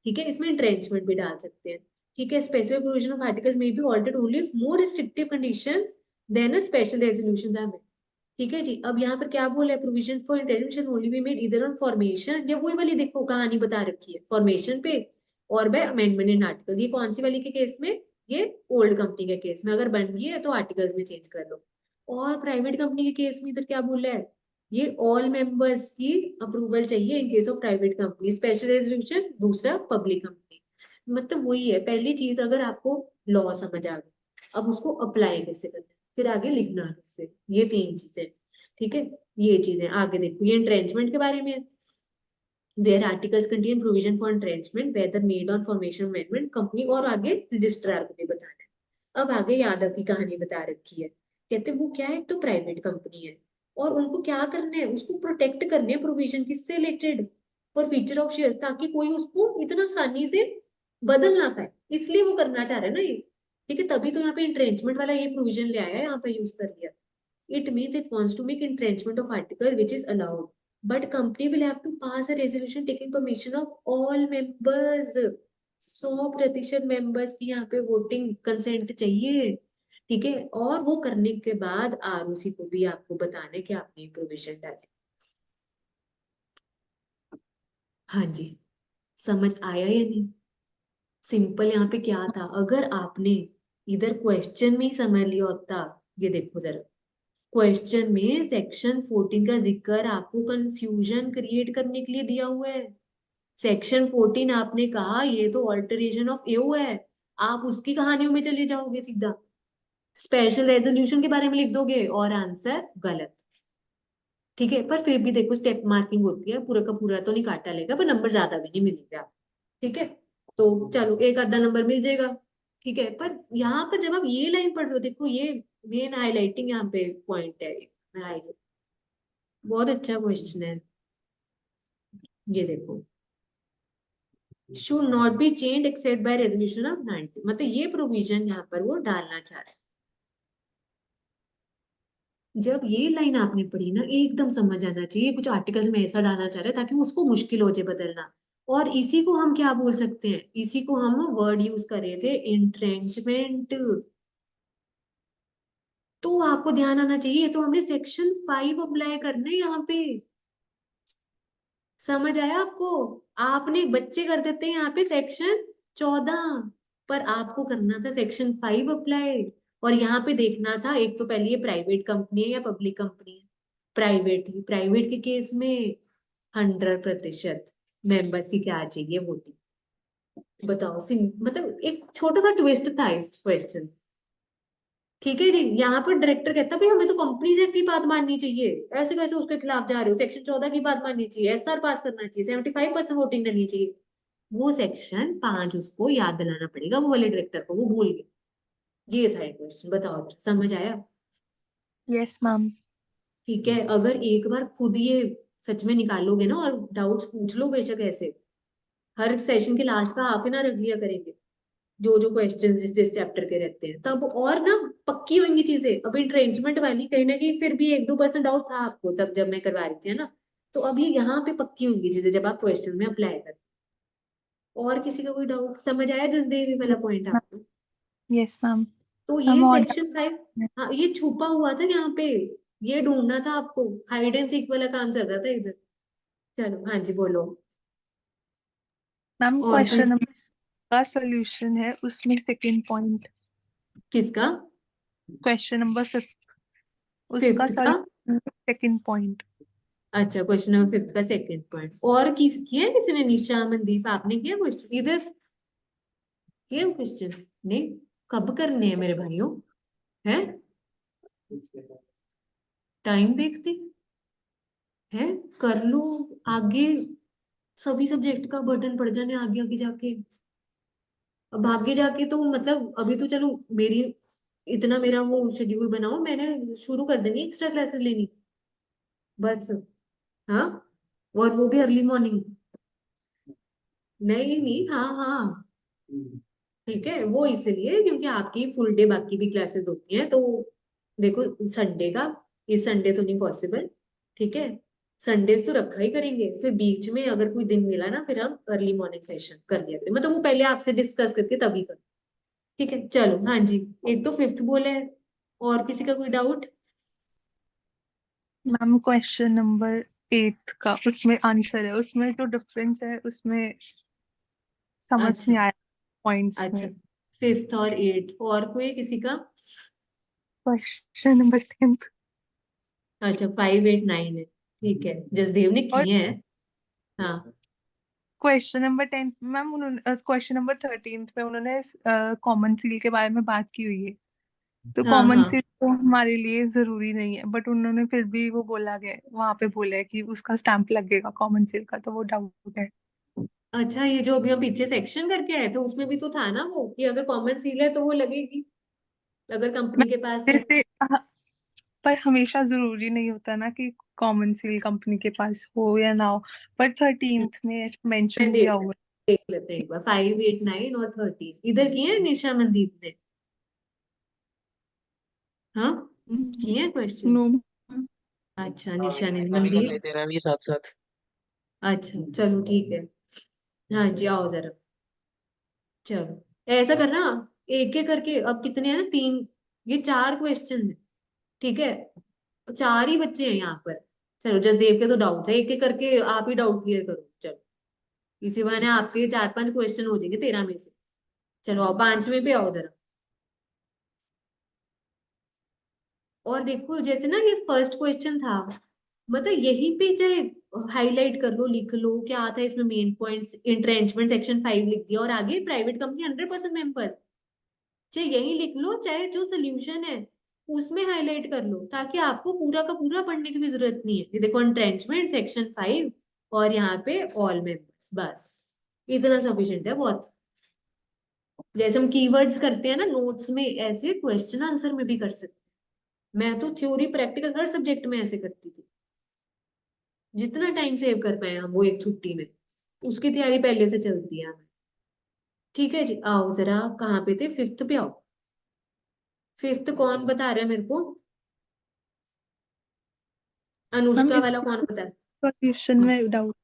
ठीक है, इसमें एंट्रेंचमेंट भी डाल सकते हैं। ठीक है, स्पेसिफिक प्रोविजन ऑफ आर्टिकल्स में be altered only if more restrictive conditions than a special resolution are made. ठीक है जी, अब यहाँ पर क्या बोला है? Provision for entrenchment only be made इधर ऑन फॉर्मेशन, या वही वाली देखो कहानी बता रखी है, फॉर्मेशन पे और बाय अमेंडमेंट इन आर्टिकल। ये कौन सी वाली के केस में? ये ओल्ड कंपनी के केस में, अगर बन गई है तो आर्टिकल्स में चेंज कर लो। और प्राइवेट कंपनी के केस में इधर क्या बोला है? ये ऑल मेंबर्स की अप्रूवल चाहिए in case of private company, special resolution दूसरा पब्लिक कंपनी। मतलब वही है, पहली चीज अगर आपको लॉ समझ आ गई, अब उसको अप्लाई कैसे करना है, फिर आगे लिखना कैसे, ये 3 चीजें। ठीक है, ये चीजें आगे देखो, ये इंट्रेंचमेंट के बारे में है। where articles contain provision for entrenchment whether made on formation amendment company, और आगे रजिस्ट्रार को भी बताना है। अब आगे यादव की कहानी बता रखी है। कहते वो क्या है, तो प्राइवेट कंपनी है, और उनको क्या करना है? उसको प्रोटेक्ट करने हैं प्रोविजन, किससे related? For feature of shares, ताकि कोई उसको इतना आसानी से बदल ना पाए, इसलिए वो करना चाह रहे हैं ना ये। ठीक है, तभी तो यहाँ पे इंट्रेंचमेंट वाला ये प्रोविजन ले आया है, यहाँ पे यूज कर लिया। It means it wants to make entrenchment of article which is allowed, but company will have to pass a resolution taking permission of all members। 100% members की यहाँ पे वोटिंग कंसेंट चाहिए। ठीक है, और वो करने के बाद आरओसी को भी आपको बताना है कि आपने प्रोविजन डाली। हाँ जी, समझ आया या नहीं? सिंपल यहाँ पे क्या था, अगर आपने इधर क्वेश्चन में ही समझ लिया होता, ये देखो जरा, क्वेश्चन में सेक्शन 14 का जिक्र आपको कंफ्यूजन क्रिएट करने के लिए दिया हुआ है। सेक्शन 14 आपने कहा ये तो ऑल्टरेशन ऑफ एओ है, आप उसकी कहानियों में चले जाओगे सीधा, स्पेशल रेजोल्यूशन के बारे में लिख दोगे और आंसर गलत। ठीक है, पर फिर भी देखो स्टेप मार्किंग होती है, पूरा का पूरा तो नहीं काटा लेगा, पर नंबर ज्यादा भी नहीं मिलेगा। ठीक है, तो चलो एक आधा नंबर मिल जाएगा। ठीक है, पर यहाँ पर जब आप ये लाइन पढ़ रहे हो, देखो ये मेन हाईलाइटिंग यहाँ पे पॉइंट है, मैं highlight- बहुत अच्छा क्वेश्चन है। ये देखो, should not be change except by resolution of 90, मतलब ये प्रोविजन यहाँ पर वो डालना चाह रहे हैं। जब ये लाइन आपने पढ़ी ना, एकदम समझ आना चाहिए कुछ आर्टिकल्स में ऐसा डालना चाह रहे हैं ताकि उसको मुश्किल हो जाए बदलना। और इसी को हम क्या बोल सकते हैं, इसी को हम वर्ड यूज कर रहे थे, इंट्रेंचमेंट। तो आपको ध्यान आना चाहिए, तो हमने सेक्शन 5 अप्लाई करना है यहाँ पे। समझ आया आपको? आपने बच्चे कर देते हैं यहाँ पे सेक्शन 14, पर आपको करना था सेक्शन 5 अप्लाई। और यहाँ पे देखना था, एक तो पहले ये प्राइवेट कंपनी है या पब्लिक कंपनी है, प्राइवेट ही, प्राइवेट के केस में 100% मेंबर्स की क्या चाहिए वोटिंग। बताओ, मतलब एक छोटा सा ट्विस्ट था इस क्वेश्चन। ठीक है जी, यहाँ पर डायरेक्टर कहता है भाई हमें तो कंपनीज एक्ट की बात माननी चाहिए, ऐसे कैसे उसके खिलाफ जा रहे हो, सेक्शन 14 की बात माननी चाहिए, एसआर पास करना चाहिए, 75% वोटिंग करनी चाहिए। वो सेक्शन 5 उसको याद दिलाना पड़ेगा, वो वाले डायरेक्टर को, वो भूल गया। ये था एक क्वेश्चन, बताओ समझ आया? Yes ma'am. ठीक है, अगर एक बार खुद ये सच में निकालोगे ना और डाउट्स पूछ लो बेशक ऐसे, हर सेशन के लास्ट का हाफ एन आवर रख लिया करेंगे, जो जो क्वेश्चन जिस जिस चैप्टर के रहते हैं, तब और ना पक्की होंगी चीजें। अभी ट्रेंचमेंट वाली कहीं ना कहीं फिर भी 1-2% डाउट था आपको तब जब मैं करवा रही थी, है ना? तो अभी यहाँ पे पक्की होंगी चीजें जब आप क्वेश्चन में अप्लाई कर। और किसी का कोई डाउट समझ आया जसदेव वाला पॉइंट आपको? Yes ma'am. तो मैम ये और सेक्शन 5, हाँ ये छुपा हुआ था यहाँ पे, ये ढूंढना था आपको, हाइड एंड सीक वाला काम चल रहा था इधर। चलो हाँ जी बोलो। मैम और कोई? क्वेश्चन नंबर का सॉल्यूशन है उसमें सेकंड पॉइंट, किसका? क्वेश्चन नंबर 5 उसका 5th का? Solution second point. अच्छा, क्वेश्चन नंबर 5th का सेकंड पॉइंट, और किया है किसी ने? निशा, मनदीप, आपने किया क्वेश्चन इधर? किया क्वेश्चन? नहीं, कब करने हैं मेरे भाइयों? है टाइम देखते हैं, कर लो आगे, सभी सब्जेक्ट का बर्डन पड़ जाने आगे आगे जाके। अब आगे जाके तो मतलब अभी तो चलो मेरी, इतना मेरा वो शेड्यूल बनाओ, मैंने शुरू कर देनी एक्स्ट्रा क्लासेस लेनी बस। हाँ, और वो भी अर्ली मॉर्निंग। नहीं नहीं, हाँ हाँ, ठीक है, वो इसलिए क्योंकि आपकी फुल डे बाकी भी क्लासेस होती हैं, तो देखो संडे का, इस संडे तो नहीं पॉसिबल। ठीक है, संडेज तो रखा ही करेंगे, फिर बीच में अगर कोई दिन मिला ना फिर हम अर्ली मॉर्निंग सेशन कर लिया करें, मतलब वो पहले आपसे डिस्कस करके तभी कर। ठीक है चलो हाँ जी, एक तो 5th बोले है, और किसी का कोई डाउट? मैम क्वेश्चन नंबर 8 का उसमें आंसर है, उसमें जो डिफरेंस है उसमें समझ अच्छा नहीं आया पॉइंट्स अच्छा, में। 5th और 8th, और कोई किसी का? क्वेश्चन नंबर 10 अच्छा, 5, 8, 9 है, ठीक है, जसदेव ने और किए हैं। हाँ क्वेश्चन नंबर 10 मैम उन्होंने क्वेश्चन नंबर 13 पे उन्होंने कॉमन सील के बारे में बात की हुई है, तो हाँ कॉमन हाँ। सील तो हमारे लिए जरूरी नहीं है, बट उन्होंने फिर भी वो बोला गया वहां पे बोला है कि उसका स्टैंप लगेगा कॉमन सील का, तो वो डाउट है। अच्छा, ये जो अभी हम पीछे सेक्शन करके आए थे उसमें भी तो था ना वो, कि अगर कॉमन सील है तो वो लगेगी, अगर कंपनी के पास मैम है। जैसे पर हमेशा जरूरी नहीं होता ना कि कॉमन सील कंपनी के पास हो या ना हो, पर 13th में मैं मेंशन किया हुआ देख लेते हैं एक बार, 5, 8, 9 और 13 इधर किए हैं निशा मनदीप ने? हाँ, है। किए हैं नो। क्वेश्चंस? अच्छा, निशा ने, कभी कर मनदीप। लेते हैं मैम ये साथ साथ। अच्छा चलो ठीक है, हाँ जी आओ जरा। चलो ऐसा करना, एक एक करके, अब कितने हैं ना, 3, ये 4 क्वेश्चन है। ठीक है, 4 ही बच्चे हैं यहाँ पर। चलो जसदेव के तो डाउट है, एक एक करके आप ही डाउट क्लियर करो चलो। इसी बहाने आपके 4-5 क्वेश्चन हो जाएंगे 13 में से। चलो अब 5वें पे आओ जरा। और देखो जैसे ना ये फर्स्ट क्वेश्चन था, मतलब यहीं पे चाहे हाईलाइट कर लो, लिख लो क्या था इसमें मेन पॉइंट्स, इंट्रेंचमेंट सेक्शन 5 लिख दिया, और आगे प्राइवेट कंपनी 100% मेंबर, चाहे यही लिख लो चाहे जो सोल्यूशन है उसमें हाईलाइट कर लो, ताकि आपको पूरा का पूरा पढ़ने की भी जरूरत नहीं है। ये देखो इंट्रेंचमेंट सेक्शन 5 और यहाँ पे ऑल मेंबर्स, बस इतना सफिशिएंट है बहुत। जैसे हम कीवर्ड्स करते हैं ना नोट्स में, ऐसे क्वेश्चन आंसर में भी कर सकते हैं। मैं तो थ्योरी प्रैक्टिकल हर सब्जेक्ट में ऐसे करती थी, जितना टाइम सेव कर पाए हम वो एक छुट्टी में, उसकी तैयारी पहले से चलती है हमें। ठीक है जी, आओ जरा कहाँ पे थे, 5th पे आओ। 5th कौन बता रहा है मेरे को? मैम अनुष्का इस वाला कौन बता रहा क्वेश्चन है? में डाउट।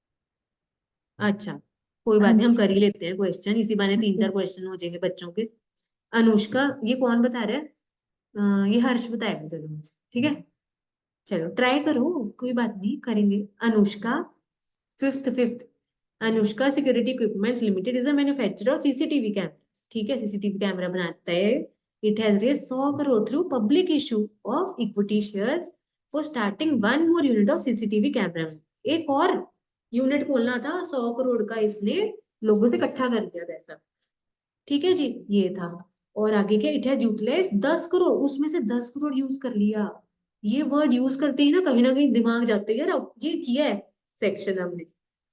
अच्छा, कोई हाँ बात नहीं, जी। हम कर ही लेते हैं क्वेश्चन, इसी बहाने हाँ 3-4 जी। क्वेश्चन हो जाएंगे बच्चों के। अनुष्का, ये कौन बता रहा है? ये हर्ष बताएगा, चलो मुझे, ठीक है। चलो ट्राई करो, कोई बात नहीं, करेंगे। Anushka, fifth Anushka Security Equipments Limited is a manufacturer of CCTV cameras, ठीक है, सीसीटीवी कैमरा बनाता है। It has raise 100 crore through public issue of equity shares for starting one more unit of CCTV camera. एक और यूनिट खोलना था, 100 करोड़ का इसने लोगों से इकट्ठा कर लिया पैसा। ठीक है जी, ये था। और आगे क्या, इट हैज यूटिलाइज 10 करोड़, उसमें से 10 करोड़ यूज कर लिया। ये वर्ड यूज करते ही ना कहीं दिमाग जाते हैं यार, अब ये किया है सेक्शन हमने,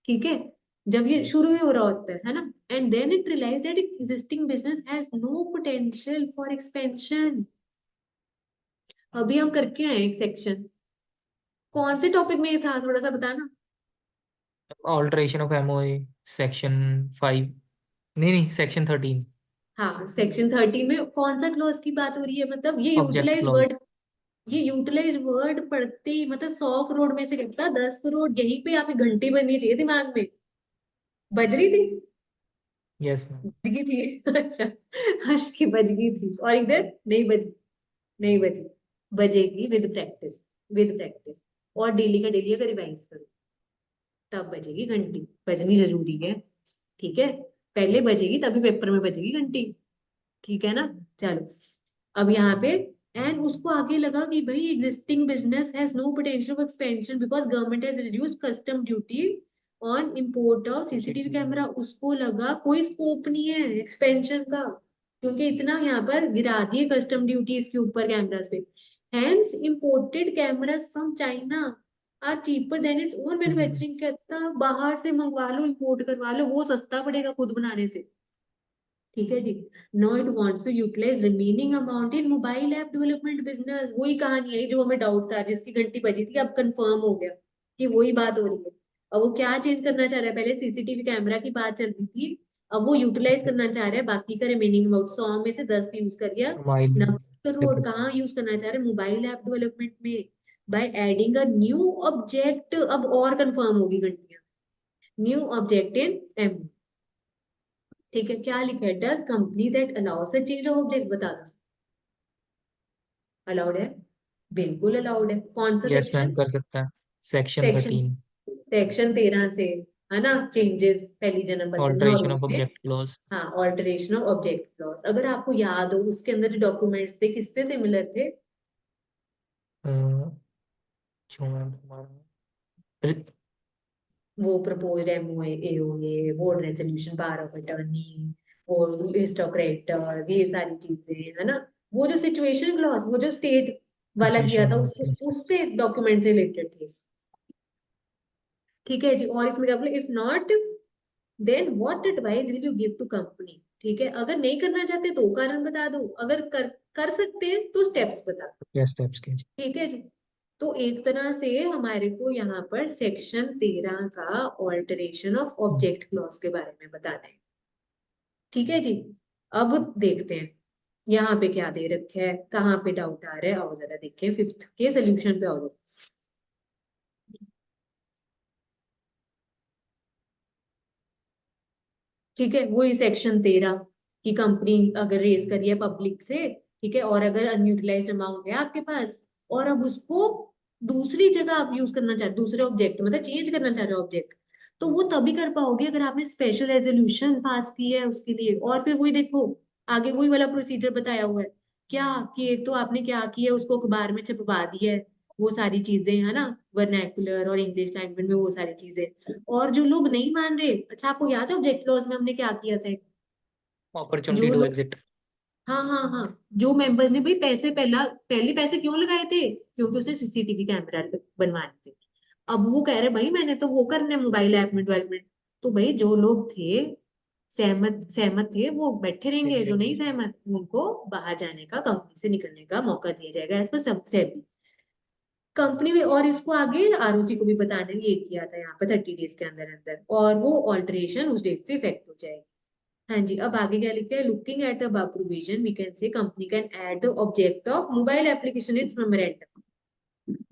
ठीक है, जब ये शुरू ही हो रहा होता है ना। And then it realise that existing business has no potential for expansion. अभी हम करके आए एक सेक्शन, कौन से टॉपिक में ये था थोड़ा सा बताना। ऑल्टरेशन ऑफ एमओए सेक्शन 5, नहीं नहीं सेक्शन 13 हाँ, सेक्शन 13 में कौन सा क्लॉज की बात हो रही है, मतलब ये ऑब्जेक्ट यूटिलाइज क्लॉज। वर्ड, ये यूटिलाइज वर्ड पढ़ते ही मतलब 100 करोड़ में से कितना, 10 करोड़, यहीं पे यहाँ पे घंटी बननी चाहिए दिमाग में। बज रही थी? Yes ma'am. बज गई थी अच्छा, हर्ष की बज गई थी, और इधर नहीं बजी, नहीं बजी, बजेगी विद प्रैक्टिस, विद प्रैक्टिस, और डेली का डेली अगर रिवाइज करो तब बजेगी घंटी, बजनी जरूरी है, ठीक है। पहले बजेगी तभी पेपर में बजेगी घंटी, ठीक है ना। चलो अब यहाँ पे, एंड उसको आगे लगा कि भाई existing business has no potential for expansion because government has reduced custom duty on import of CCTV camera. उसको लगा कोई स्कोप नहीं है एक्सपेंशन का, क्योंकि इतना यहाँ पर गिरा दिए कस्टम ड्यूटी इसके ऊपर कैमरास पे। Hence imported cameras from China are cheaper than its own manufacturing, कहता बाहर से मंगवा लो, इंपोर्ट करवा लो, वो सस्ता पड़ेगा खुद बनाने से, ठीक है जी। No it wants to utilise remaining amount in mobile app development business. वही कहानी है जो हमें डाउट था, जिसकी घंटी बजी थी, अब कंफर्म हो गया कि वही बात हो रही है। अब वो क्या चेंज करना चाह रहा है, पहले सीसीटीवी कैमरा की बात चल रही थी, अब वो यूटिलाइज करना चाह रहा है बाकी का रिमेनिंग अमाउंट, 100 में से 10 यूज कर लिया, मोबाइल 90 करोड़ कहाँ यूज करना चाह रहे हैं, मोबाइल ऐप डेवलपमेंट में, by adding a new object. अब और कंफर्म होगी घंटियां, न्यू ऑब्जेक्ट इन एम, ठीक है। क्या लिखा है, does company that allowed the change of object, बता दो। अलाउड है, बिल्कुल अलाउड है। कौन सा यस मैम सेक्शन? कर सकता है। सेक्शन सेक्शन 13 सेक्शन 13 से, है ना, चेंजेस पहली जन्म पसंद है, और ऑल्टरेशन ऑफ उसमें ऑब्जेक्ट क्लॉज। हाँ ऑल्टरेशन ऑफ ऑब्जेक्ट क्लॉज। अगर आपको याद हो उसके अंदर जो डॉक्यूमेंट्स थे किससे सिमिलर थे? जो मैम हमारा वो proposed MOA, AOA, board resolution, power of attorney, और लिस्ट ऑफ क्रेडिटर्स, ये सारी चीजें, है ना। वो जो सिचुएशन क्लॉज, वो जो स्टेट वाला किया सिचुएशन था, क्लॉज। Yes yes. उससे डॉक्यूमेंट से रिलेटेड थे, ठीक है जी। और इसमें क्या बोले, if not then what advice will you give to company, ठीक है। अगर नहीं करना चाहते तो कारण बता दो, अगर कर कर सकते हैं तो स्टेप्स बता दो, क्या स्टेप्स के जी। ठीक है जी। तो एक तरह से हमारे को यहाँ पर सेक्शन 13 का ऑल्टरेशन ऑफ ऑब्जेक्ट क्लॉज के बारे में बताना है, ठीक है जी। अब देखते हैं यहाँ पे क्या दे रखा है, कहाँ पे डाउट आ रहा है, आओ जरा देखिए 5th के सोल्यूशन पे आओ जरा। ठीक है, वही सेक्शन 13 की कंपनी अगर रेस करी है पब्लिक से, ठीक है, और अगर अनयूटिलाइज्ड अमाउंट है आपके पास, और अब उसको दूसरी जगह आप यूज करना चाहते, दूसरे ऑब्जेक्ट मतलब चेंज करना चाह रहे हो ऑब्जेक्ट, तो वो तभी कर पाओगे अगर आपने स्पेशल रेजोल्यूशन पास की है उसके लिए। और फिर वही देखो, आगे वही वाला प्रोसीजर बताया हुआ है क्या, कि एक तो आपने क्या किया, उसको अखबार में छपवा दिया है, वो सारी चीजें है ना, वर्नैकुलर और इंग्लिश लैंग्वेज में वो सारी चीजें। और जो लोग नहीं मान रहे, अच्छा आपको याद है ऑब्जेक्ट क्लॉज में हमने क्या किया था? अपॉर्चुनिटी जो टू लोग, एग्जिट। हाँ हाँ हाँ, जो मेंबर्स ने भाई पैसे पहले पैसे क्यों लगाए थे, क्योंकि उसने सीसीटीवी कैमरा बनवाने थे। अब वो कह रहे भाई मैंने तो वो करना है मोबाइल ऐप में डेवलपमेंट। तो भाई जो लोग थे सहमत सहमत थे वो बैठे रहेंगे, जो नहीं सहमत उनको बाहर जाने का, कंपनी से निकलने का मौका दिया जाएगा एज पर सबसे कंपनी में। और इसको आगे आरओसी को भी बताने ये किया था यहाँ पे 30 डेज के अंदर अंदर, और वो ऑल्टरेशन उस डेट से इफेक्ट हो जाएगी। हाँ जी, अब आगे क्या लिखते हैं, looking at the above provision we can say company can add the object of mobile application its memorandum.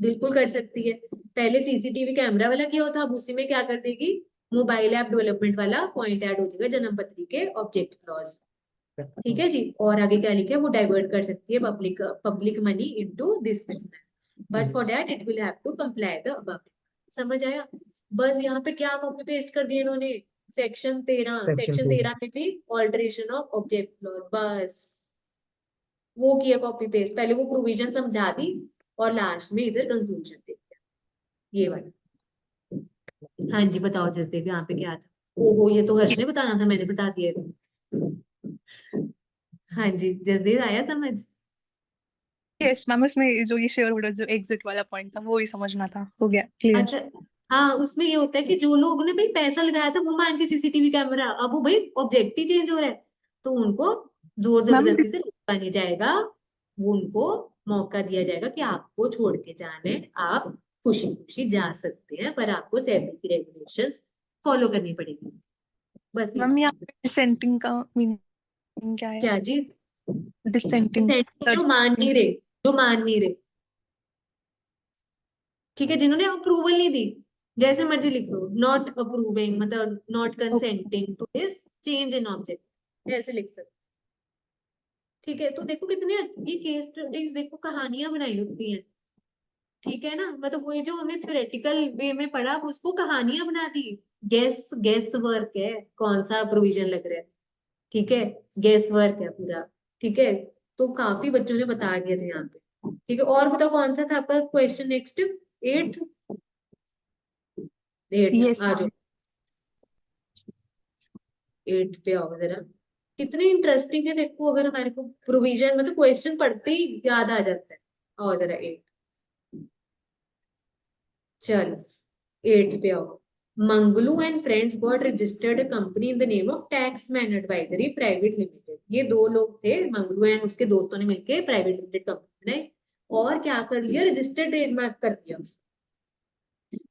बिल्कुल कर सकती है। पहले सीसीटीवी कैमरा वाला किया होता, अब उसी में क्या कर देगी, मोबाइल ऐप डेवलपमेंट वाला पॉइंट ऐड हो जाएगा जन्म पत्री के ऑब्जेक्ट क्लॉज। ठीक है जी, और आगे क्या लिखा है, वो डाइवर्ट कर सकती है public money into this business, but for that it will have to comply the above. समझ आया? बस यहाँ पे क्या कॉपी पेस्ट कर दिया इन्होंने, सेक्शन 13, सेक्शन सेक्शन 2। 13 में भी ऑल्टरेशन ऑफ ऑब्जेक्ट क्लॉज, बस वो किया कॉपी पेस्ट, पहले वो प्रोविजन समझा दी और लास्ट में इधर कंक्लूजन दे दिया, ये वाला। हाँ जी बताओ जसदेव, यहाँ पे क्या था? ओहो, ये तो हर्ष ने बताना था, मैंने बता दिया था। हाँ जी जसदेव, आया समझ? यस मैम, उसमें जो ये शेयर होल्डर जो एग्जिट वाला पॉइंट था वो ही समझना था, हो गया क्लियर। अच्छा, हाँ उसमें ये होता है कि जो लोगों ने भाई पैसा लगाया था वो मान के सीसीटीवी कैमरा, अब वो भाई ऑब्जेक्ट ही चेंज हो रहा है, तो उनको जोर मैम जबरदस्ती से रोका नहीं जाएगा, वो उनको मौका दिया जाएगा कि आपको छोड़ के जाने, आप खुशी खुशी जा सकते हैं, पर आपको सेफ्टी की रेगुलेशंस फॉलो करनी पड़ेगी। बस ये मैम यहाँ पे डिसेंटिंग का मीनिंग क्या है? क्या जी, डिसेंटिंग जो मान नहीं रहे, जो मान नहीं रहे, ठीक है, जिन्होंने अप्रूवल नहीं दी, जैसे मर्जी लिख लो, नॉट अप्रूविंग मतलब not consenting to this change in object, ऐसे लिख सकते। ठीक है, तो देखो कितने ये केस स्टडीज, देखो कहानियां बनाई होती हैं, ठीक है ना, मतलब वही जो हमने थ्योरेटिकल वे में पढ़ा अब उसको कहानियां बना दी। गेस गेस वर्क है कौन सा प्रोविजन लग रहा है, ठीक है, गेस वर्क है पूरा। ठीक है, तो काफी बच्चों ने बता दिए थे यहाँ पे। ठीक है, और बताओ कौन सा था आपका क्वेश्चन नेक्स्ट? 8th, 8 यस आ जाओ, मैम। 8th पे आओ जरा। कितने इंटरेस्टिंग है देखो, अगर हमारे को प्रोविजन मतलब क्वेश्चन पढ़ते ही याद आ जाता है। आओ जरा 8, चलो 8th पे आओ। Manglu and friends got registered company in the name of Taxmann advisory private limited. ये दो लोग थे, मंगलू एंड उसके दोस्तों ने मिलकर प्राइवेट लिमिटेड कंपनी बनाई, और क्या कर लिया, रजिस्टर्ड ट्रेडमार्क कर दिया।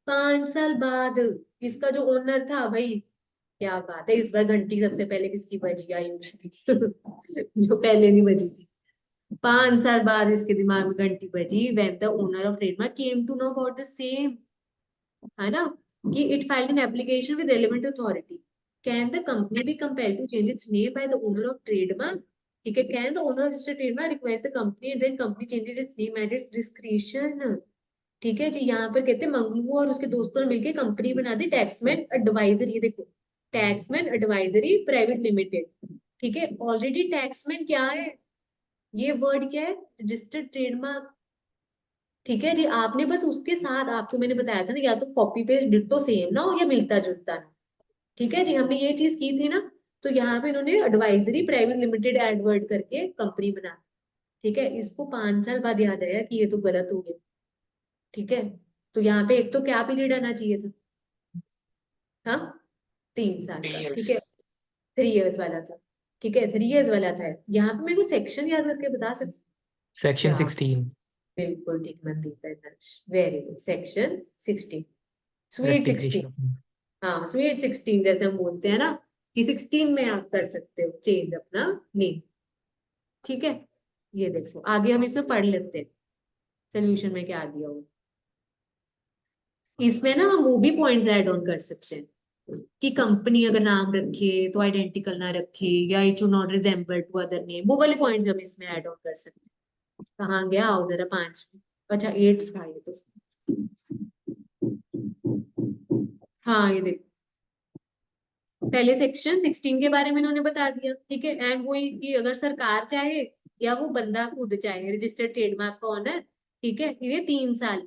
5 साल बाद इसका जो ओनर था भाई, क्या बात है, इस बार घंटी सबसे पहले किसकी बजी आयुष जो पहले नहीं बजी थी। 5 साल बाद इसके दिमाग में घंटी बजी, when the owner of trademark came to know about the same, है ना, कि it filed an application with relevant authority, can the company be compelled to change its name by the owner of trademark. ठीक है, can the owner of registered trademark request the company and then company changes its name at its discretion. ठीक है जी, यहाँ पर कहते हैं मंगलू और उसके दोस्तों ने मिलकर कंपनी बना दी टैक्समैन एडवाइजरी, ये देखो टैक्समैन एडवाइजरी प्राइवेट लिमिटेड। ठीक है, ऑलरेडी टैक्समैन क्या है, ये वर्ड क्या है, रजिस्टर्ड ट्रेडमार्क। ठीक है जी, आपने बस उसके साथ, आपको मैंने बताया था ना, या तो कॉपी पेस्ट डिट्टो सेम ना हो या मिलता जुलता ना। ठीक है जी, हमने ये चीज की थी ना, तो यहाँ पे इन्होंने एडवाइजरी प्राइवेट लिमिटेड एडवर्ड करके कंपनी बना। ठीक है, इसको 5 साल बाद याद आया कि ये तो गलत हो गया। ठीक है, तो यहाँ पे एक तो क्या पीरियड आना चाहिए था, हाँ 3 साल का, ठीक है, 3 इयर्स वाला था। ठीक है, 3 इयर्स वाला था। यहाँ पे मेरे को सेक्शन याद करके बता सकते? सेक्शन क्या, 16। बिल्कुल ठीक मनदीप है, very good, section 16, sweet 16। Rectification. हाँ स्वीट 16 जैसे हम बोलते हैं ना, कि 16 में आप कर सकते हो चेंज अपना नेम। ठीक है, ये देखो आगे हम इसमें पढ़ लेते हैं सोल्यूशन में क्या दिया हो। इसमें ना हम वो भी पॉइंट्स ऐड ऑन कर सकते हैं कि कंपनी अगर नाम रखे तो आइडेंटिकल ना रखे, या it should not resemble to other name, वो वाले पॉइंट हम इसमें ऐड ऑन कर सकते हैं। कहाँ गया, आओ जरा 5 में, अच्छा 8 था ये तो। हाँ ये देखो, पहले सेक्शन 16 के बारे में इन्होंने बता दिया, ठीक है। एंड वही कि अगर सरकार चाहे या वो बंदा खुद चाहे, रजिस्टर्ड ट्रेडमार्क का ऑनर, ठीक है, ये 3 साल,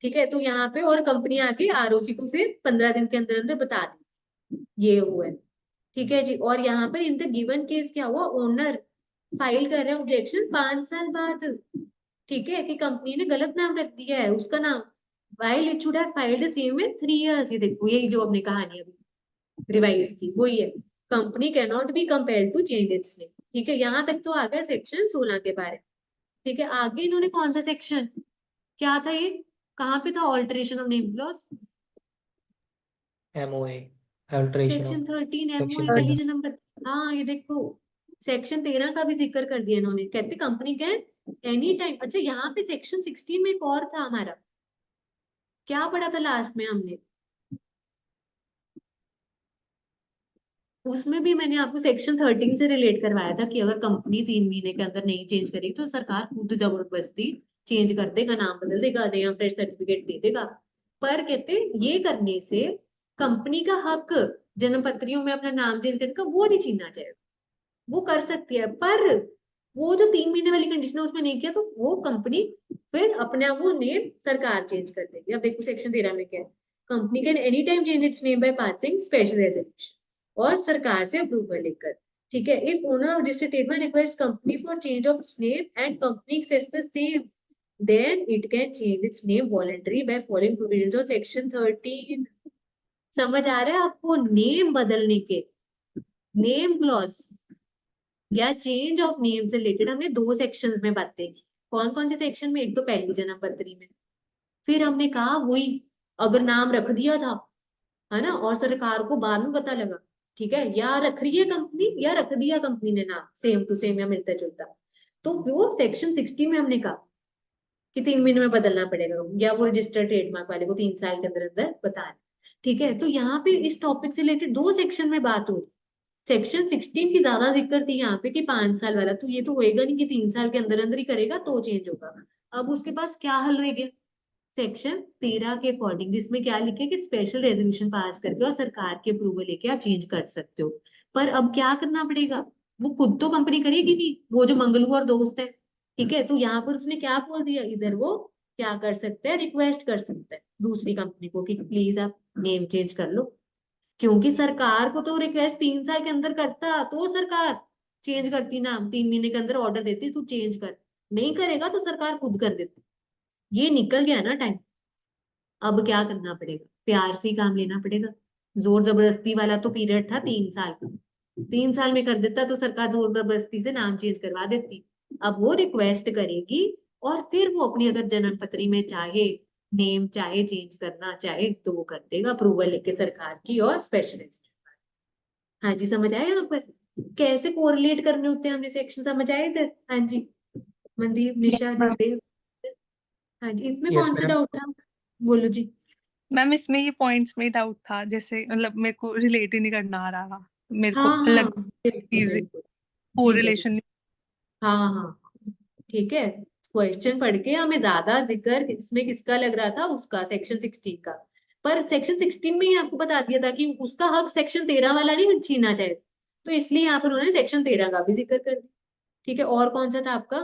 ठीक है। तो यहाँ पे और कंपनी आके आरओसी को फिर 15 दिन के अंदर अंदर बता दी ये हुआ है, ठीक है जी। और यहाँ पर इन द गिवन केस क्या हुआ, ओनर फाइल कर रहा है ऑब्जेक्शन 5 साल बाद, ठीक है, कि कंपनी ने गलत नाम रख दिया है उसका नाम, while it should have filed same with 3 years. ये देखो यही जो हमने कहानी अभी रिवाइज की वही है, company can not be compelled to change its name, ठीक है। यहाँ तक तो आ गया सेक्शन 16 के बारे में, ठीक है। आगे इन्होंने कौन सा सेक्शन, क्या था ये, कहाँ पे था, alteration of name clause, MOA, alteration section of 13 MOA section पहली 13। नंबर। हाँ ये देखो सेक्शन 13 का भी जिक्र कर दिया इन्होंने, कहते कंपनी कैन एनी टाइम। अच्छा यहाँ पे सेक्शन 16 में एक और था हमारा, क्या पढ़ा था लास्ट में हमने, उसमें भी मैंने आपको सेक्शन 13 से रिलेट करवाया था कि अगर कंपनी 3 महीने के अंदर नहीं चेंज करेगी तो सरकार खुद जबरदस्ती चेंज कर देगा, नाम बदल देगा, नया फ्रेश सर्टिफिकेट दे देगा। पर कहते ये करने से कंपनी का हक जन्म पत्रियों में अपना नाम चेंज करने का वो नहीं छीनना चाहिए, वो कर सकती है। पर वो जो 3 महीने वाली कंडीशन है उसमें नहीं किया तो वो कंपनी फिर अपने आप वो नेम सरकार चेंज कर देगी। अब देखो सेक्शन 13 में क्या है, company can any time change its name by passing special resolution, और सरकार से अप्रूवल लेकर, ठीक है। If owner of registered trademark request company for change of its name and company accepts the same, then it can change its name voluntarily by following provisions of section 13। समझ आ रहा है आपको, नेम बदलने के, नेम क्लॉज या चेंज ऑफ नेम से रिलेटेड हमने 2 सेक्शंस में बातें की। कौन कौन से सेक्शन में, एक तो पहली जन्म पत्री में, फिर हमने कहा वही अगर नाम रख दिया था, है ना, और सरकार को बाद में पता लगा, ठीक है, या रख रही है कंपनी या रख दिया कंपनी ने नाम सेम टू सेम या मिलता जुलता, तो वो सेक्शन 60 में हमने कहा कि 3 महीने में बदलना पड़ेगा, या वो रजिस्टर्ड ट्रेडमार्क वाले को 3 साल के अंदर अंदर बताना, ठीक है। तो यहाँ पे इस टॉपिक से रिलेटेड 2 सेक्शन में बात हो रही, सेक्शन 16 की ज्यादा जिक्र थी यहाँ पे कि 5 साल वाला, तो ये तो होएगा नहीं कि 3 साल के अंदर अंदर ही करेगा तो चेंज होगा। अब उसके पास क्या हल रह गया, सेक्शन 13 के अकॉर्डिंग, जिसमें क्या लिखे कि स्पेशल रेजोल्यूशन पास करके और सरकार के अप्रूवल लेके आप चेंज कर सकते हो। पर अब क्या करना पड़ेगा, वो खुद तो कंपनी करेगी नहीं, वो जो मंगलू और दोस्त है, ठीक है। तो यहाँ पर उसने क्या बोल दिया, इधर वो क्या कर सकता है, रिक्वेस्ट कर सकता है दूसरी कंपनी को कि प्लीज आप नेम चेंज कर लो, क्योंकि सरकार को तो रिक्वेस्ट 3 साल के अंदर करता तो सरकार चेंज करती नाम, 3 महीने के अंदर ऑर्डर देती तू चेंज कर, नहीं करेगा तो सरकार खुद कर देती। ये निकल गया ना टाइम, अब क्या करना पड़ेगा, प्यार से ही काम लेना पड़ेगा। जोर जबरदस्ती वाला तो पीरियड था 3 साल का, 3 साल में कर देता तो सरकार जोर जबरदस्ती से नाम चेंज करवा देती। अब वो रिक्वेस्ट करेगी और फिर वो अपनी अगर जन्म पत्री में चाहे नेम चाहे चेंज करना चाहे तो वो कर देगा अप्रूवल लेके सरकार की और स्पेशलिस्ट। हाँ जी समझ आया यहाँ पर कैसे कोरिलेट करने होते हैं, हमने सेक्शन समझ आए इधर। हाँ जी मनदीप निशा मैम जसदेव, हाँ जी इसमें यस कौन सा मैम। डाउट था, बोलो जी। मैम इसमें ये पॉइंट्स में डाउट था, जैसे मतलब मेरे को रिलेट ही नहीं करना आ रहा, मेरे को हाँ हाँ अलग बिल्कुल इजी बिल्कुल, को ठीक है जी। रिलेशन। हाँ हाँ ठीक है, क्वेश्चन पढ़ के हमें ज्यादा जिक्र इसमें किसका लग रहा था, उसका सेक्शन 16 का। पर सेक्शन 16 में ही आपको बता दिया था कि उसका हक सेक्शन 13 वाला नहीं छीनना चाहिए, तो इसलिए यहाँ पर उन्होंने सेक्शन 13 का भी जिक्र कर दिया, ठीक है। और कौन सा था आपका,